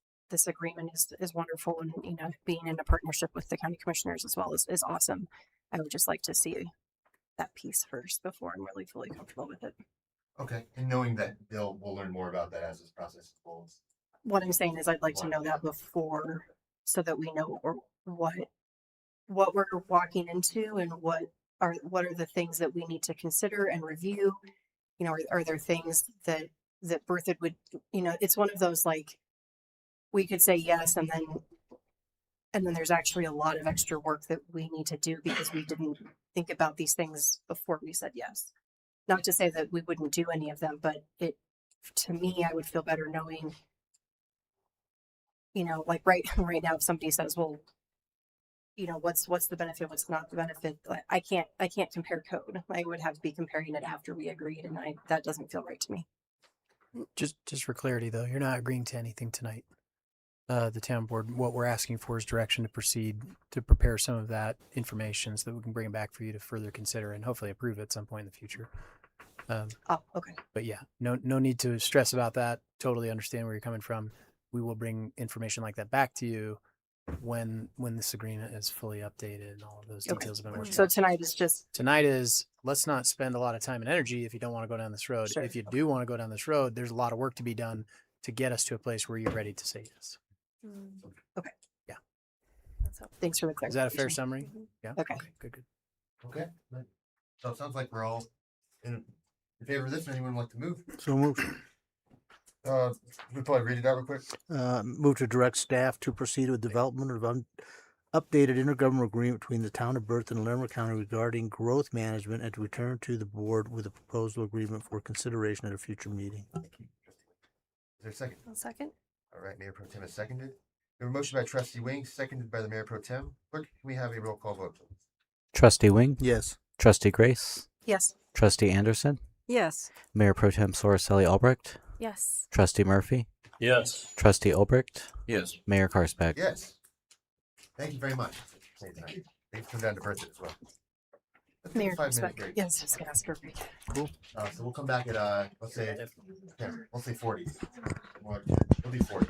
agreement is wonderful, and being in a partnership with the county commissioners as well is awesome. I would just like to see that piece first before I'm really fully comfortable with it. Okay, and knowing that we'll learn more about that as this process unfolds. What I'm saying is I'd like to know that before, so that we know what we're walking into and what are the things that we need to consider and review. Are there things that Berthoud would, it's one of those, like, we could say yes and then there's actually a lot of extra work that we need to do because we didn't think about these things before we said yes. Not to say that we wouldn't do any of them, but to me, I would feel better knowing, like right now, if somebody says, well, what's the benefit, what's not the benefit. Like, I can't compare code. I would have to be comparing it after we agreed, and that doesn't feel right to me. Just for clarity, though, you're not agreeing to anything tonight. The town board, what we're asking for is direction to proceed to prepare some of that information so that we can bring it back for you to further consider and hopefully approve at some point in the future. Okay. But yeah, no need to stress about that. Totally understand where you're coming from. We will bring information like that back to you when this agreement is fully updated and all of those details have been worked out. So tonight is just let's not spend a lot of time and energy if you don't want to go down this road. Sure. If you do want to go down this road, there's a lot of work to be done to get us to a place where you're ready to say yes. Okay. Yeah. Thanks for the clarification. Is that a fair summary? Yeah. Okay. Good. Okay. So it sounds like we're all in favor of this. Anyone like to move? So move. We probably read it out real quick. Move to direct staff to proceed with development of updated intergovernmental agreement between the town of Berthoud and Larimer County regarding growth management, and to return to the board with a proposal agreement for consideration at a future meeting. Is there a second? I'll second. All right, Mayor Pro Tem has seconded. We have a motion by Trustee Wing, seconded by the Mayor Pro Tem. Clerk, can we have a roll call vote? Trustee Wing? Yes. Trustee Grace? Yes. Trustee Anderson? Yes. Mayor Pro Tem Sorcelli Albrecht? Yes. Trustee Murphy? Yes. Trustee Albrecht? Yes. Mayor Karsbeck? Yes. Thank you very much. They've come down to Berthoud as well. Let's take a Mayor 5-minute Respect. break. Yes, just gonna ask her. Cool. So we'll come back at let's say 40. We'll do 40.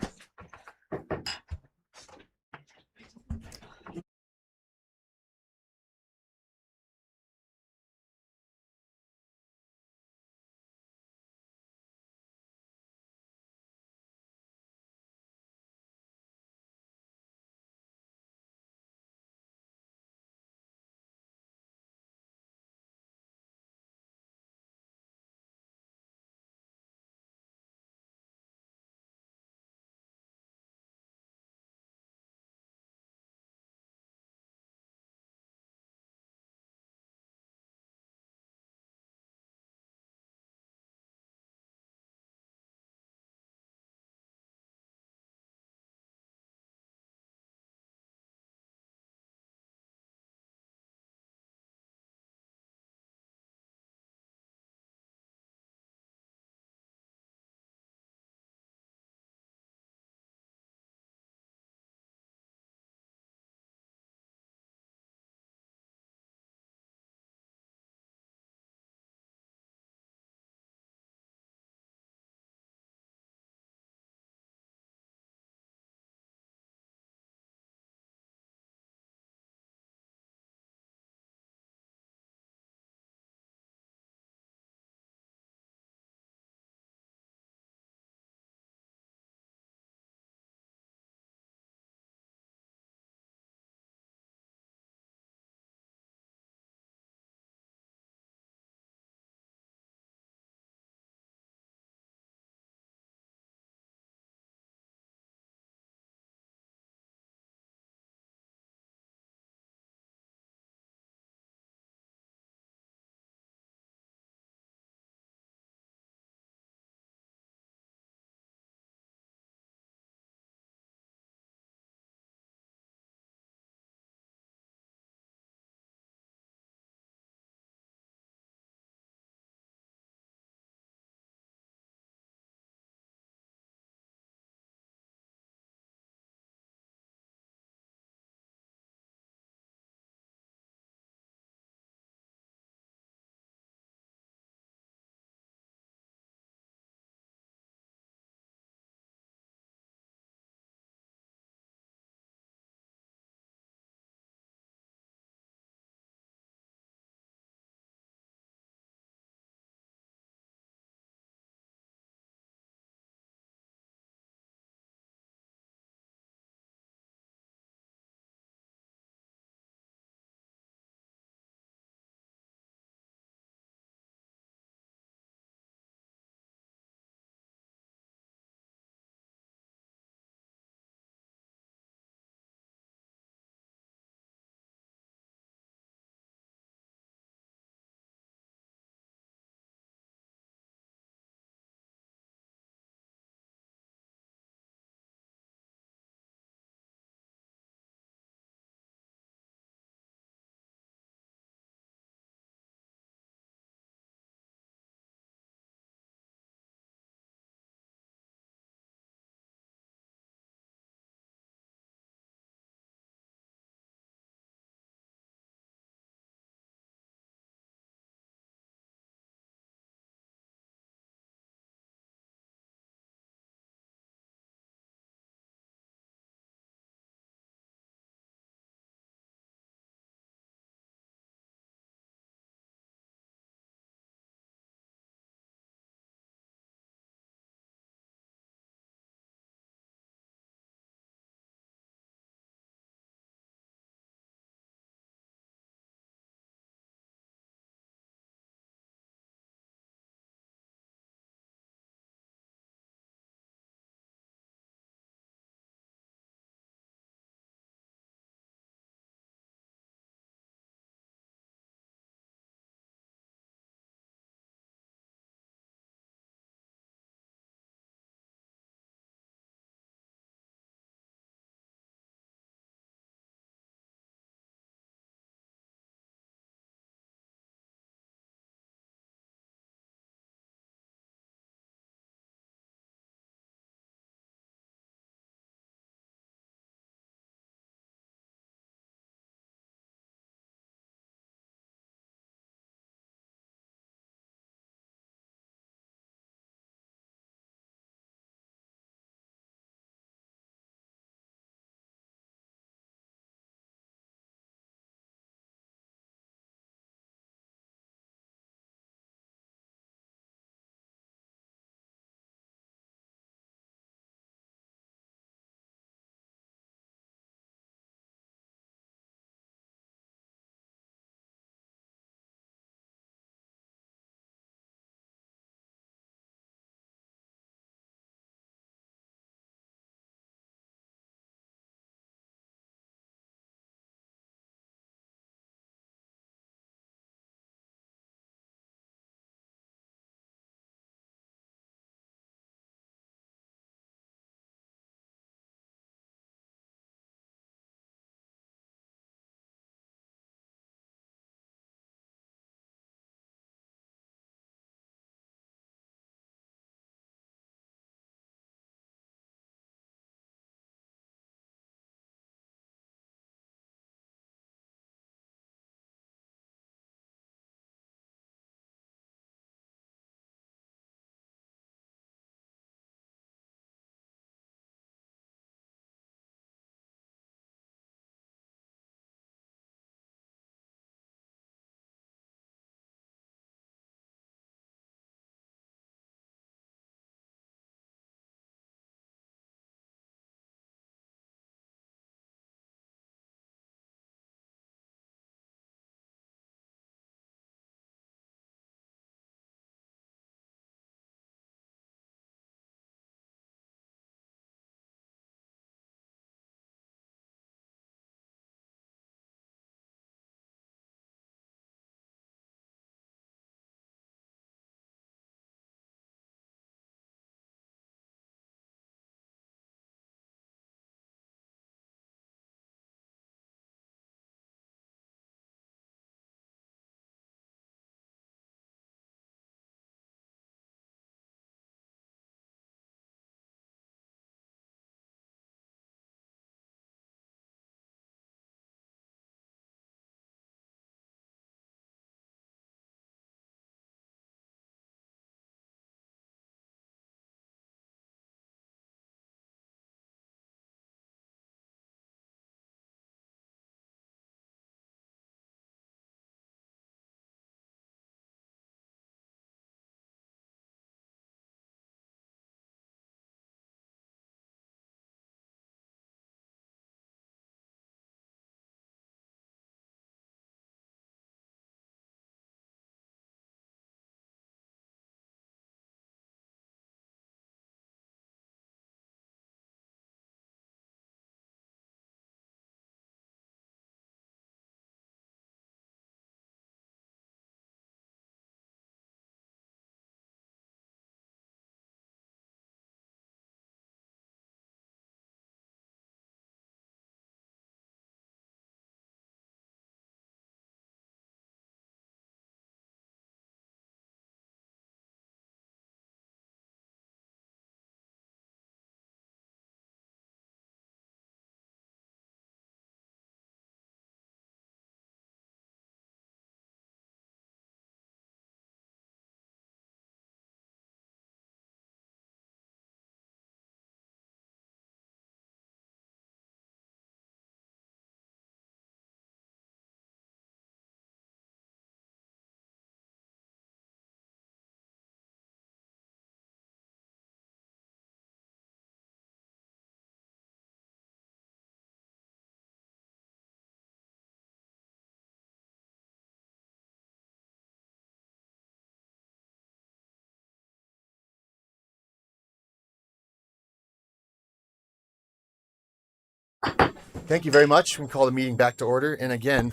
thank you very much. We call the meeting back to order. And again,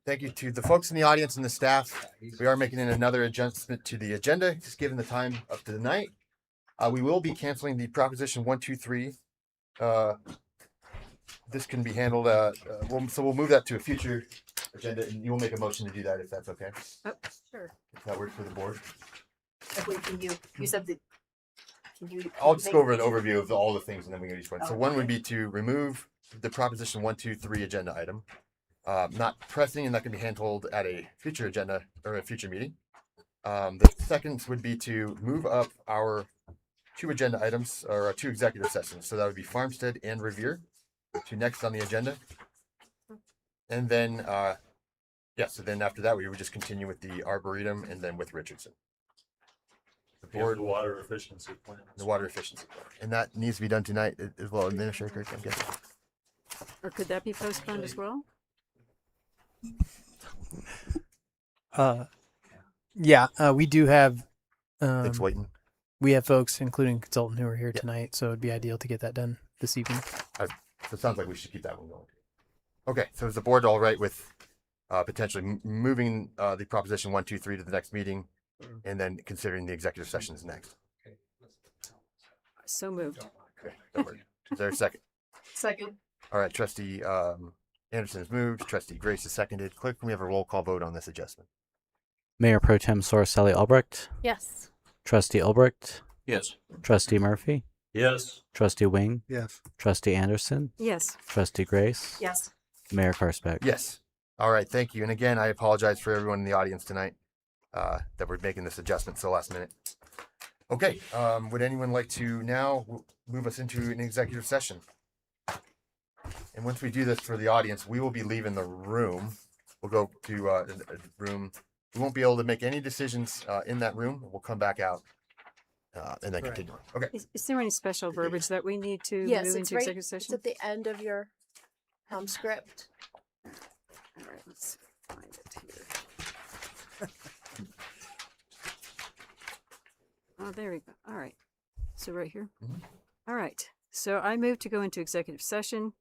thank you to the folks in the audience and the staff. We are making another adjustment to the agenda, just given the time up to the night. We will be canceling the Proposition 123. This can be handled. So we'll move that to a future agenda, and you will make a motion to do that if that's okay. Oh, sure. If that works for the board. Wait, you said that. I'll just go over an overview of all the things, and then we go each one. So one would be to remove the Proposition 123 agenda item, not pressing, and that can be handled at a future agenda or a future meeting. The second would be to move up our 2 agenda items or our 2 executive sessions. So that would be Farmstead and Revere to next on the agenda. And then, so then after that, we would just continue with the Arboretum and then with Richardson. The board, the water efficiency plan. The water efficiency plan. And that needs to be done tonight as well, Administrator, I'm guessing. Or could that be postponed as well? We do have. It's waiting. We have folks, including consultant, who are here tonight, so it'd be ideal to get that done this evening. So it sounds like we should keep that one going. Okay, so is the board all right with potentially moving the Proposition 123 to the next meeting, and then considering the executive sessions next? So moved. Okay, that works. Is there a second? Second. All right, Trustee Anderson has moved. Trustee Grace is seconded. Clerk, can we have a roll call vote on this adjustment? Mayor Pro Tem Sorcelli Albrecht. Yes. Trustee Albrecht. Yes. Trustee Murphy. Yes. Trustee Wing. Yes. Trustee Anderson. Yes. Trustee Grace. Yes. Mayor Karsbeck. Yes. All right, thank you. And again, I apologize for everyone in the audience tonight that we're making this adjustment so last minute. Okay, would anyone like to now move us into an executive session? And once we do this for the audience, we will be leaving the room. We'll go to a room. We won't be able to make any decisions in that room. We'll come back out and then continue. Okay. Is there any special verbiage that we need to Yes, move it's into right. executive It's session? at the end of your script. All right, let's find it here. Oh, there we go. All right. So right here. Mhm. All right. So I move to go into executive session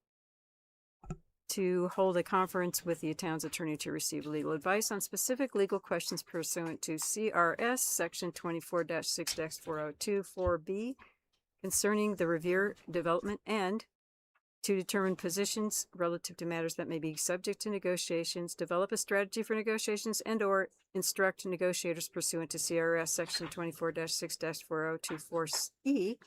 to hold a conference with the town's attorney to receive legal advice on specific legal questions pursuant to CRS section 24-6-402 4B concerning the Revere development and to determine positions relative to matters that may be subject to negotiations, develop a strategy for negotiations, and or instruct negotiators pursuant to CRS section 24-6-402 4E.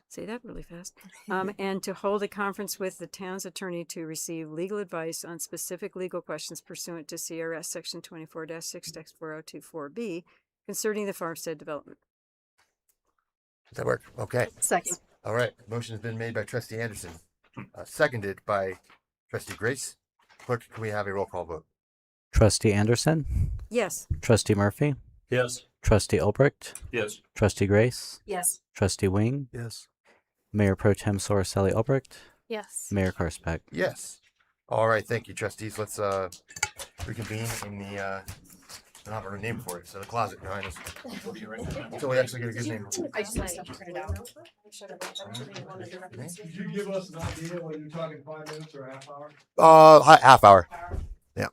Say that really fast. And to hold a conference with the town's attorney to receive legal advice on specific legal questions pursuant to CRS section 24-6-402 4B concerning the farmstead development. Does that work? Okay. Second. All right. Motion has been made by Trustee Anderson, seconded by Trustee Grace. Clerk, can we have a roll call vote? Trustee Anderson. Yes. Trustee Murphy. Yes. Trustee Albrecht. Yes. Trustee Grace. Yes. Trustee Wing. Yes. Mayor Pro Tem Sorcelli Albrecht. Yes. Mayor Karsbeck. Yes. All right. Thank you, trustees. Let's reconvene in the I don't have a name for it, so the closet behind us. Until we actually get a good name. I just have stuff to print it out. Could you give us an idea whether you're talking 5 minutes or a half hour? Half hour. Yeah.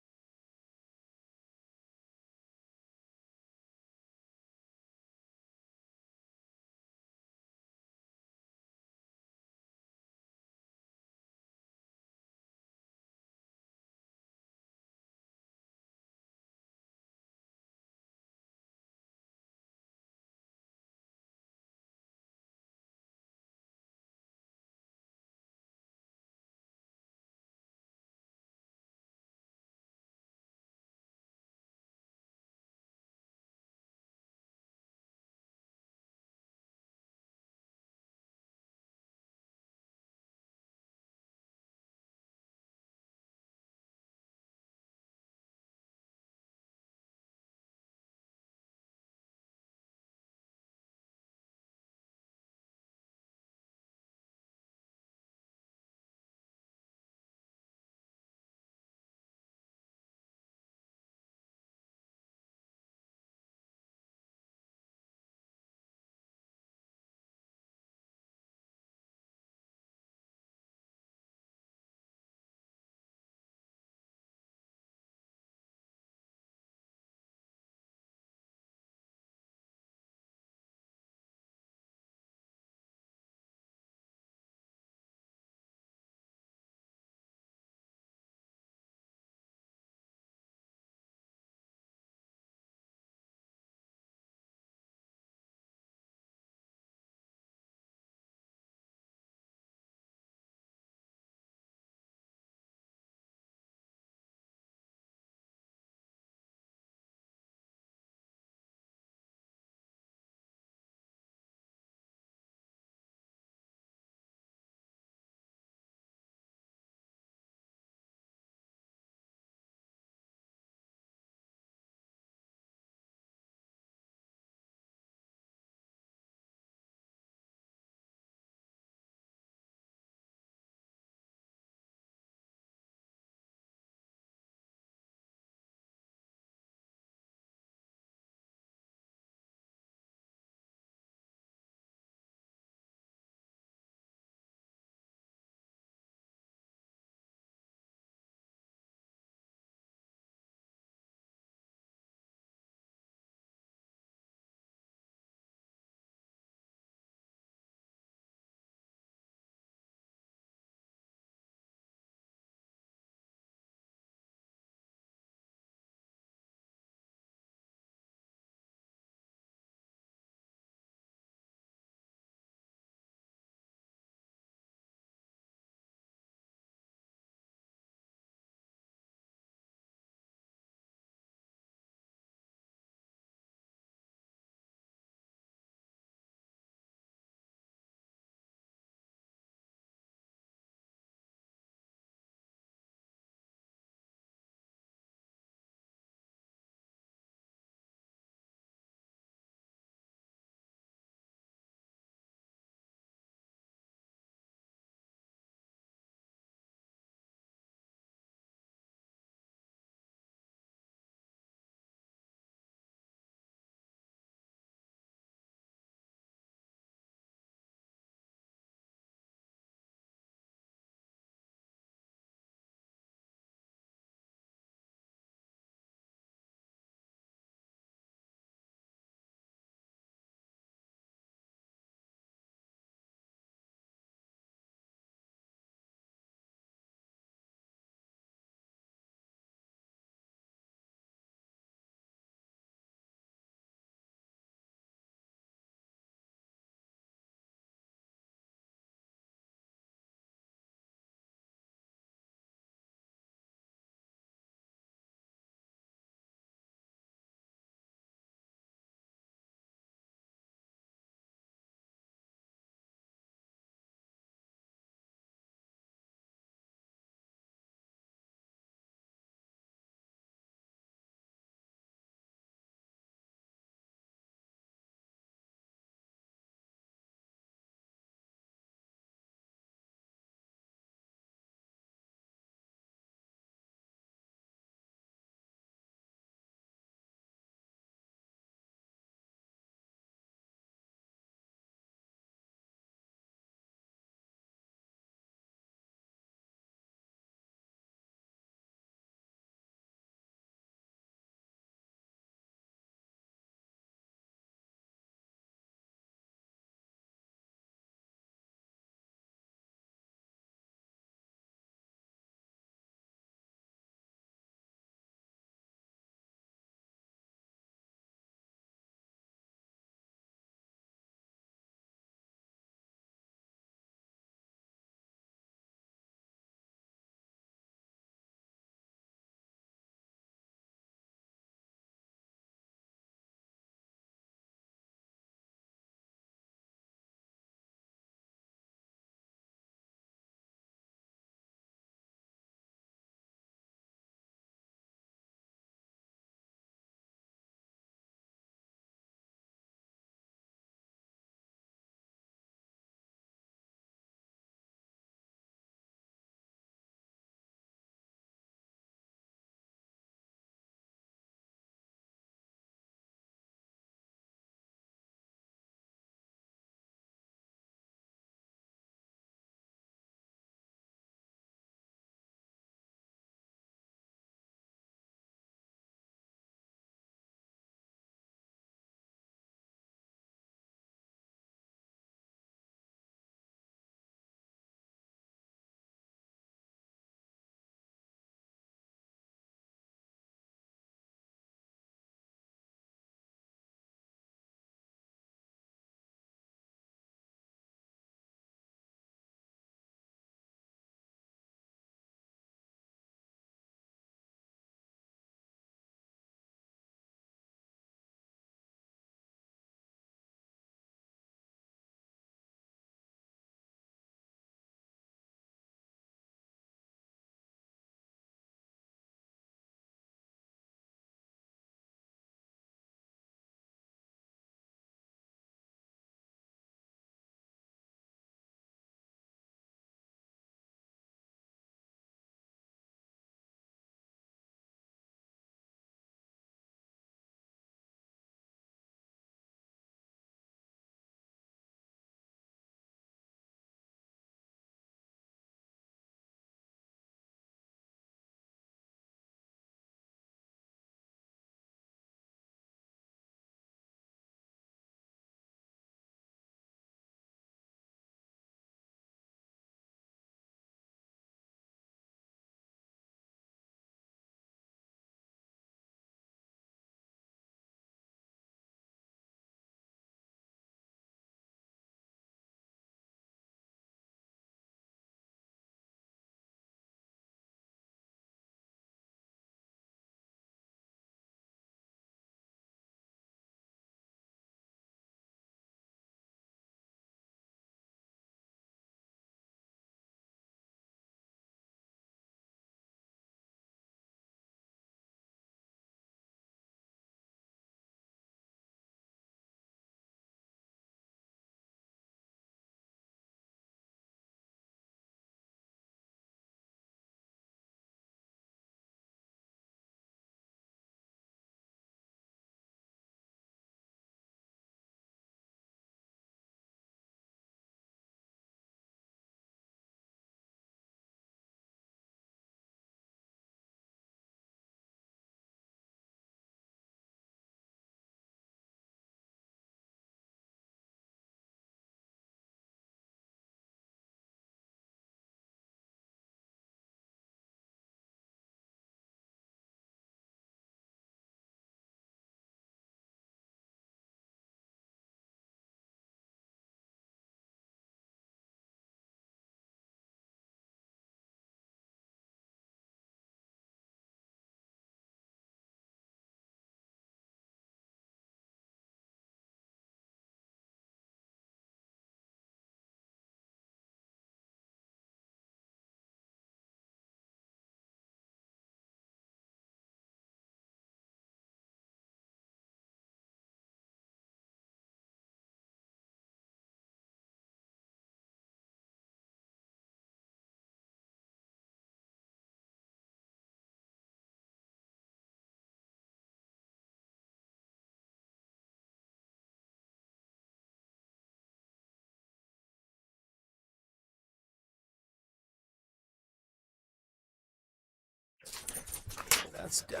That's done.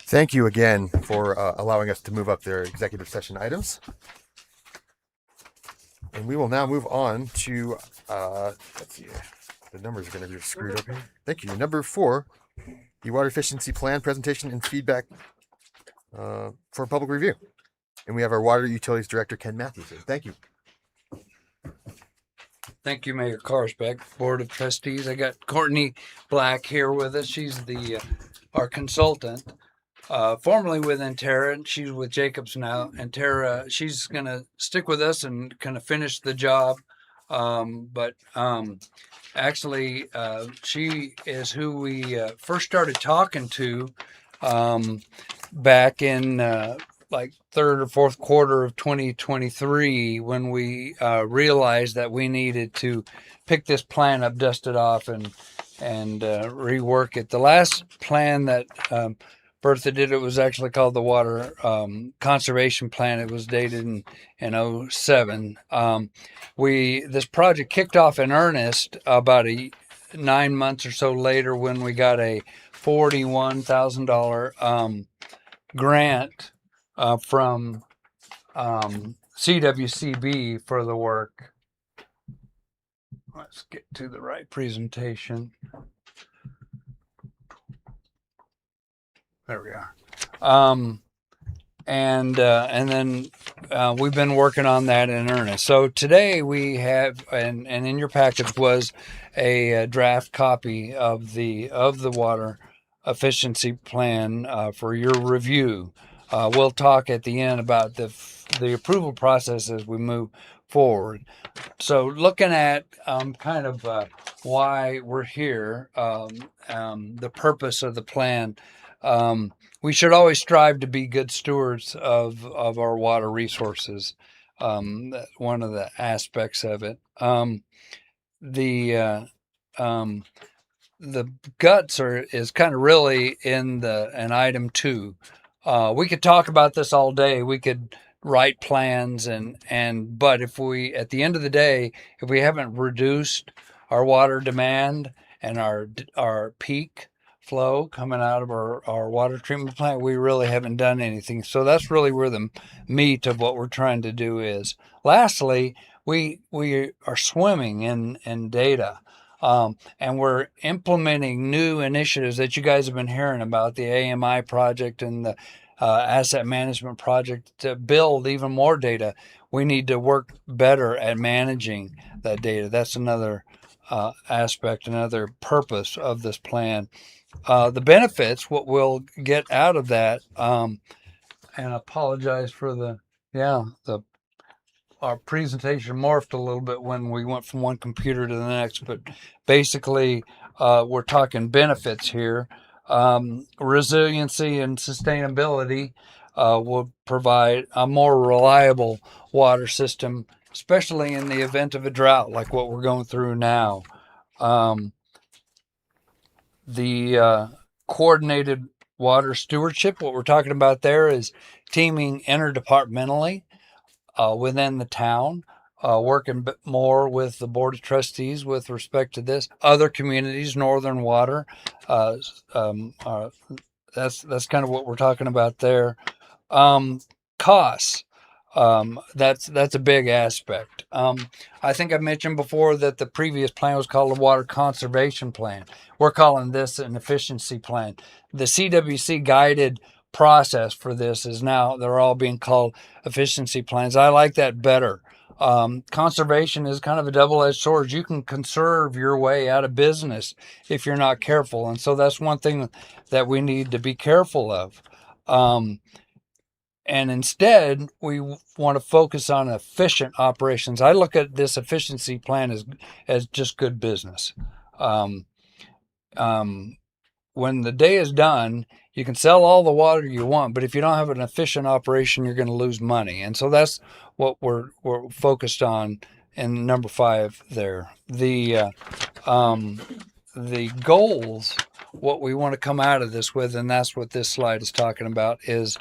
Thank you again for allowing us to move up their executive session items. And we will now move on to, let's see, the numbers are going to be screwed up here. Thank you. Number 4, the water efficiency plan presentation and feedback for public review. And we have our water utilities director, Ken Matthews. Thank you. Thank you, Mayor Carsbeck, Board of Trustees. I got Courtney Black here with us. She's the our consultant, formerly with Antera, and she's with Jacobs now. Antera, she's gonna stick with us and kind of finish the job. Actually, she is who we first started talking to back in like third or fourth quarter of 2023, when we realized that we needed to pick this plan up, dust it off, and rework it. The last plan that Bertha did, it was actually called the Water Conservation Plan. It was dated in 2007. This project kicked off in earnest about 9 months or so later, when we got a $41,000 grant from CWCB for the work. Let's get to the right presentation. There we are. And then we've been working on that in earnest. So today we have, and in your package was a draft copy of the water efficiency plan for your review. We'll talk at the end about the approval process as we move forward. So looking at kind of why we're here, the purpose of the plan, we should always strive to be good stewards of our water resources. One of the aspects of it. The guts is kind of really in item 2. We could talk about this all day. We could write plans but if we, at the end of the day, if we haven't reduced our water demand and our peak flow coming out of our water treatment plant, we really haven't done anything. So that's really where the meat of what we're trying to do is. Lastly, we are swimming in data. And we're implementing new initiatives that you guys have been hearing about, the AMI project and the asset management project, to build even more data. We need to work better at managing that data. That's another aspect, another purpose of this plan. The benefits, what we'll get out of that, and I apologize for our presentation morphed a little bit when we went from one computer to the next, but basically we're talking benefits here. Resiliency and sustainability will provide a more reliable water system, especially in the event of a drought like what we're going through now. The coordinated water stewardship, what we're talking about there is teaming interdepartmentally within the town, working more with the Board of Trustees with respect to this. Other communities, Northern Water, that's kind of what we're talking about there. Costs, that's a big aspect. I think I mentioned before that the previous plan was called a Water Conservation Plan. We're calling this an efficiency plan. The CWC guided process for this is now, they're all being called efficiency plans. I like that better. Conservation is kind of a double-edged sword. You can conserve your way out of business if you're not careful. And so that's one thing that we need to be careful of. And instead, we want to focus on efficient operations. I look at this efficiency plan as just good business. When the day is done, you can sell all the water you want, but if you don't have an efficient operation, you're going to lose money. And so that's what we're focused on in number 5 there. The goals, what we want to come out of this with, and that's what this slide is talking about, is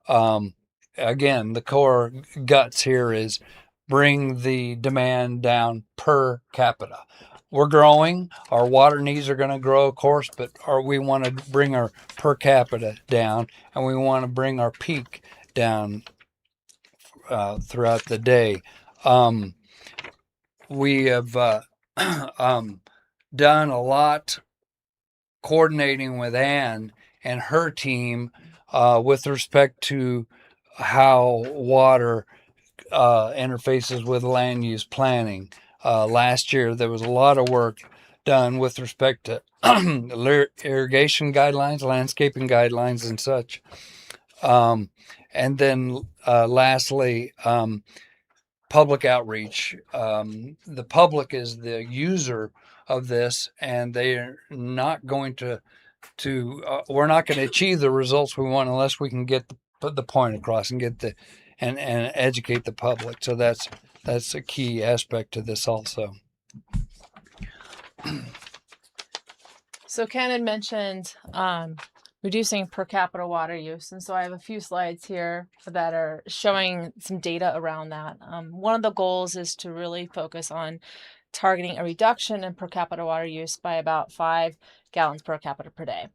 again, the core guts here is bring the demand down per capita. we're growing. Our water needs are going to grow, of course, but we want to bring our per capita down, and we want to bring our peak down throughout the day. We have done a lot coordinating with Ann and her team with respect to how water interfaces with land use planning. Last year, there was a lot of work done with respect to irrigation guidelines, landscaping guidelines, and such. And then lastly, public outreach. The public is the user of this, and they are not going to we're not going to achieve the results we want unless we can put the point across and get and educate the public. So that's a key aspect to this also. So Ken had mentioned reducing per capita water use, and so I have a few slides here that are showing some data around that. One of the goals is to really focus on targeting a reduction in per capita water use by about 5 gallons per capita per day.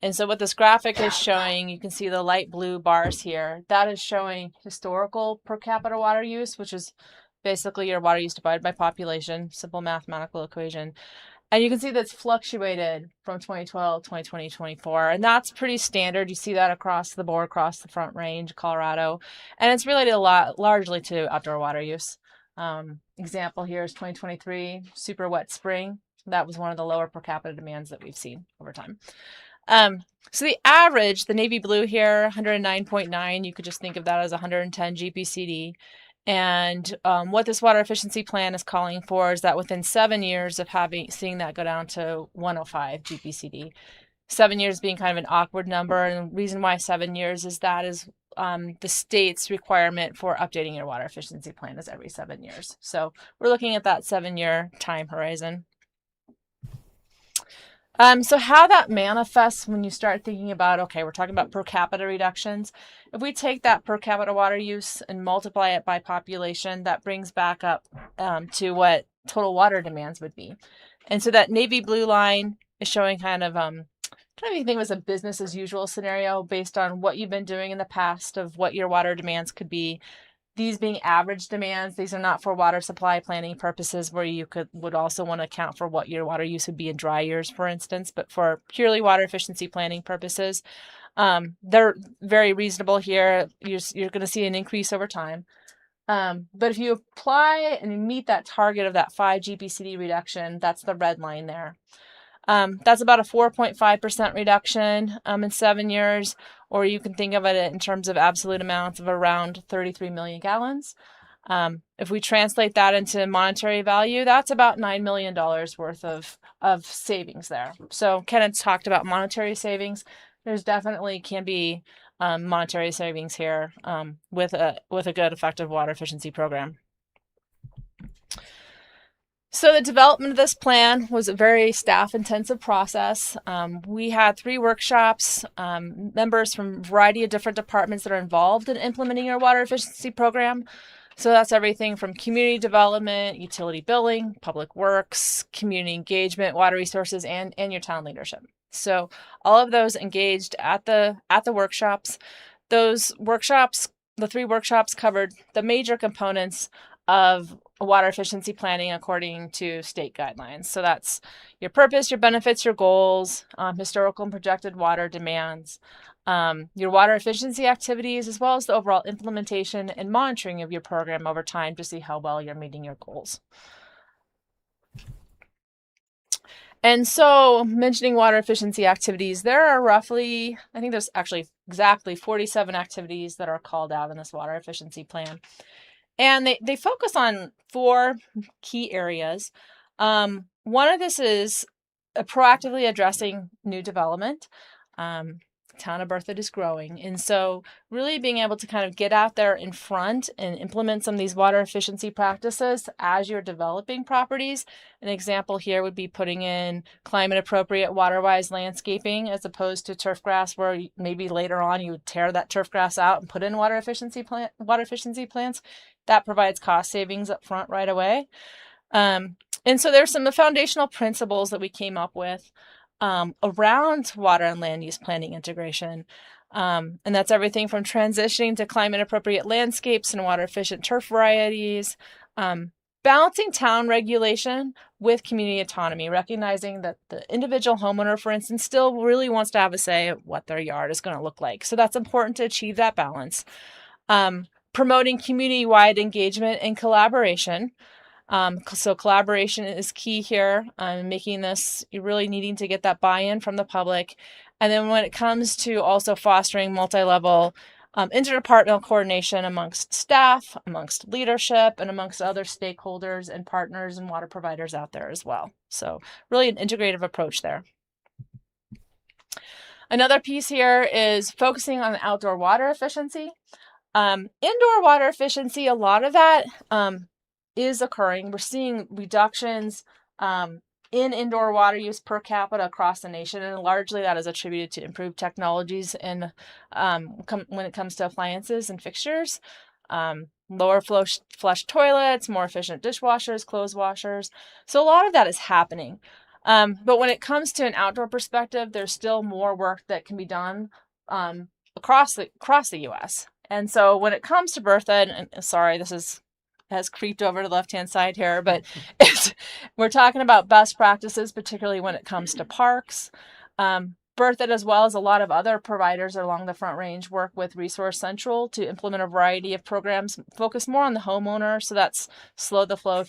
And so what this graphic is showing, you can see the light blue bars here, that is showing historical per capita water use, which is basically your water use divided by population, simple mathematical equation. And you can see that's fluctuated from 2012, 2020, 2024. And that's pretty standard. You see that across the board, across the Front Range, Colorado. And it's related largely to outdoor water use. Example here is 2023, super wet spring. That was one of the lower per capita demands that we've seen over time. So the average, the navy blue here, 109.9, you could just think of that as 110 GPCD. And what this water efficiency plan is calling for is that within 7 years of seeing that go down to 105 GPCD, 7 years being kind of an awkward number. And the reason why 7 years is that is the state's requirement for updating your water efficiency plan is every 7 years. So we're looking at that 7-year time horizon. So how that manifests when you start thinking about, okay, we're talking about per capita reductions. If we take that per capita water use and multiply it by population, that brings back up to what total water demands would be. And so that navy blue line is showing kind of you think it was a business as usual scenario based on what you've been doing in the past of what your water demands could be. These being average demands, these are not for water supply planning purposes where you would also want to account for what your water use would be in dry years, for instance, but for purely water efficiency planning purposes, they're very reasonable here. You're going to see an increase over time. But if you apply and you meet that target of that 5 GPCD reduction, that's the red line there. That's about a 4.5% reduction in 7 years, or you can think of it in terms of absolute amounts of around 33 million gallons. If we translate that into monetary value, that's about $9 million worth of savings there. So Kenneth talked about monetary savings. There's definitely can be monetary savings here with a good effective water efficiency program. So the development of this plan was a very staff-intensive process. We had 3 workshops, members from a variety of different departments that are involved in implementing our water efficiency program. So that's everything from community development, utility billing, public works, community engagement, water resources, and your town leadership. So all of those engaged at the workshops. Those workshops, the 3 workshops covered the major components of water efficiency planning according to state guidelines. So that's your purpose, your benefits, your goals, historical and projected water demands, your water efficiency activities, as well as the overall implementation and monitoring of your program over time to see how well you're meeting your goals. And so mentioning water efficiency activities, there are roughly, I think there's actually exactly 47 activities that are called out in this water efficiency plan. And they focus on 4 key areas. One of this is proactively addressing new development. Town of Berthoud is growing. And so really being able to kind of get out there in front and implement some of these water efficiency practices as you're developing properties. An example here would be putting in climate appropriate water-wise landscaping as opposed to turf grass where maybe later on you would tear that turf grass out and put in water efficiency plants. That provides cost savings up front right away. And so there's some foundational principles that we came up with around water and land use planning integration. And that's everything from transitioning to climate appropriate landscapes and water efficient turf varieties, balancing town regulation with community autonomy, recognizing that the individual homeowner, for instance, still really wants to have a say at what their yard is going to look like. So that's important to achieve that balance. Promoting community-wide engagement and collaboration. So collaboration is key here, making this, you're really needing to get that buy-in from the public. And then when it comes to also fostering multi-level interdepartmental coordination amongst staff, amongst leadership, and amongst other stakeholders and partners and water providers out there as well. So really an integrative approach there. Another piece here is focusing on outdoor water efficiency. Indoor water efficiency, a lot of that is occurring. We're seeing reductions in indoor water use per capita across the nation, and largely that is attributed to improved technologies and when it comes to appliances and fixtures, lower flush toilets, more efficient dishwashers, clothes washers. So a lot of that is happening. But when it comes to an outdoor perspective, there's still more work that can be done across the U.S. And so when it comes to Berthoud, and sorry, this has creeped over to the left-hand side here, but we're talking about best practices, particularly when it comes to parks. Berthoud, as well as a lot of other providers along the Front Range, work with Resource Central to implement a variety of programs focused more on the homeowner. So that's slow the flow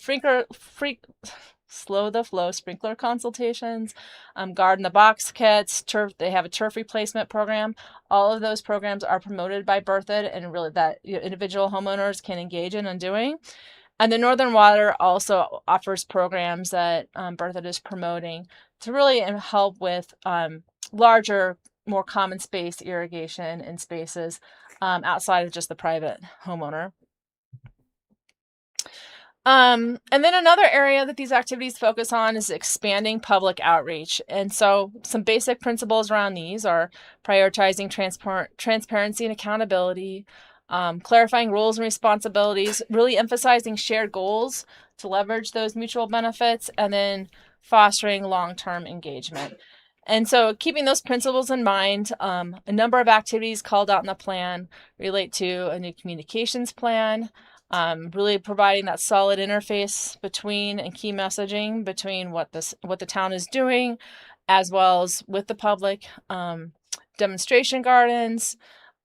sprinkler consultations, guard in the box kits, turf. They have a turf replacement program. All of those programs are promoted by Berthoud, and really that individual homeowners can engage in and doing. And the Northern Water also offers programs that Berthoud is promoting to really help with larger, more common space irrigation in spaces outside of just the private homeowner. And then another area that these activities focus on is expanding public outreach. And so some basic principles around these are prioritizing transparency and accountability, clarifying rules and responsibilities, really emphasizing shared goals to leverage those mutual benefits, and then fostering long-term engagement. And so keeping those principles in mind, a number of activities called out in the plan relate to a new communications plan, really providing that solid interface between and key messaging between what the town is doing, as well as with the public, demonstration gardens,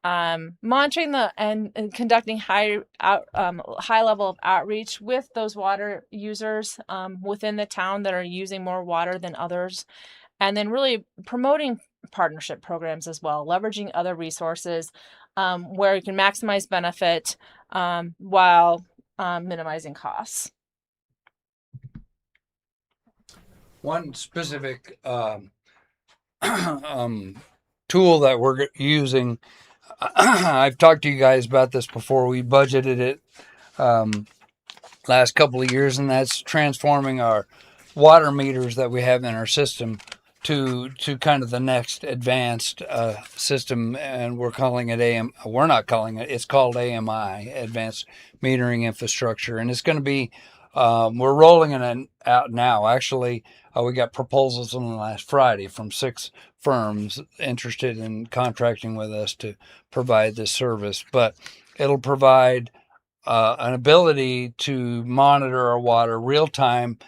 monitoring and conducting high level of outreach with those water users within the town that are using more water than others, and then really promoting partnership programs as well, leveraging other resources where you can maximize benefit while minimizing costs. One specific tool that we're using, I've talked to you guys about this before. We budgeted it last couple of years, and that's transforming our water meters that we have in our system to kind of the next advanced system, and we're calling it we're not calling it, it's called AMI, Advanced Metering Infrastructure, and it's going to be, we're rolling it out now. Actually, we got proposals on the last Friday from 6 firms interested in contracting with us to provide this service, but it'll provide an ability to monitor our water real time,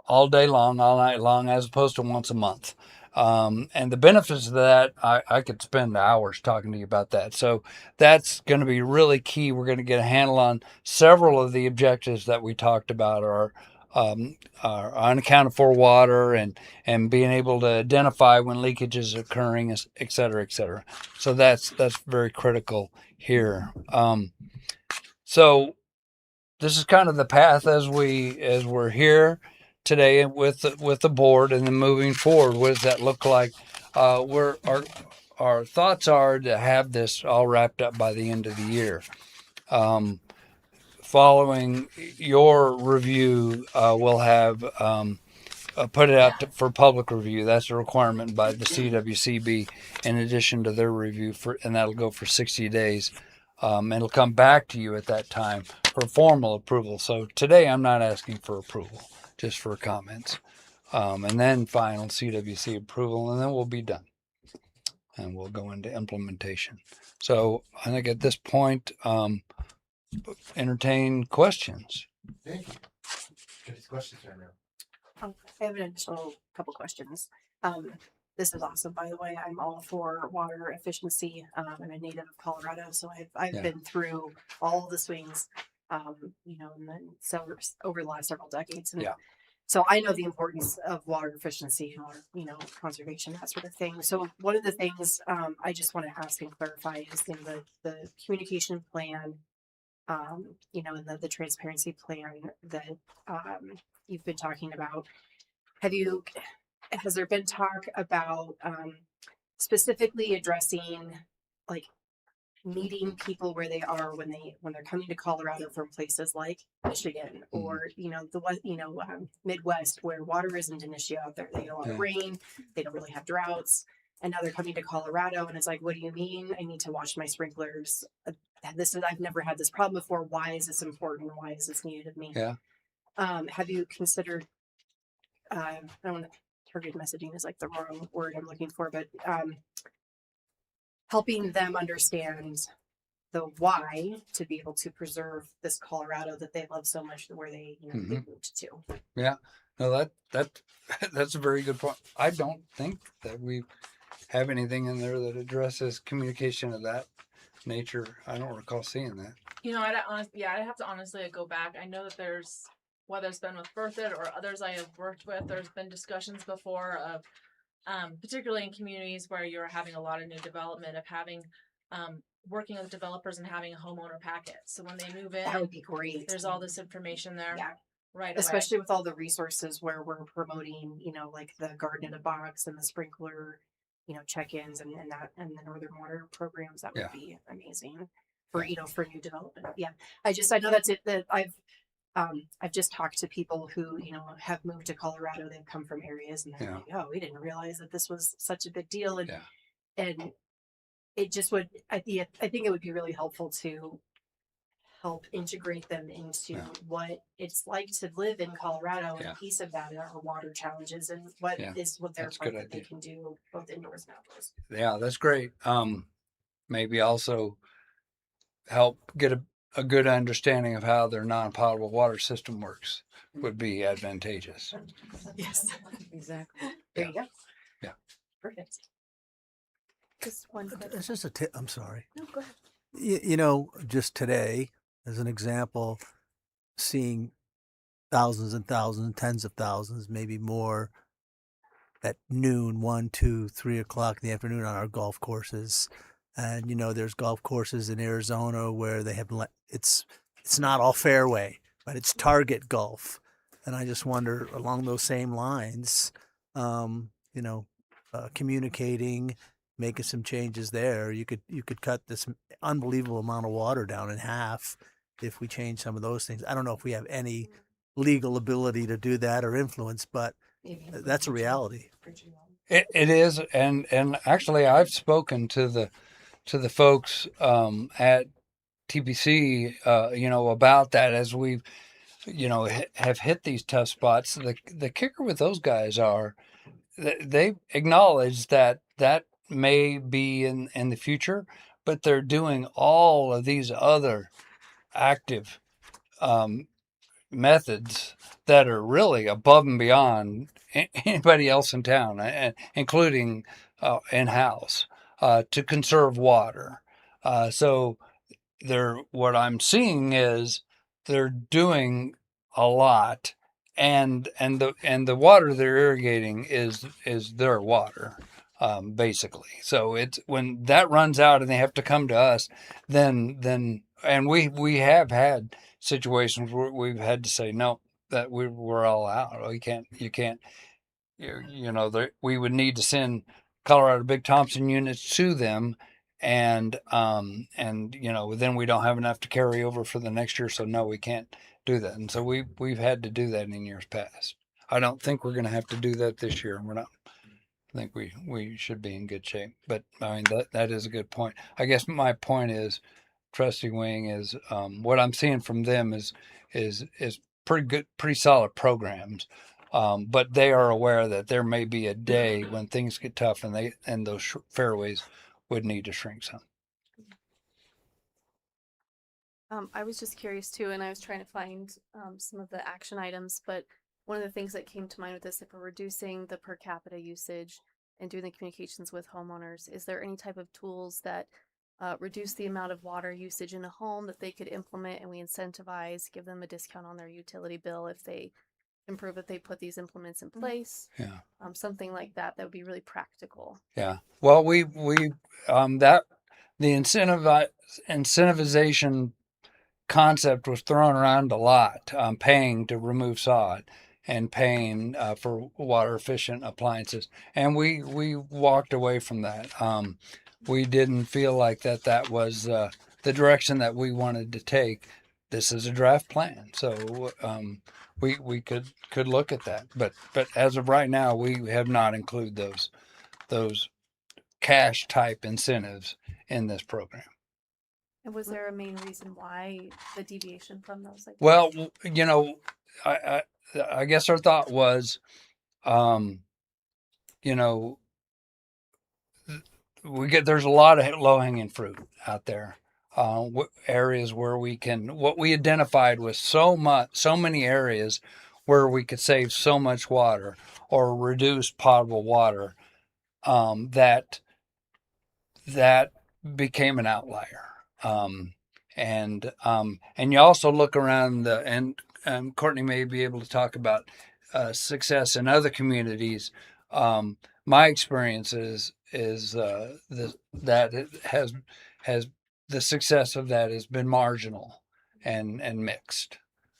all day long, all night long, as opposed to once a month. And the benefits of that, I could spend hours talking to you about that. So that's going to be really key. We're going to get a handle on several of the objectives that we talked about, our unaccounted for water and being able to identify when leakage is occurring, et cetera, et cetera. So that's very critical here. So this is kind of the path as we're here today with the board, and then moving forward, what does that look like? Our thoughts are to have this all wrapped up by the end of the year. Following your review, we'll have put it out for public review. That's a requirement by the CWCB in addition to their review, and that'll go for 60 days. And it'll come back to you at that time for formal approval. So today I'm not asking for approval. just for comments. And then final CWC approval, and then we'll be done. And we'll go into implementation. So I think at this point, entertain questions. Thank you. Get these questions right now. I have an additional couple questions. This is awesome, by the way. I'm all for water efficiency. I'm a native of Colorado, so I've been through all the swings, you know, and then so over the last several decades. And so I know the importance of water efficiency and water, you know, conservation, that sort of thing. So one of the things I just want to ask and clarify is in the communication plan, you know, and the transparency plan that you've been talking about. Has there been talk about specifically addressing like meeting people where they are when they're coming to Colorado from places like Michigan or you know Midwest, where water isn't an issue out there? They don't want rain, they don't really have droughts, and now they're coming to Colorado and it's like, what do you mean I need to wash my sprinklers? I've never had this problem before. Why is this important? Why is this needed of me? Have you considered I don't want to, targeted messaging is like the wrong word I'm looking for, but helping them understand the why to be able to preserve this Colorado that they love so much, where they, you know, they moved to. Yeah, no, that's a very good point. I don't think that we have anything in there that addresses communication of that nature. I don't recall seeing that. You know, I'd have to honestly go back. I know that there's, whether it's been with Berthoud or others I have worked with, there's been discussions before of, particularly in communities where you're having a lot of new development, of having, working with developers and having a homeowner packet. So when they move in, that would be great. There's all this information there. Yeah. Right. Especially with all the resources where we're promoting, you know, like the garden in a box and the sprinkler, you know, check-ins and the Northern Water programs. That would be amazing for, you know, for new development. Yeah. I know that's it, that I've just talked to people who, you know, have moved to Colorado. They've come from areas and they're like, oh, we didn't realize that this was such a big deal. And it just would, I think it would be really helpful to help integrate them into what it's like to live in Colorado and a piece of that are water challenges and what their part that they can do both indoors and outdoors. Yeah, that's great. Maybe also help get a good understanding of how their non-potable water system works would be advantageous. Yes, exactly. There you go. Yeah. Perfect. Just one question. It's just a tip. I'm sorry. No, go ahead. You know, just today, as an example, seeing thousands and thousands, tens of thousands, maybe more at noon, 1, 2, 3 o'clock in the afternoon on our golf courses. And, you know, there's golf courses in Arizona where they have, it's not all fairway, but it's target golf. And I just wonder along those same lines, you know, communicating, making some changes there. You could cut this unbelievable amount of water down in half if we change some of those things. I don't know if we have any legal ability to do that or influence, but that's a reality. It is, and actually, I've spoken to the folks at TPC, you know, about that as we've, you know, have hit these tough spots. The kicker with those guys are they acknowledge that may be in the future, but they're doing all of these other active methods that are really above and beyond anybody else in town, and including in-house, to conserve water. So what I'm seeing is they're doing a lot, and the water they're irrigating is their water. Basically. So it's when that runs out and they have to come to us, then and we have had situations where we've had to say, no, that we're all out. You can't, you know, we would need to send Colorado Big Thompson units to them. And you know, then we don't have enough to carry over for the next year. So no, we can't do that. And so we've had to do that in years past. I don't think we're going to have to do that this year. We're not. I think we should be in good shape. But I mean, that is a good point. I guess my point is, Trustee Wing, is what I'm seeing from them is pretty solid programs. But they are aware that there may be a day when things get tough and those fairways would need to shrink some. I was just curious too, and I was trying to find some of the action items, but one of the things that came to mind with this, if we're reducing the per capita usage and doing the communications with homeowners, is there any type of tools that reduce the amount of water usage in a home that they could implement, and we incentivize, give them a discount on their utility bill if they improve, if they put these implements in place? Yeah. Something like that would be really practical. Yeah. Well, that the incentivization concept was thrown around a lot, paying to remove sod and paying for water efficient appliances. And we walked away from that. We didn't feel like that was the direction that we wanted to take. This is a draft plan. So we could look at that. But as of right now, we have not included those cash type incentives in this program. And was there a main reason why the deviation from those? Like, well, I guess our thought was, there's a lot of low hanging fruit out there. Areas where what we identified was so many areas where we could save so much water or reduce potable water, that became an outlier. And you also look around and Courtney may be able to talk about success in other communities. My experience is that it has the success of that has been marginal and mixed.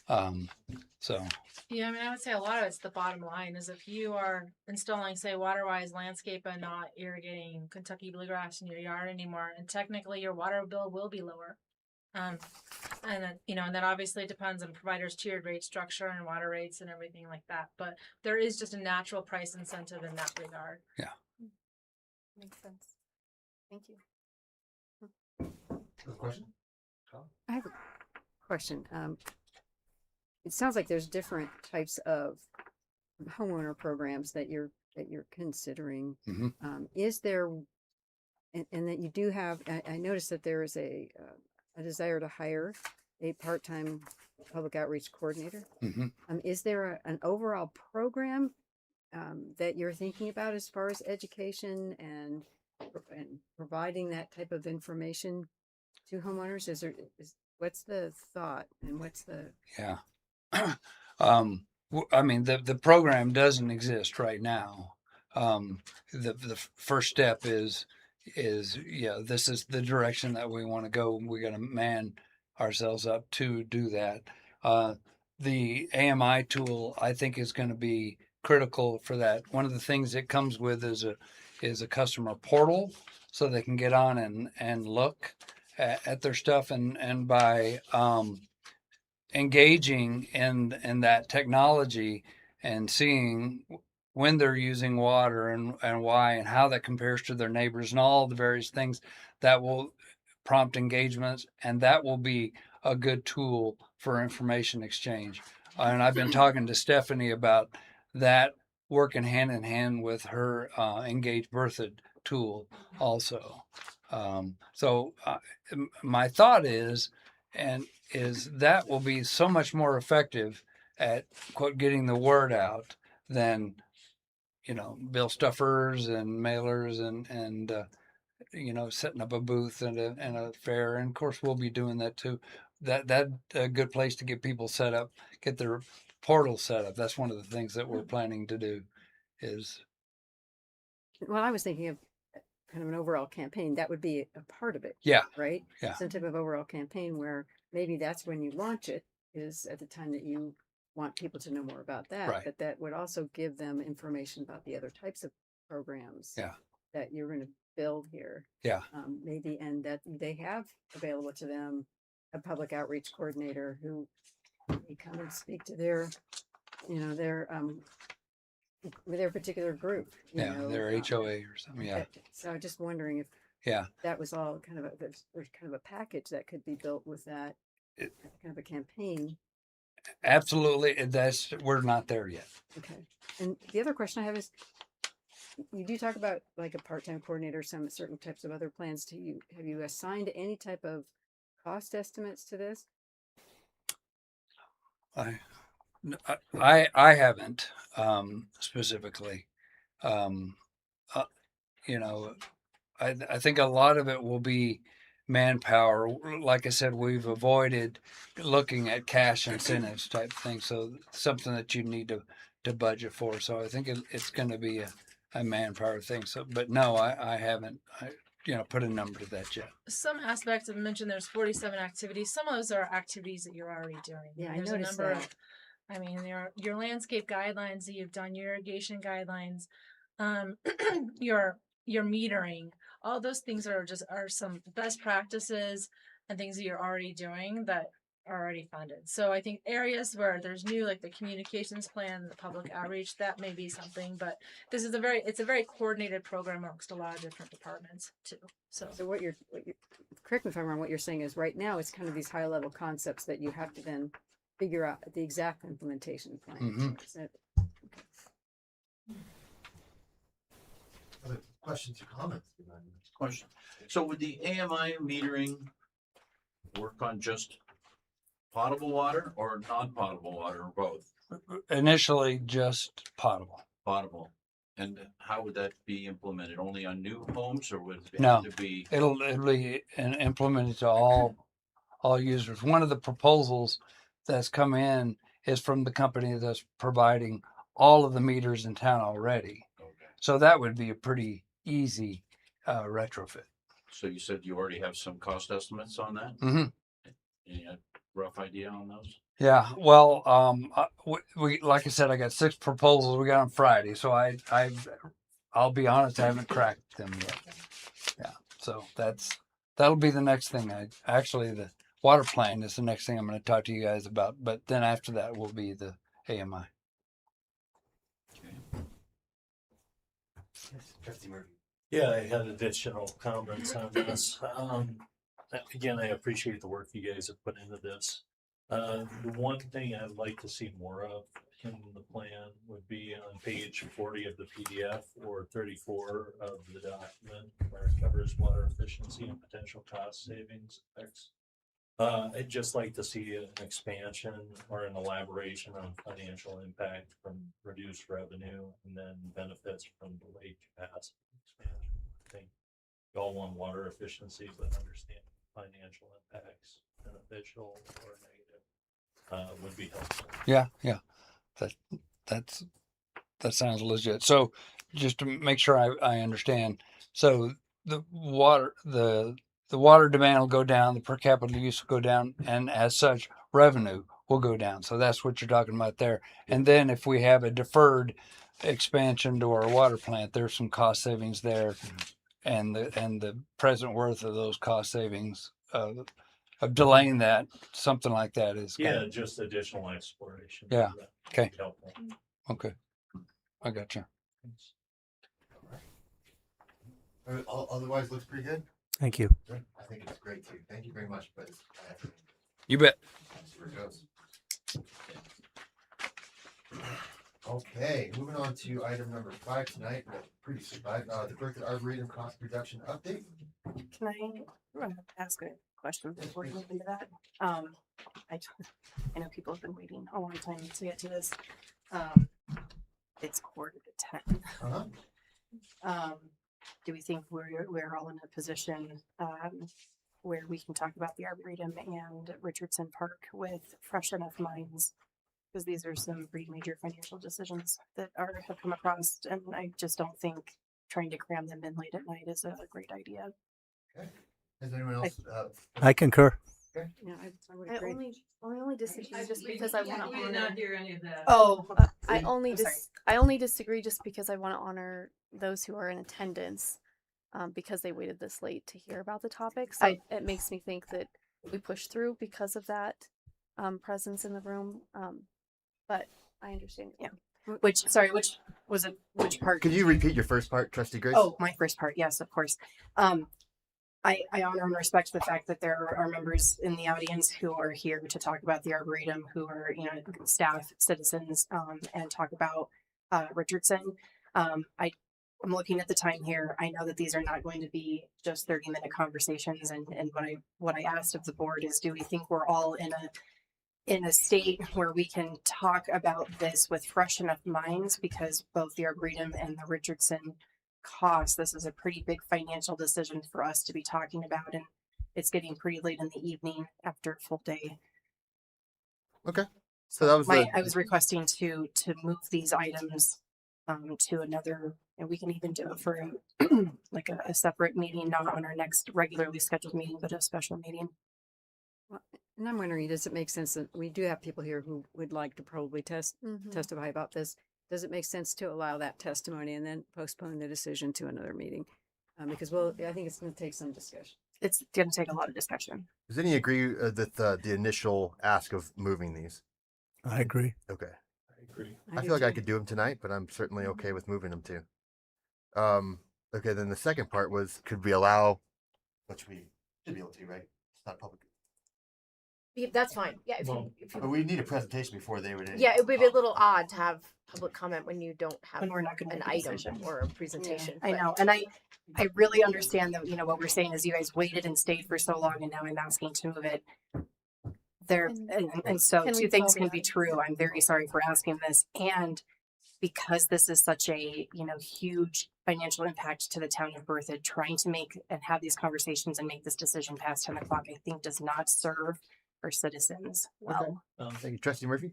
So. Yeah, I mean, I would say a lot of it's the bottom line is if you are installing, say, water-wise landscape and not irrigating Kentucky bluegrass in your yard anymore, and technically your water bill will be lower. And then, and that obviously depends on providers' tiered rate structure and water rates and everything like that. But there is just a natural price incentive in that regard. Yeah. Makes sense. Thank you. Question? I have a question. It sounds like there's different types of homeowner programs that you're considering. Mm-hmm. Is there, and that you do have? I noticed that there is a desire to hire a part-time public outreach coordinator. Mm-hmm. Is there an overall program that you're thinking about as far as education and providing that type of information to homeowners? What's the thought and what's the? Yeah. I mean, the program doesn't exist right now. The first step is this is the direction that we want to go. We got to man ourselves up to do that. The AMI tool, I think, is going to be critical for that. One of the things it comes with is a customer portal, so they can get on and look at their stuff, and by engaging in that technology and seeing when they're using water and why and how that compares to their neighbors and all the various things, that will prompt engagements, and that will be a good tool for information exchange. And I've been talking to Stephanie about that, working hand in hand with her Engage Berthoud tool also. So my thought is that will be so much more effective at quote getting the word out than bill stuffers and mailers and setting up a booth and a fair. And of course we'll be doing that too. That a good place to get people set up, get their portal set up. That's one of the things that we're planning to do. Well, I was thinking of kind of an overall campaign that would be a part of it. Yeah. Right. Yeah. Some type of overall campaign where maybe that's when you launch it, is at the time that you want people to know more about that. Right. But that would also give them information about the other types of programs. Yeah. That you're going to build here. Yeah. Maybe, and that they have available to them a public outreach coordinator who may come and speak to their particular group. Their HOA or something. Yeah. So I'm just wondering if that was all kind of there's kind of a package that could be built with that kind of a campaign. absolutely, we're not there yet. Okay. And the other question I have is, you do talk about like a part-time coordinator, some certain types of other plans. Have you assigned any type of cost estimates to this? I haven't specifically. You know, I think a lot of it will be manpower. Like I said, we've avoided looking at cash incentives type thing. So something that you need to budget for. So I think it's going to be a manpower thing. So, but no, I haven't, put a number to that yet. Some aspects of mentioned there's 47 activities. Some of those are activities that you're already doing. Yeah, there's I noticed a number that. of, I mean, your landscape guidelines that you've done, your irrigation guidelines, your metering, all those things are some best practices and things that you're already doing that are already funded. So I think areas where there's new, like the communications plan, the public outreach, that may be something, but this is it's a very coordinated program amongst a lot of different departments too. So what you're correct me if I'm wrong, what you're saying is right now it's kind of these high level concepts that you have to then figure out the exact implementation plan. Mm-hmm. Other questions or comments? Question. So would the AMI metering work on just potable water or non-potable water or both? Initially, just potable. Potable. And how would that be implemented? Only on new homes, or would it No, have to be? it'll be implemented to all users. One of the proposals that's come in is from the company that's providing all of the meters in town already. Okay. So that would be a pretty easy retrofit. So you said you already have some cost estimates on that? Mm-hmm. Any rough idea on those? Yeah. Well, we like I said, I got 6 proposals we got on Friday, so I'll be honest, I haven't cracked them yet. Yeah. So that'll be the next thing. The water plan is the next thing I'm going to talk to you guys about, but then after that will be the AMI. Trustee Murphy. Yeah, I had additional comments on this. Again, I appreciate the work you guys have put into this. The one thing I'd like to see more of in the plan would be on page 40 of the PDF or 34 of the document where it covers water efficiency and potential cost savings effects. I'd just like to see an expansion or an elaboration on financial impact from reduced revenue and then benefits from delayed capacity expansion. I think we all want water efficiency, but understand financial impacts, beneficial or negative, would be helpful. Yeah. That sounds legit. So just to make sure I understand, so the water demand will go down, the per capita use will go down, and as such, revenue will go down. So that's what you're talking about there. And then if we have a deferred expansion to our water plant, there's some cost savings there, and the present worth of those cost savings of delaying that, something like that is just additional exploration. Yeah. Okay. Helpful. Okay. I got you. Otherwise, looks pretty good. Thank you. I think it's great too. Thank you very much, but You bet. that's where it goes. Okay, moving on to item number 5 tonight. Pretty survived. The Berthoud Arboretum cost reduction update. Can I ask a question before we move into that? I know people have been waiting a long time to get to this. It's 9:45. Do we think we're all in a position where we can talk about the Arboretum and Richardson Park with fresh enough minds? Because these are some pretty major financial decisions that have come across, and I just don't think trying to cram them in late at night is a great idea. Okay. Has anyone else? I concur. Okay. Yeah, I would agree. I only disagree just because I want to honor. not hear any of that. Oh, I only disagree just because I want to honor those who are in attendance, because they waited this late to hear about the topic. So it makes me think that we pushed through because of that presence in the room. But I understand. Yeah. Which was it? Which part? Could you repeat your first part, Trustee Grace? Oh, my first part. Yes, of course. I honor and respect the fact that there are members in the audience who are here to talk about the Arboretum, who are, you know, staff, citizens, and talk about Richardson. I'm looking at the time here. I know that these are not going to be just 30-minute conversations. And what I asked of the board is, do we think we're all in a state where we can talk about this with fresh enough minds, because both the Arboretum and the Richardson cost, this is a pretty big financial decision for us to be talking about, and it's getting pretty late in the evening after a full day. Okay. So that was I was requesting to move these items to another, and we can even do it for like a separate meeting, not on our next regularly scheduled meeting, but a special meeting. And I'm wondering, does it make sense that we do have people here who would like to probably testify about this? Does it make sense to allow that testimony and then postpone the decision to another meeting? Because I think it's going to take some discussion. It's going to take a lot of discussion. Does any agree that the initial ask of moving these? I agree. Okay. I agree. I feel like I could do them tonight, but I'm certainly okay with moving them too. Okay, then the second part was, could we allow, which we should be able to, right? It's not public. That's fine. Yeah, if But we need a presentation before they would. Yeah, it would be a little odd to have public comment when you don't have When we're not gonna an make a item decision. or a presentation. I know, and I really understand that, you know, what we're saying is you guys waited and stayed for so long, and now I'm asking to move it. And so Can we two things pull can the be true. I'm very sorry for asking this, and because this is such a, you know, huge financial impact to the town of Berthoud, trying to make and have these conversations and make this decision past 10 o'clock, I think does not serve our citizens well. Thank you, Trustee Murphy.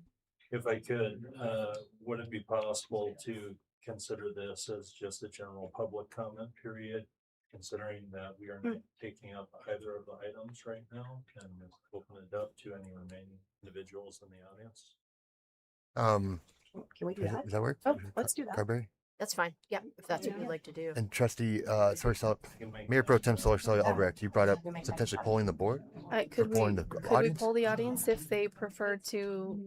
If I could, would it be possible to consider this as just a general public comment period, considering that we are not taking up either of the items right now, and open it up to any remaining individuals in the audience? Can we do that? Does that work? Oh, let's do that. Carberry? That's fine. Yeah, if that's what you'd like to do. And Trustee, Mayor Pro Tem Sully Albrecht, you brought up potentially polling the board? Could we polling the could we audience? poll the audience if they prefer to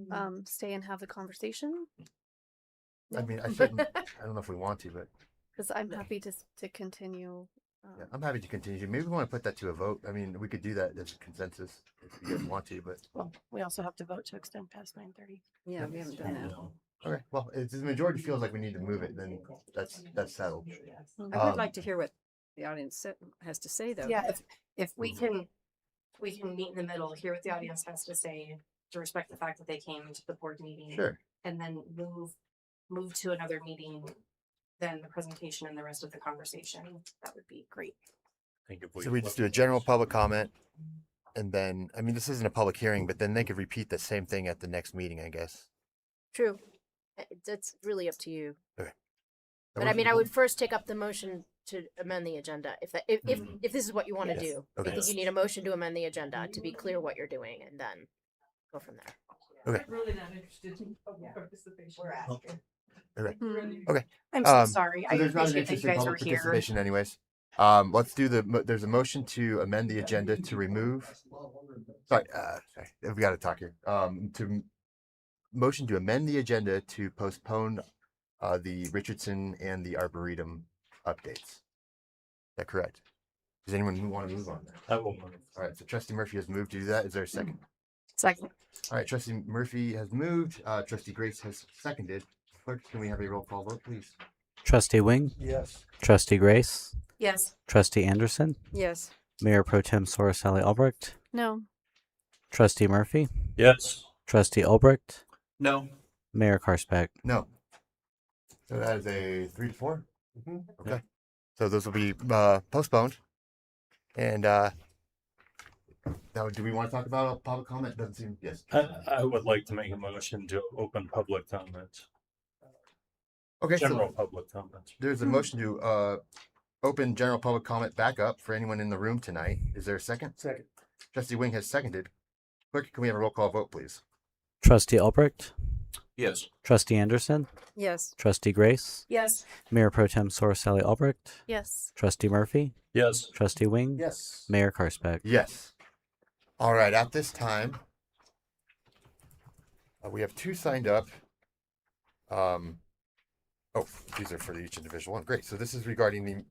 stay and have the conversation? I mean, I shouldn't, I don't know if we want to, but Because I'm happy to continue. yeah, I'm happy to continue. Maybe we want to put that to a vote. I mean, we could do that as a consensus if you guys want to, but. Well, we also have to vote to extend past 9:30. Yeah, we haven't done that. Okay, well, if the majority feels like we need to move it, then that's settled. I would like to hear what the audience has to say, though. Yeah, if we can meet in the middle, hear what the audience has to say, to respect the fact that they came to the board meeting. Sure. And then move to another meeting, then the presentation and the rest of the conversation, that would be great. So we just do a general public comment, and then, I mean, this isn't a public hearing, but then they could repeat the same thing at the next meeting, I guess. True. That's really up to you. Okay. But I mean, I would first take up the motion to amend the agenda. If this is what you want to do, Okay. I think you need a motion to amend the agenda to be clear what you're doing, and then go from there. Okay. I'm really not interested in public participation. We're asking. Okay. Okay. I'm so sorry. So I there's not an appreciate that interest you in guys public are here. participation anyways. Let's do there's a motion to amend the agenda to remove. Sorry, we got to talk here. Motion to amend the agenda to postpone the Richardson and the Arboretum updates. Is that correct? Does anyone want to move on that? I will move. All right, so Trustee Murphy has moved to do that. Is there a second? Second. All right, Trustee Murphy has moved. Trustee Grace has seconded. Clerk, can we have a roll call vote, please? Trustee Wing? Yes. Trustee Grace? Yes. Trustee Anderson? Yes. Mayor Pro Tem Sally Albrecht? No. Trustee Murphy? Yes. Trustee Albrecht? No. Mayor Karsbeck? No. So that is a 3-4. Okay. So those will be postponed. And now, do we want to talk about public comment? Doesn't seem. Yes. I would like to make a motion to open public comment. Okay. General So public comment. there's a motion to open general public comment back up for anyone in the room tonight. Is there a second? Second. Trustee Wing has seconded. Clerk, can we have a roll call vote, please? Trustee Albrecht? Yes. Trustee Anderson? Yes. Trustee Grace? Yes. Mayor Pro Tem Sally Albrecht? Yes. Trustee Murphy? Yes. Trustee Wing? Yes. Mayor Karsbeck? Yes. All right. At this time, we have two signed up. Oh, these are for each individual one. Great. So this is regarding the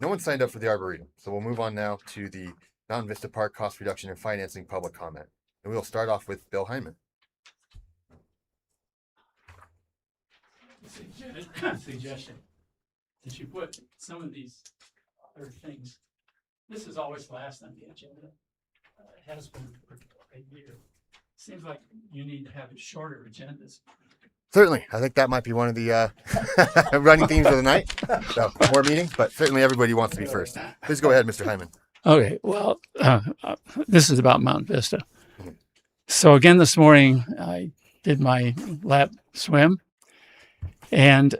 No one signed up for the Arboretum, so we'll move on now to the Mountain Vista Park cost reduction and financing public comment. And we'll start off with Bill Hyman. Suggestion that you put some of these other things. This is always last on the agenda. It has been for a year. Seems like you need to have shorter agendas. Certainly, I think that might be one of the running themes of the night. So more meetings, but certainly everybody wants to be first. Please go ahead, Mr. Hyman. Okay, well, this is about Mountain Vista. So again, this morning I did my lap swim, and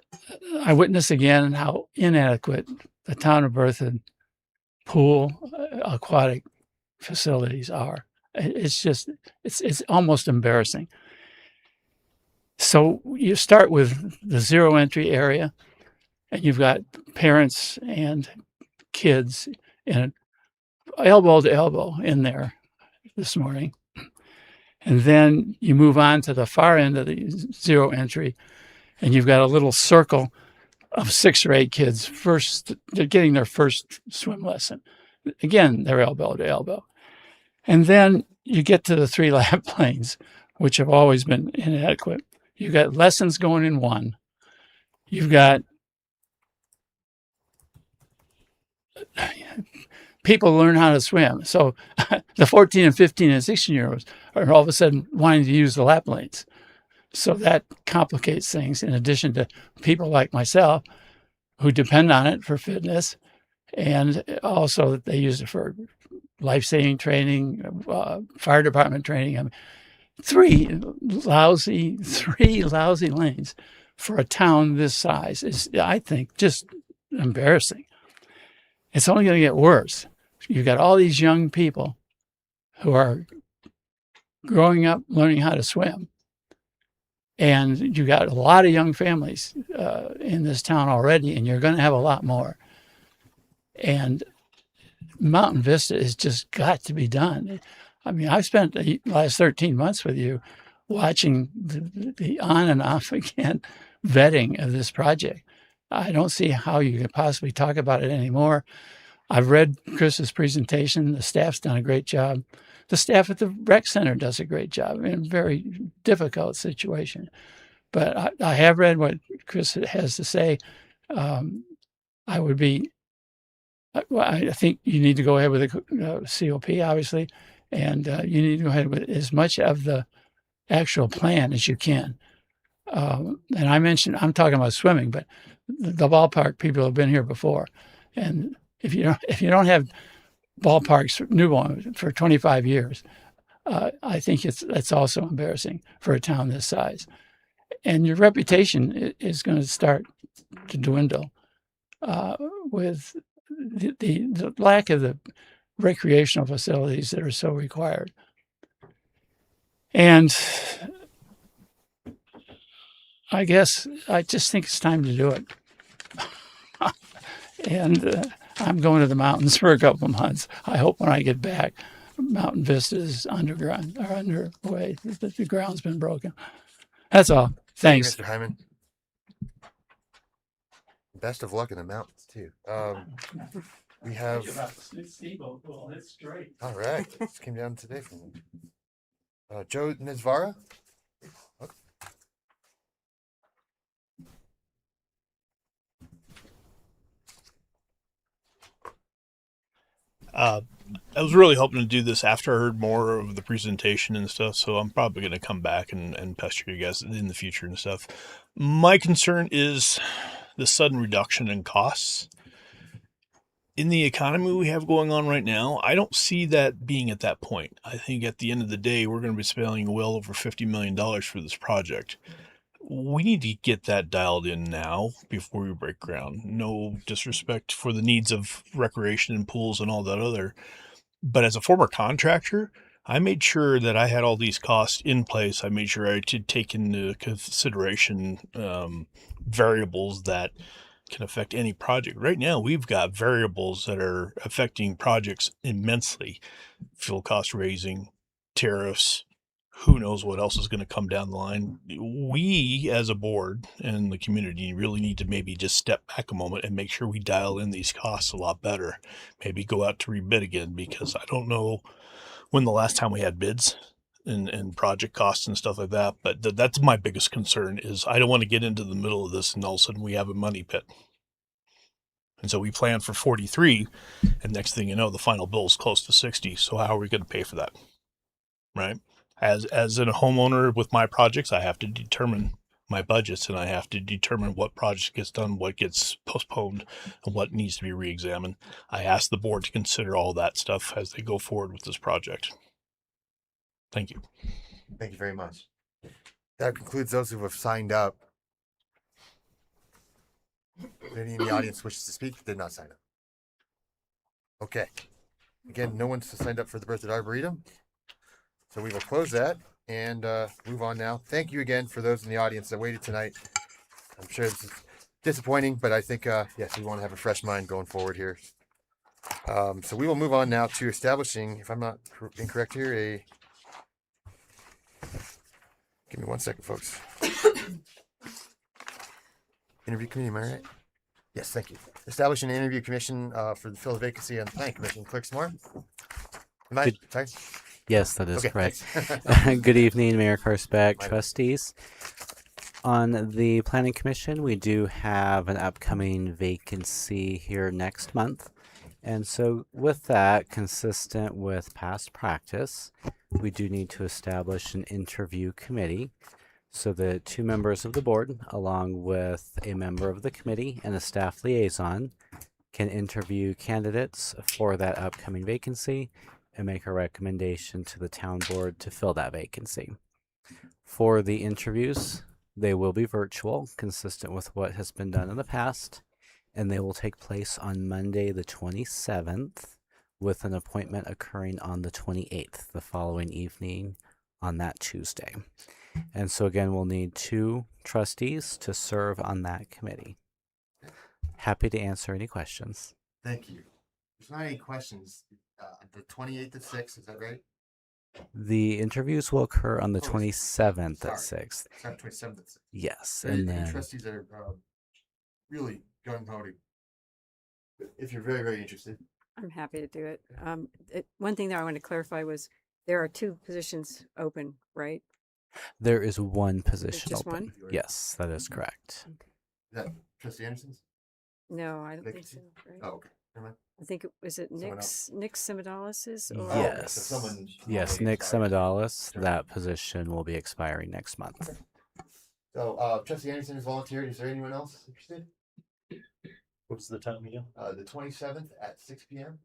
I witnessed again how inadequate the town of Berthoud pool aquatic facilities are. It's just, it's almost embarrassing. So you start with the zero entry area, and you've got parents and kids in elbow to elbow in there this morning. And then you move on to the far end of the zero entry, and you've got a little circle of 6 or 8 kids they're getting their first swim lesson. Again, they're elbow to elbow. And then you get to the 3 lap planes, which have always been inadequate. You've got lessons going in one. You've got people learn how to swim. So the 14 and 15 and 16-year-olds are all of a sudden wanting to use the lap lanes. So that complicates things, in addition to people like myself who depend on it for fitness, and also that they use it for life-saving training, fire department training. I mean, 3 lousy lanes for a town this size is, I think, just embarrassing. It's only going to get worse. You've got all these young people who are growing up learning how to swim. And you've got a lot of young families in this town already, and you're going to have a lot more. And Mountain Vista has just got to be done. I mean, I've spent the last 13 months with you watching the on and off again vetting of this project. I don't see how you could possibly talk about it anymore. I've read Chris's presentation. The staff's done a great job. The staff at the rec center does a great job in a very difficult situation. But I have read what Chris has to say. I think you need to go ahead with the COP, obviously, and you need to go ahead with as much of the actual plan as you can. And I'm talking about swimming, but the ballpark people have been here before, and if you don't have ballparks new one for 25 years, I think it's also embarrassing for a town this size, and your reputation is going to start to dwindle with the lack of the recreational facilities that are so required. And I guess I just think it's time to do it. And I'm going to the mountains for a couple of months. I hope when I get back, Mountain Vista is underway. The ground's been broken. That's all. Thanks. Thank you, Mr. Hyman. Best of luck in the mountains, too. We have... Well, that's great. All right. This came down today from Joe Nizvara. Okay. I was really hoping to do this after I heard more of the presentation and stuff, so I'm probably going to come back and pester you guys in the future and stuff. My concern is the sudden reduction in costs. In the economy we have going on right now, I don't see that being at that point. I think at the end of the day, we're going to be spending well over $50 million for this project. We need to get that dialed in now before we break ground. No disrespect for the needs of recreation and pools and all that other. But as a former contractor, I made sure that I had all these costs in place. I made sure I did take into consideration variables that can affect any project. Right now, we've got variables that are affecting projects immensely. Fuel cost raising, tariffs, who knows what else is going to come down the line. We, as a board and the community, really need to maybe just step back a moment and make sure we dial in these costs a lot better. Maybe go out to rebid again, because I don't know when the last time we had bids and project costs and stuff like that. But that's my biggest concern, is I don't want to get into the middle of this and all of a sudden we have a money pit. And so we plan for 43, and next thing you know, the final bill is close to 60. So how are we going to pay for that? Right? As a homeowner with my projects, I have to determine my budgets, and I have to determine what project gets done, what gets postponed, and what needs to be re-examined. I ask the board to consider all that stuff as they go forward with this project. Thank you. Thank you very much. That concludes those who have signed up. If any in the audience wishes to speak, did not sign up. Okay. Again, no one's signed up for the Berthoud Arboretum. So we will close that and move on now. Thank you again for those in the audience that waited tonight. I'm sure this is disappointing, but I think, yes, we want to have a fresh mind going forward here. So we will move on now to establishing, if I'm not incorrect here, give me 1 second, folks. Interview committee, am I right? Yes, thank you. Establish an interview commission for the fill vacancy on the planning commission. Clerk Samora? Am I? Sorry? Yes, that is Okay, correct. thanks. Good evening, Mayor Karsbeck, trustees. On the Planning Commission, we do have an upcoming vacancy here next month. And so with that, consistent with past practice, we do need to establish an interview committee. So the 2 members of the board, along with a member of the committee and a staff liaison, can interview candidates for that upcoming vacancy and make a recommendation to the town board to fill that vacancy. For the interviews, they will be virtual, consistent with what has been done in the past, and they will take place on Monday the 27th, with an appointment occurring on the 28th, the following evening on that Tuesday. And so again, we'll need 2 trustees to serve on that committee. Happy to answer any questions. Thank you. There's not any questions. The 28th at 6, is that right? The interviews will occur on the 27th at 6. Sorry, 27th at 6. Yes, And and then trustees are really gung-ho to, if you're very, very interested. I'm happy to do it. One thing that I want to clarify was there are 2 positions open, right? there is one position just open. one? Yes, that is correct. Is that Trustee Anderson's? No, I don't think Vacancy? so. Right? Oh, okay. Never mind. I think was it Someone Nick Semidalis's? Or? Oh, Yes. so someone Yes, already Nick expired. Semidalis, that position will be expiring next month. So Trustee Anderson has volunteered. Is there anyone else interested? What's the time again? The 27th at 6 p.m.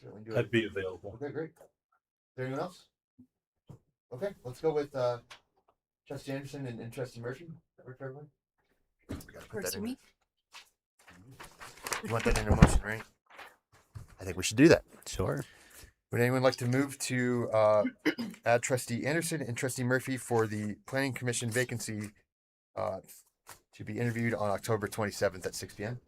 Certainly do it. I'd be available. Okay, great. Is there anyone else? Okay, let's go with Trustee Anderson and Trustee Murphy. Does that work for everyone? We gotta put that in. You want that in a motion, right? I think we should do that. Sure. Would anyone like to move to add Trustee Anderson and Trustee Murphy for the Planning Commission vacancy to be interviewed on October 27th at 6 p.m.?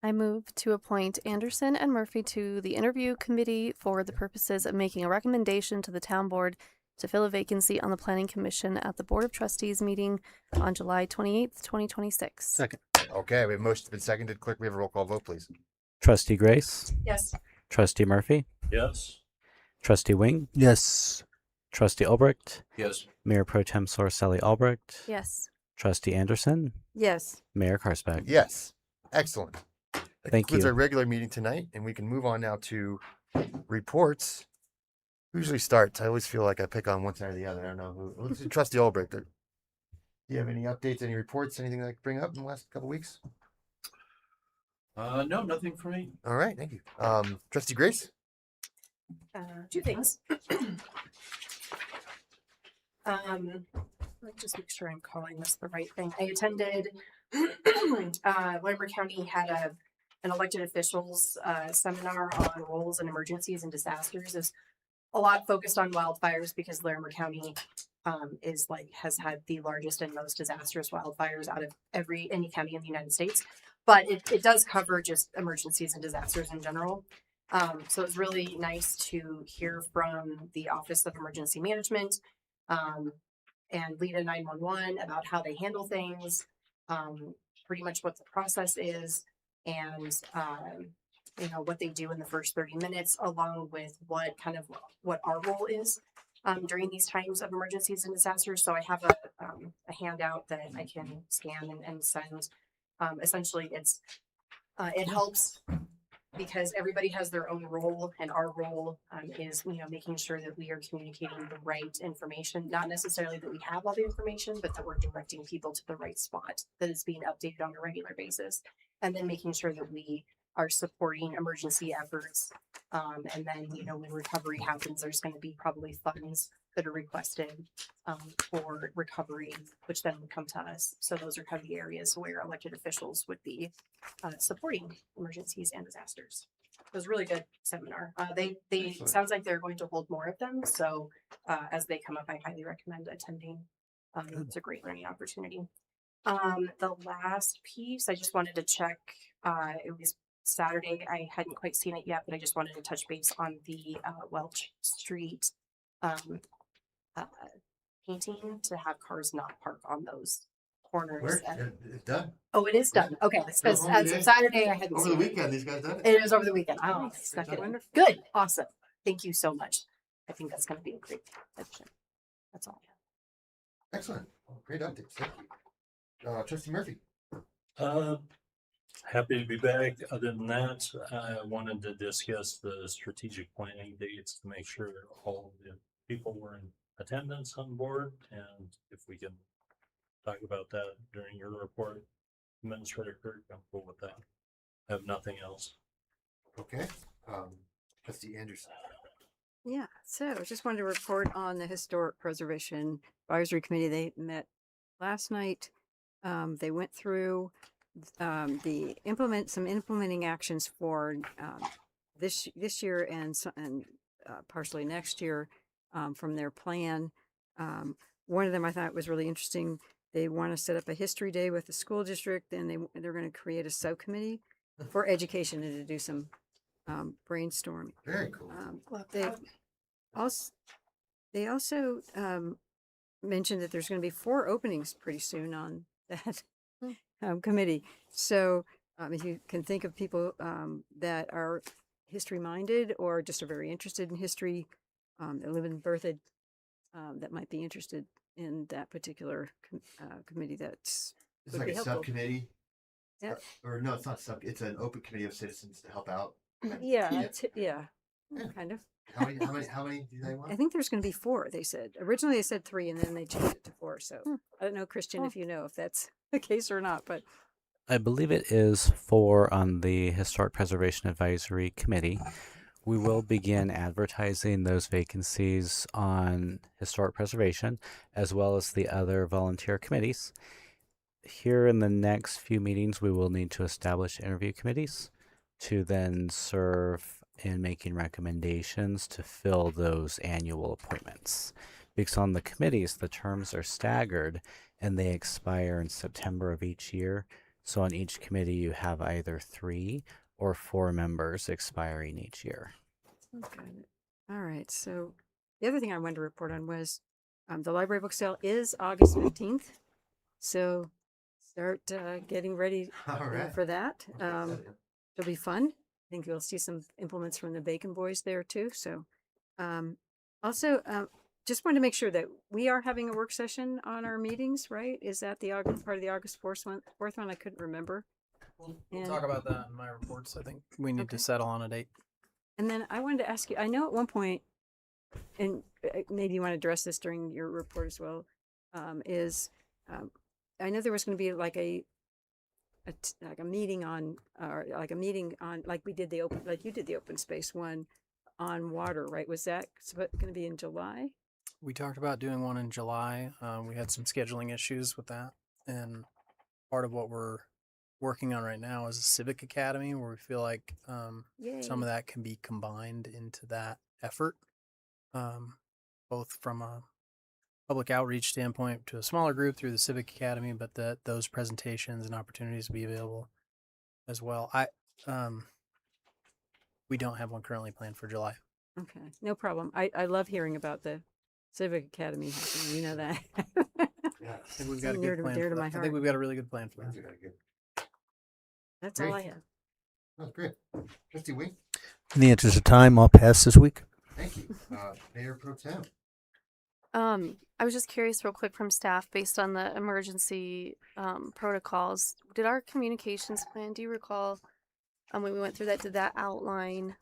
I move to appoint Anderson and Murphy to the interview committee for the purposes of making a recommendation to the town board to fill a vacancy on the Planning Commission at the Board of Trustees meeting on July 28th, 2026. Second. Okay, we have motion's been seconded. Clerk, we have a roll call vote, please. Trustee Grace? Yes. Trustee Murphy? Yes. Trustee Wing? Yes. Trustee Albrecht? Yes. Mayor Pro Tem Sorcelli Albrecht? Yes. Trustee Anderson? Yes. Mayor Karsbeck? Yes. Excellent. That Thank concludes you. our regular meeting tonight, and we can move on now to reports. Who usually starts? I always feel like I pick on one side or the other. I don't know who. Let's do Trustee Albrecht. Do you have any updates, any reports, anything I could bring up in the last couple weeks? No, nothing for me. All right, thank you. Trustee Grace? 2 things. Let me just make sure I'm calling this the right thing. I attended, Larimer County had an elected officials seminar on roles in emergencies and disasters. There's a lot focused on wildfires because Larimer County has had the largest and most disastrous wildfires out of any county in the United States. But it does cover just emergencies and disasters in general. So it's really nice to hear from the Office of Emergency Management and LEDA 911 about how they handle things, pretty much what the process is, and you know, what they do in the first 30 minutes, along with what our role is during these times of emergencies and disasters. So I have a handout that I can scan and send. Essentially, it helps because everybody has their own role, and our role is, you know, making sure that we are communicating the right information. Not necessarily that we have all the information, but that we're directing people to the right spot, that is being updated on a regular basis, and then making sure that we are supporting emergency efforts. And then, you know, when recovery happens, there's going to be probably funds that are requested for recovery, which then would come to us. So those are kind of the areas where elected officials would be supporting emergencies and disasters. It was a really good seminar. They sounds like they're going to hold more of them. So as they come up, I highly recommend attending. It's a great learning opportunity. The last piece, I just wanted to check. It was Saturday. I hadn't quite seen it yet, but I just wanted to touch base on the Welch Street painting to have cars not park on those corners. It's done. Oh, it is done. Okay, because as of Saturday, I hadn't over seen the it. weekend. These guys done it. It was over the weekend. Oh, snuck it in. Good, awesome. Thank you so much. I think that's going to be a great addition. That's all I have. Excellent. Well, great updates. Thank you. Trustee Murphy. Happy to be back. Other than that, I wanted to discuss the strategic planning dates to make sure all the people were in attendance on board, and if we can talk about that during your report. Administrator Kirk, I'm cool with that. I have nothing else. Okay. Trustee Anderson. Yeah, so I just wanted to report on the Historic Preservation Advisory Committee. They met last night. They went through some implementing actions for this year and partially next year from their plan. One of them I thought was really interesting. They want to set up a history day with the school district, and they're going to create a subcommittee for education and to do some brainstorming. Very cool. They also mentioned that there's going to be 4 openings pretty soon on that committee. So if you can think of people that are history minded or just are very interested in history, that live in Berthoud, that might be interested in that particular committee, It's like a subcommittee. Yeah. Or no, it's not it's an open committee of citizens to help out. Yeah, kind of. How many do they want? I think there's going to be 4, they said. Originally they said 3 and then they changed it to 4. So I don't know, Christian, if you know if that's the case or not, but I believe it is 4 on the Historic Preservation Advisory Committee. We will begin advertising those vacancies on historic preservation as well as the other volunteer committees. Here in the next few meetings, we will need to establish interview committees to then serve in making recommendations to fill those annual appointments. Because on the committees, the terms are staggered and they expire in September of each year. So on each committee, you have either 3 or 4 members expiring each year. okay. All right. So the other thing I wanted to report on was the library book sale is August 15th. So start getting ready for that. It'll be fun. I think you'll see some implements from the Bacon Boys there too. So also just wanted to make sure that we are having a work session on our meetings, right? Is that the August part of the August 4th one? I couldn't remember. We'll talk about that in my reports. I think we need to settle on a date. And then I wanted to ask you, I know at one point, and maybe you want to address this during your report as well, I know there was going to be like a meeting on, like we did like you did the open space one on water, right? Was that going to be in July? We talked about doing one in July. We had some scheduling issues with that. And part of what we're working on right now is a civic academy where we feel like some of that can be combined into that effort, both from a public outreach standpoint to a smaller group through the civic academy, but that those presentations and opportunities be available as well. We don't have one currently planned for July. Okay, no problem. I love hearing about the Civic Academy happening. You know that. I think we've got a So near good to- plan. dear For to that. my I heart. think we've got a really good plan for that. That's all I Great. have. That's great. Trustee Wing, In the interest of time, I'll pass this week. thank you. Mayor Pro Tem. I was just curious real quick from staff, based on the emergency protocols, did our communications plan, do you recall, when we went through that, did that outline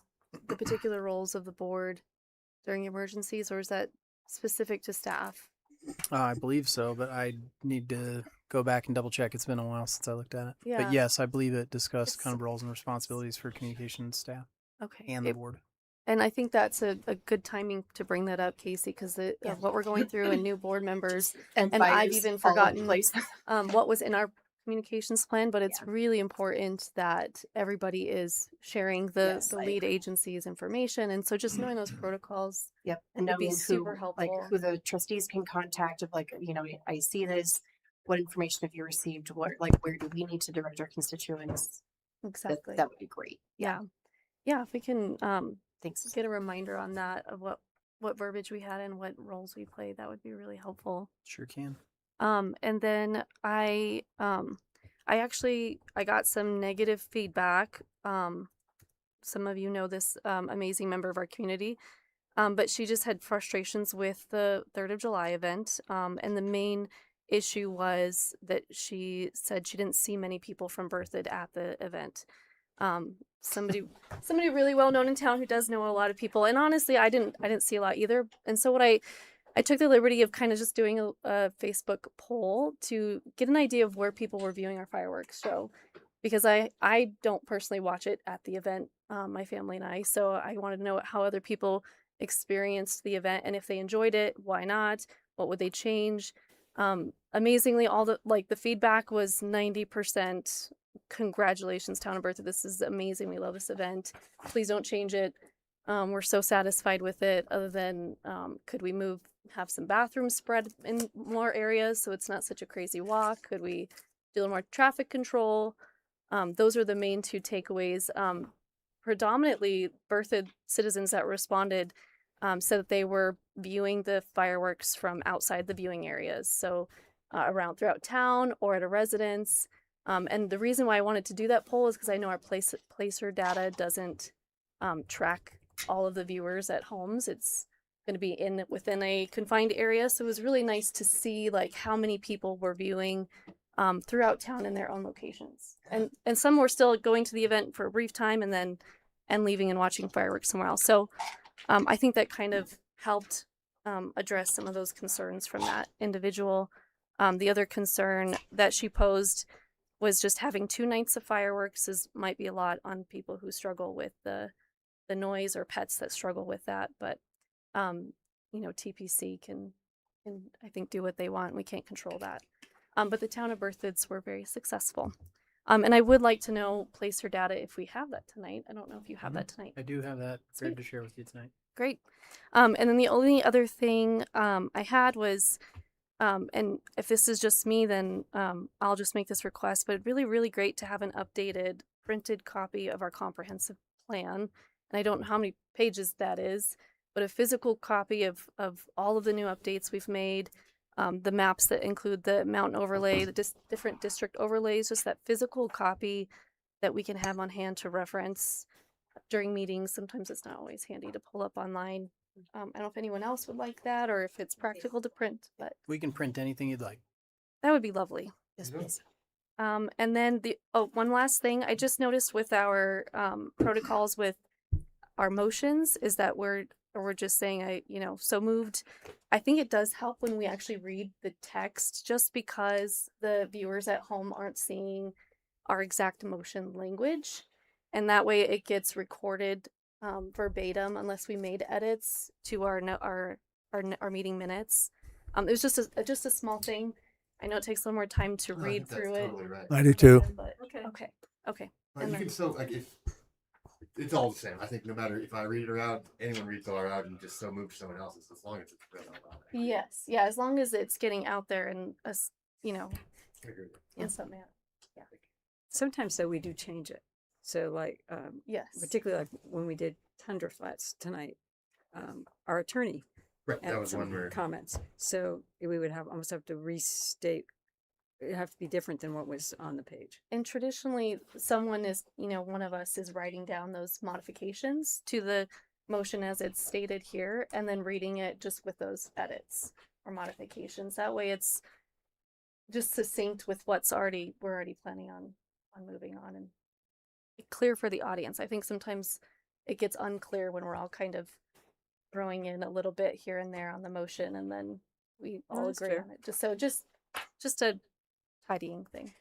the particular roles of the board during emergencies, or is that specific to staff? I believe so, but I need to go back and double check. It's been a while since I looked at it. Yeah. But yes, I believe it discussed kind of roles and responsibilities for communications staff Okay. and the board. And I think that's a good timing to bring that up, Casey, because of what we're going through and new board members. And I've fires even all over the forgotten place. what was in our communications plan, but it's really important that everybody is sharing the I lead agree. agency's information. And so just knowing those protocols Yep, and would be knowing super who, helpful. like who the trustees can contact of like, I see this, what information have you received, where do we need to direct our constituents? Exactly. That would be great. Yeah. If we can Thanks. get a reminder on that of what verbiage we had and what roles we played, that would be really helpful. Sure can. And then I got some negative feedback. Some of you know this amazing member of our community, but she just had frustrations with the 3rd of July event. And the main issue was that she said she didn't see many people from Berthoud at the event. Somebody really well known in town who does know a lot of people, and honestly, I didn't see a lot either. And so I took the liberty of kind of just doing a Facebook poll to get an idea of where people were viewing our fireworks show, because I don't personally watch it at the event, my family and I, so I wanted to know how other people experienced the event, and if they enjoyed it, why not, what would they change. Amazingly, all the feedback was 90%. Congratulations, Town of Berthoud. This is amazing. We love this event. Please don't change it. We're so satisfied with it, other than could we have some bathrooms spread in more areas so it's not such a crazy walk? Could we do a little more traffic control? Those are the main two takeaways. Predominantly, Berthoud citizens that responded said that they were viewing the fireworks from outside the viewing areas, so around throughout town or at a residence. And the reason why I wanted to do that poll is because I know our placer data doesn't track all of the viewers at homes. It's going to be within a confined area, so it was really nice to see how many people were viewing throughout town in their own locations, and some were still going to the event for a brief time and leaving and watching fireworks somewhere else. So I think that kind of helped address some of those concerns from that individual. The other concern that she posed was just having 2 nights of fireworks might be a lot on people who struggle with the noise, or pets that struggle with that. But TPC can I think do what they want. We can't control that. But the town of Berthouds were very successful. And I would like to know placer data if we have that tonight. I don't know if you have that tonight. I do have that prepared to share with you tonight. Great. And then the only other thing I had was, and if this is just me, then I'll just make this request, but really, really great to have an updated printed copy of our comprehensive plan. And I don't know how many pages that is, but a physical copy of all of the new updates we've made, the maps that include the mountain overlay, the different district overlays, just that physical copy that we can have on hand to reference during meetings. Sometimes it's not always handy to pull up online. I don't know if anyone else would like that, or if it's practical to print, but We can print anything you'd like. that would be lovely. Yes, please. And then one last thing I just noticed with our protocols with our motions is that we're just saying so moved. I think it does help when we actually read the text, just because the viewers at home aren't seeing our exact motion language, and that way it gets recorded verbatim unless we made edits to our meeting minutes. It was just a small thing. I know it takes a little more time to read through it. Totally right. I do too. But okay. But you can still if it's all the same. I think no matter if I read it aloud, anyone reads it aloud, and just so move to someone else's, as long as it's read out loud. Yes, yeah, as long as it's getting out there and in some manner. Yeah. Sometimes though we do change it. So like, Yes. particularly like when we did Tundra Flats tonight, our attorney Right, that had was some one where- comments. So we would almost have to restate. It'd have to be different than what was on the page. And traditionally, someone is, one of us is writing down those modifications to the motion as it's stated here, and then reading it just with those edits or modifications. That way it's just succinct with we're already planning on moving on, and clear for the audience. I think sometimes it gets unclear when we're all kind of throwing in a little bit here and there on the motion, and then we all that's agree fair. on it. Just a tidying thing.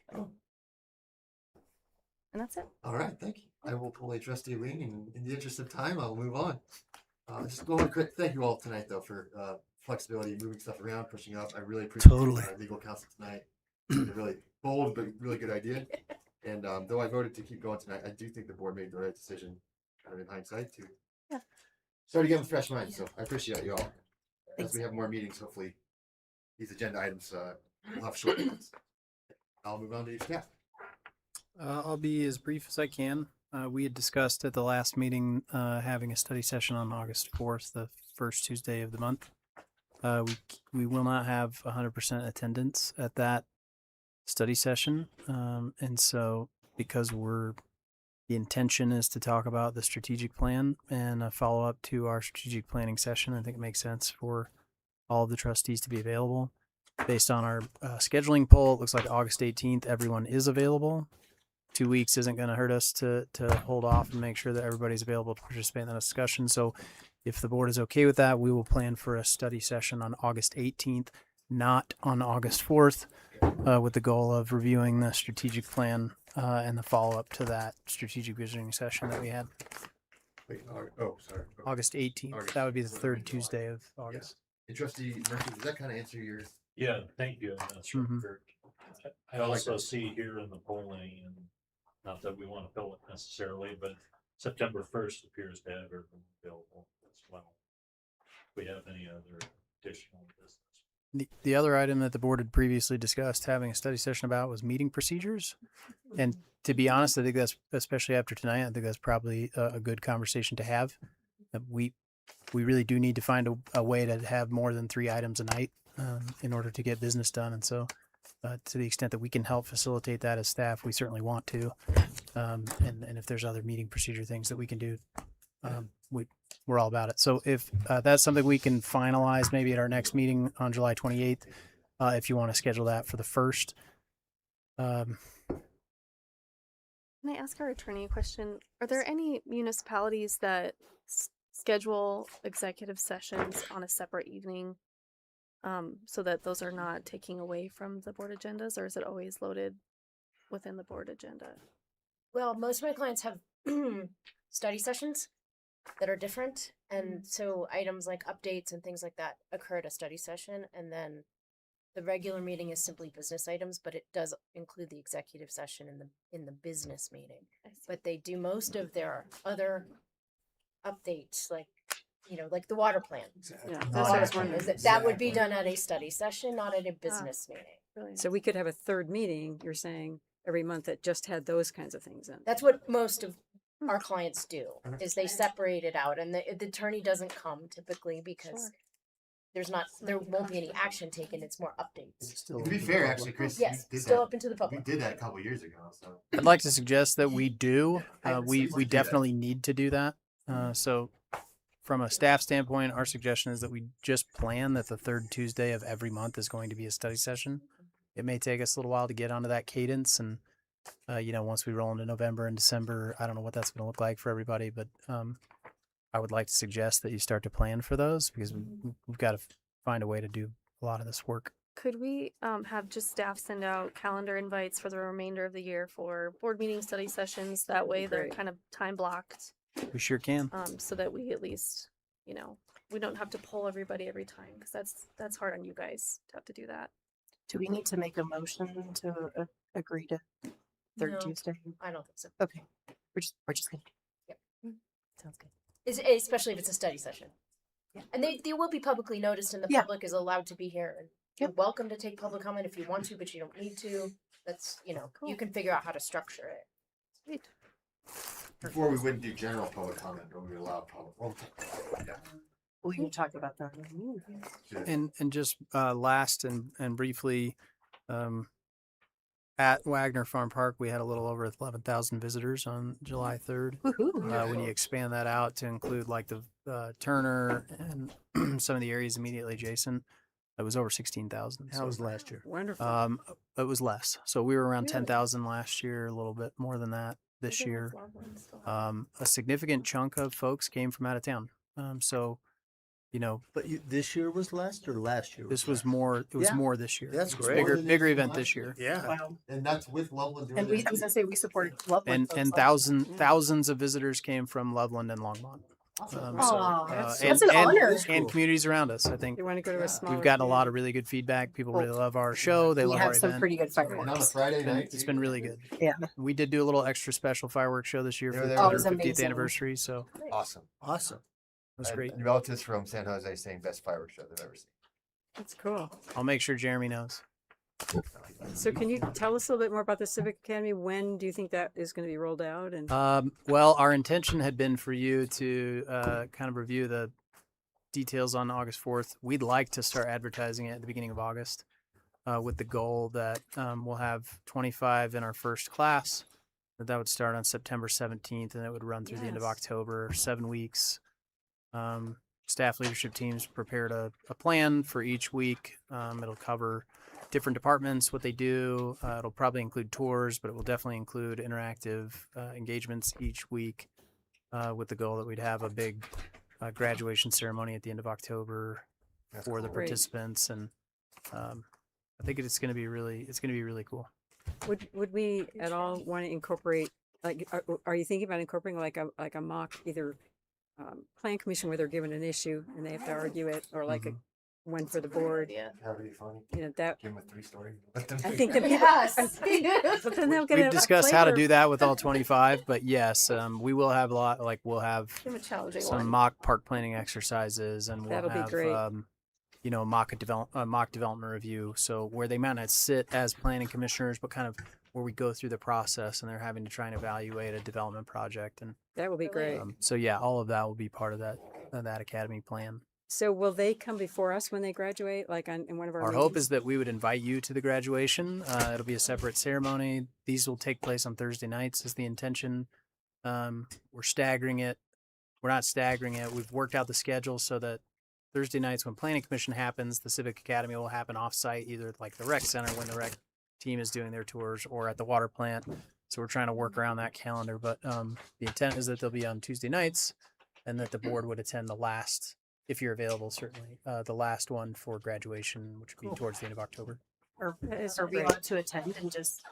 And that's it. All right, thank you. I will pull a trustee lean, and in the interest of time, I'll move on. Just going quick. Thank you all tonight, though, for flexibility, moving stuff around, pushing up. I really appreciate Totally. our legal counsel tonight. A really bold but really good idea. And though I voted to keep going tonight, I do think the board made the right decision, kind of in hindsight, to start again with fresh minds. So I appreciate you all. As we have more meetings, hopefully these agenda items will have short ones. I'll move on to your staff. I'll be as brief as I can. We had discussed at the last meeting having a study session on August 4th, the first Tuesday of the month. We will not have 100% attendance at that study session. And so because the intention is to talk about the strategic plan and a follow up to our strategic planning session, I think it makes sense for all of the trustees to be available. Based on our scheduling poll, it looks like August 18th, everyone is available. 2 weeks isn't going to hurt us to hold off and make sure that everybody's available to participate in the discussion. So if the board is okay with that, we will plan for a study session on August 18th, not on August 4th, with the goal of reviewing the strategic plan and the follow-up to that strategic visioning session that we had. Wait, sorry. August 18th. August. That would be the third Tuesday of August. And Trustee Murphy, does that kind of answer your? Yeah, thank you. That's Kurt. I also see here in the polling, and not that we want to fill it necessarily, but September 1st appears to have everything available as well. If we have any other additional business. The other item that the board had previously discussed having a study session about was meeting procedures. And to be honest, I think that's, especially after tonight, I think that's probably a good conversation to have. We really do need to find a way to have more than 3 items a night in order to get business done. And so to the extent that we can help facilitate that as staff, we certainly want to. And if there's other meeting procedure things that we can do, we're all about it. So if that's something we can finalize maybe at our next meeting on July 28th, if you want to schedule that for the 1st. Can I ask our attorney a question? Are there any municipalities that schedule executive sessions on a separate evening so that those are not taking away from the board agendas, or is it always loaded within the board agenda? Well, most of my clients have study sessions that are different. And so items like updates and things like that occur at a study session. And then the regular meeting is simply business items, but it does include the executive session in the business meeting. But they do most of their other updates, like the water plan. Yeah, that's what I was wondering. That would be done at a study session, not at a business meeting. Really So we could have a third meeting, you're saying, every month that just had those kinds of things in. That's what most of our clients do, is they separate it out, and the attorney doesn't come typically because there won't be any action taken. It's more updates. To be fair, actually, Chris, yes, we did still that. open to the public. We did that a couple years ago. So I'd like to suggest that we do. We do definitely need to do that. So from a staff standpoint, our suggestion is that we just plan that the third Tuesday of every month is going to be a study session. It may take us a little while to get onto that cadence, and once we roll into November and December, I don't know what that's going to look like for everybody, but I would like to suggest that you start to plan for those, because we've got to find a way to do a lot of this work. Could we have just staff send out calendar invites for the remainder of the year for board meeting study sessions? That way they're kind of time blocked. We sure can. So that we at least, we don't have to pull everybody every time, because that's hard on you guys to have to do that. Do we need to make a motion to agree to third No, Tuesday? I don't think so. Okay, we're just gonna. Yep. Sounds good. Especially if it's a study session. Yeah. And they will be publicly noticed, and the public is allowed to be here. And you're welcome to take public comment if you want to, but you don't need to. That's, you can figure out how to structure it. Sweet. Before we wouldn't do general public comment, but we would allow public. Yeah. We can talk about that. And just last and briefly, at Wagner Farm Park, we had a little over 11,000 visitors on July 3rd. When you expand that out to include like the Turner and some of the areas immediately adjacent, it was over 16,000. How was last year? Wonderful. It was less. So we were around 10,000 last year, a little bit more than that this year. A significant chunk of folks came from out of town. So, you know, But this year was less or last year? this was more. It was Yeah. more this year. That's It was great. bigger event this year. Yeah. Wow. And that's with Loveland doing And we, it. I was gonna say, we supported Loveland. And thousands of visitors came from Loveland and Longmont. Aw, that's and, an and, honor. and communities around us. I think You want to go to a small. we've gotten a lot of really good feedback. People really love our show. They We love our have some event. pretty good And on a fireworks. Friday night. It's been really good. Yeah. We did do a little extra special fireworks show this year They for were the there. Oh, it was 150th amazing. anniversary. So Awesome. Awesome. it was great. And relatives from San Jose saying best fireworks show they've ever seen. That's cool. I'll make sure Jeremy knows. So can you tell us a little bit more about the Civic Academy? When do you think that is going to be rolled out? And Well, our intention had been for you to kind of review the details on August 4th. We'd like to start advertising it at the beginning of August with the goal that we'll have 25 in our first class. That would start on September 17th and it would run through the end of October, 7 weeks. Staff leadership teams prepared a plan for each week. It'll cover different departments, what they do. It'll probably include tours, but it will definitely include interactive engagements each week with the goal that we'd have a big graduation ceremony at the end of October for the Great. participants. And I think it's going to be really cool. would we at all want to incorporate, like, are you thinking about incorporating like a mock either plan commission where they're given an issue and they have to argue it, or like a one for the board? Yeah. That'd be funny. You know, that Give them a 3-story. I think that but then they'll get We've a discussed how to flavor. do that with all 25, but yes, we will have we'll have Give 'em a challenging some one. mock park planning exercises, and we'll That'll be have great. mock development review. So where they might not sit as planning commissioners, but kind of where we go through the process, and they're having to try and evaluate a development project, and That will be great. so yeah, all of that will be part of that academy plan. So will they come before us when they graduate, like in one of our Our hope meetings? is that we would invite you to the graduation. It'll be a separate ceremony. These will take place on Thursday nights is the intention. We're staggering it. We're not staggering it. We've worked out the schedule so that Thursday nights when Planning Commission happens, the Civic Academy will happen off-site, either like the rec center when the rec team is doing their tours, or at the water plant. So we're trying to work around that calendar. But the intent is that they'll be on Tuesday nights, and that the board would attend the last, if you're available, certainly, the last one for graduation, which would be towards the end of October. Are is we great. allowed to attend and just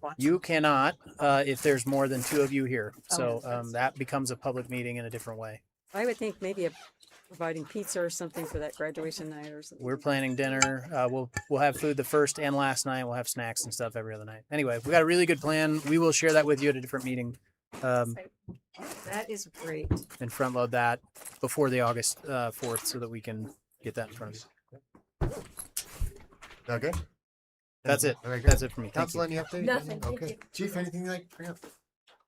watch? You cannot if there's more than 2 of you here. So that's- that becomes a public meeting in a different way. I would think maybe providing pizza or something for that graduation night or something. We're planning dinner. We'll have food the first and last night. We'll have snacks and stuff every other night. Anyway, we got a really good plan. We will share that with you at a different meeting. That is great. And front load that before the August 4th so that we can get that in front of you. Okay. That's it. All right, good. That's it for me. Thank Council, any update? Nothing, thank Okay. you. Chief, anything you'd like to bring up?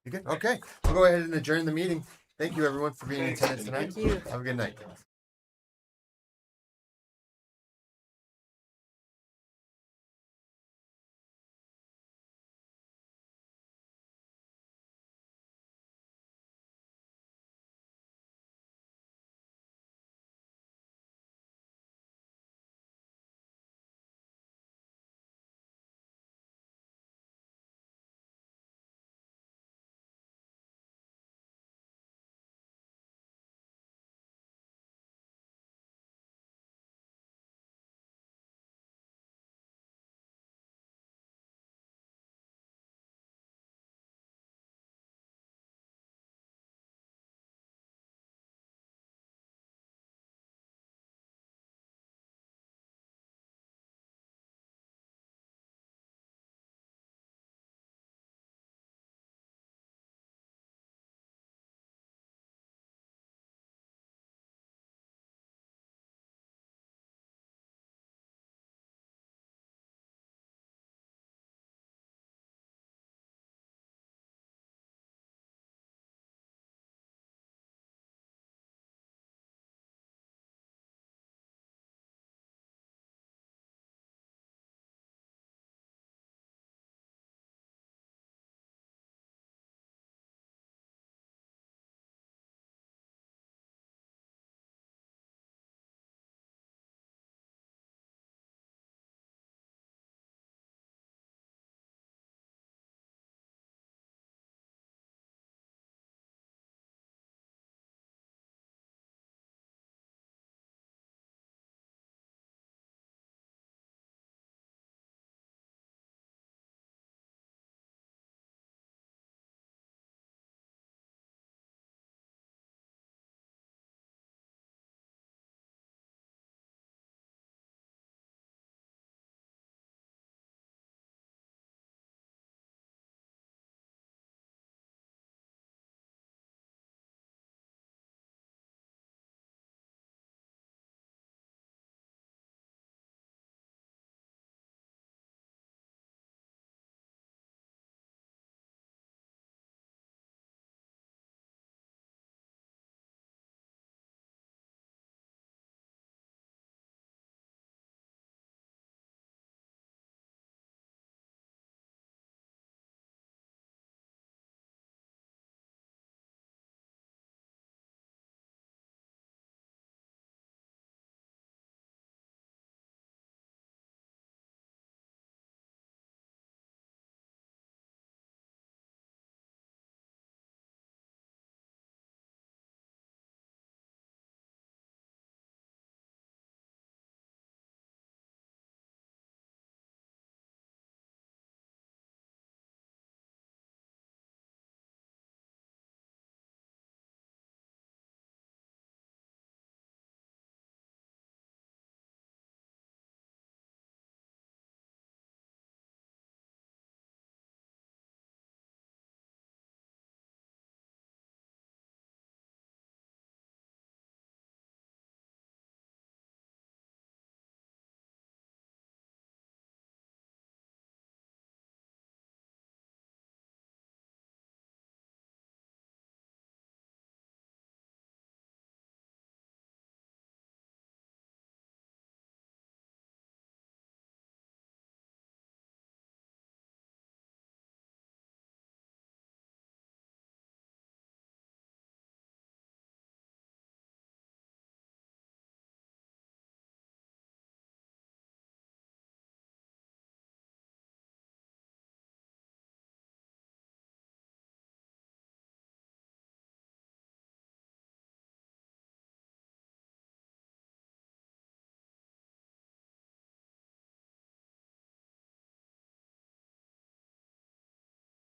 You good? Okay. We'll go ahead and adjourn the meeting. Thank you, everyone, for being in attendance tonight. Thank you. Have a good night.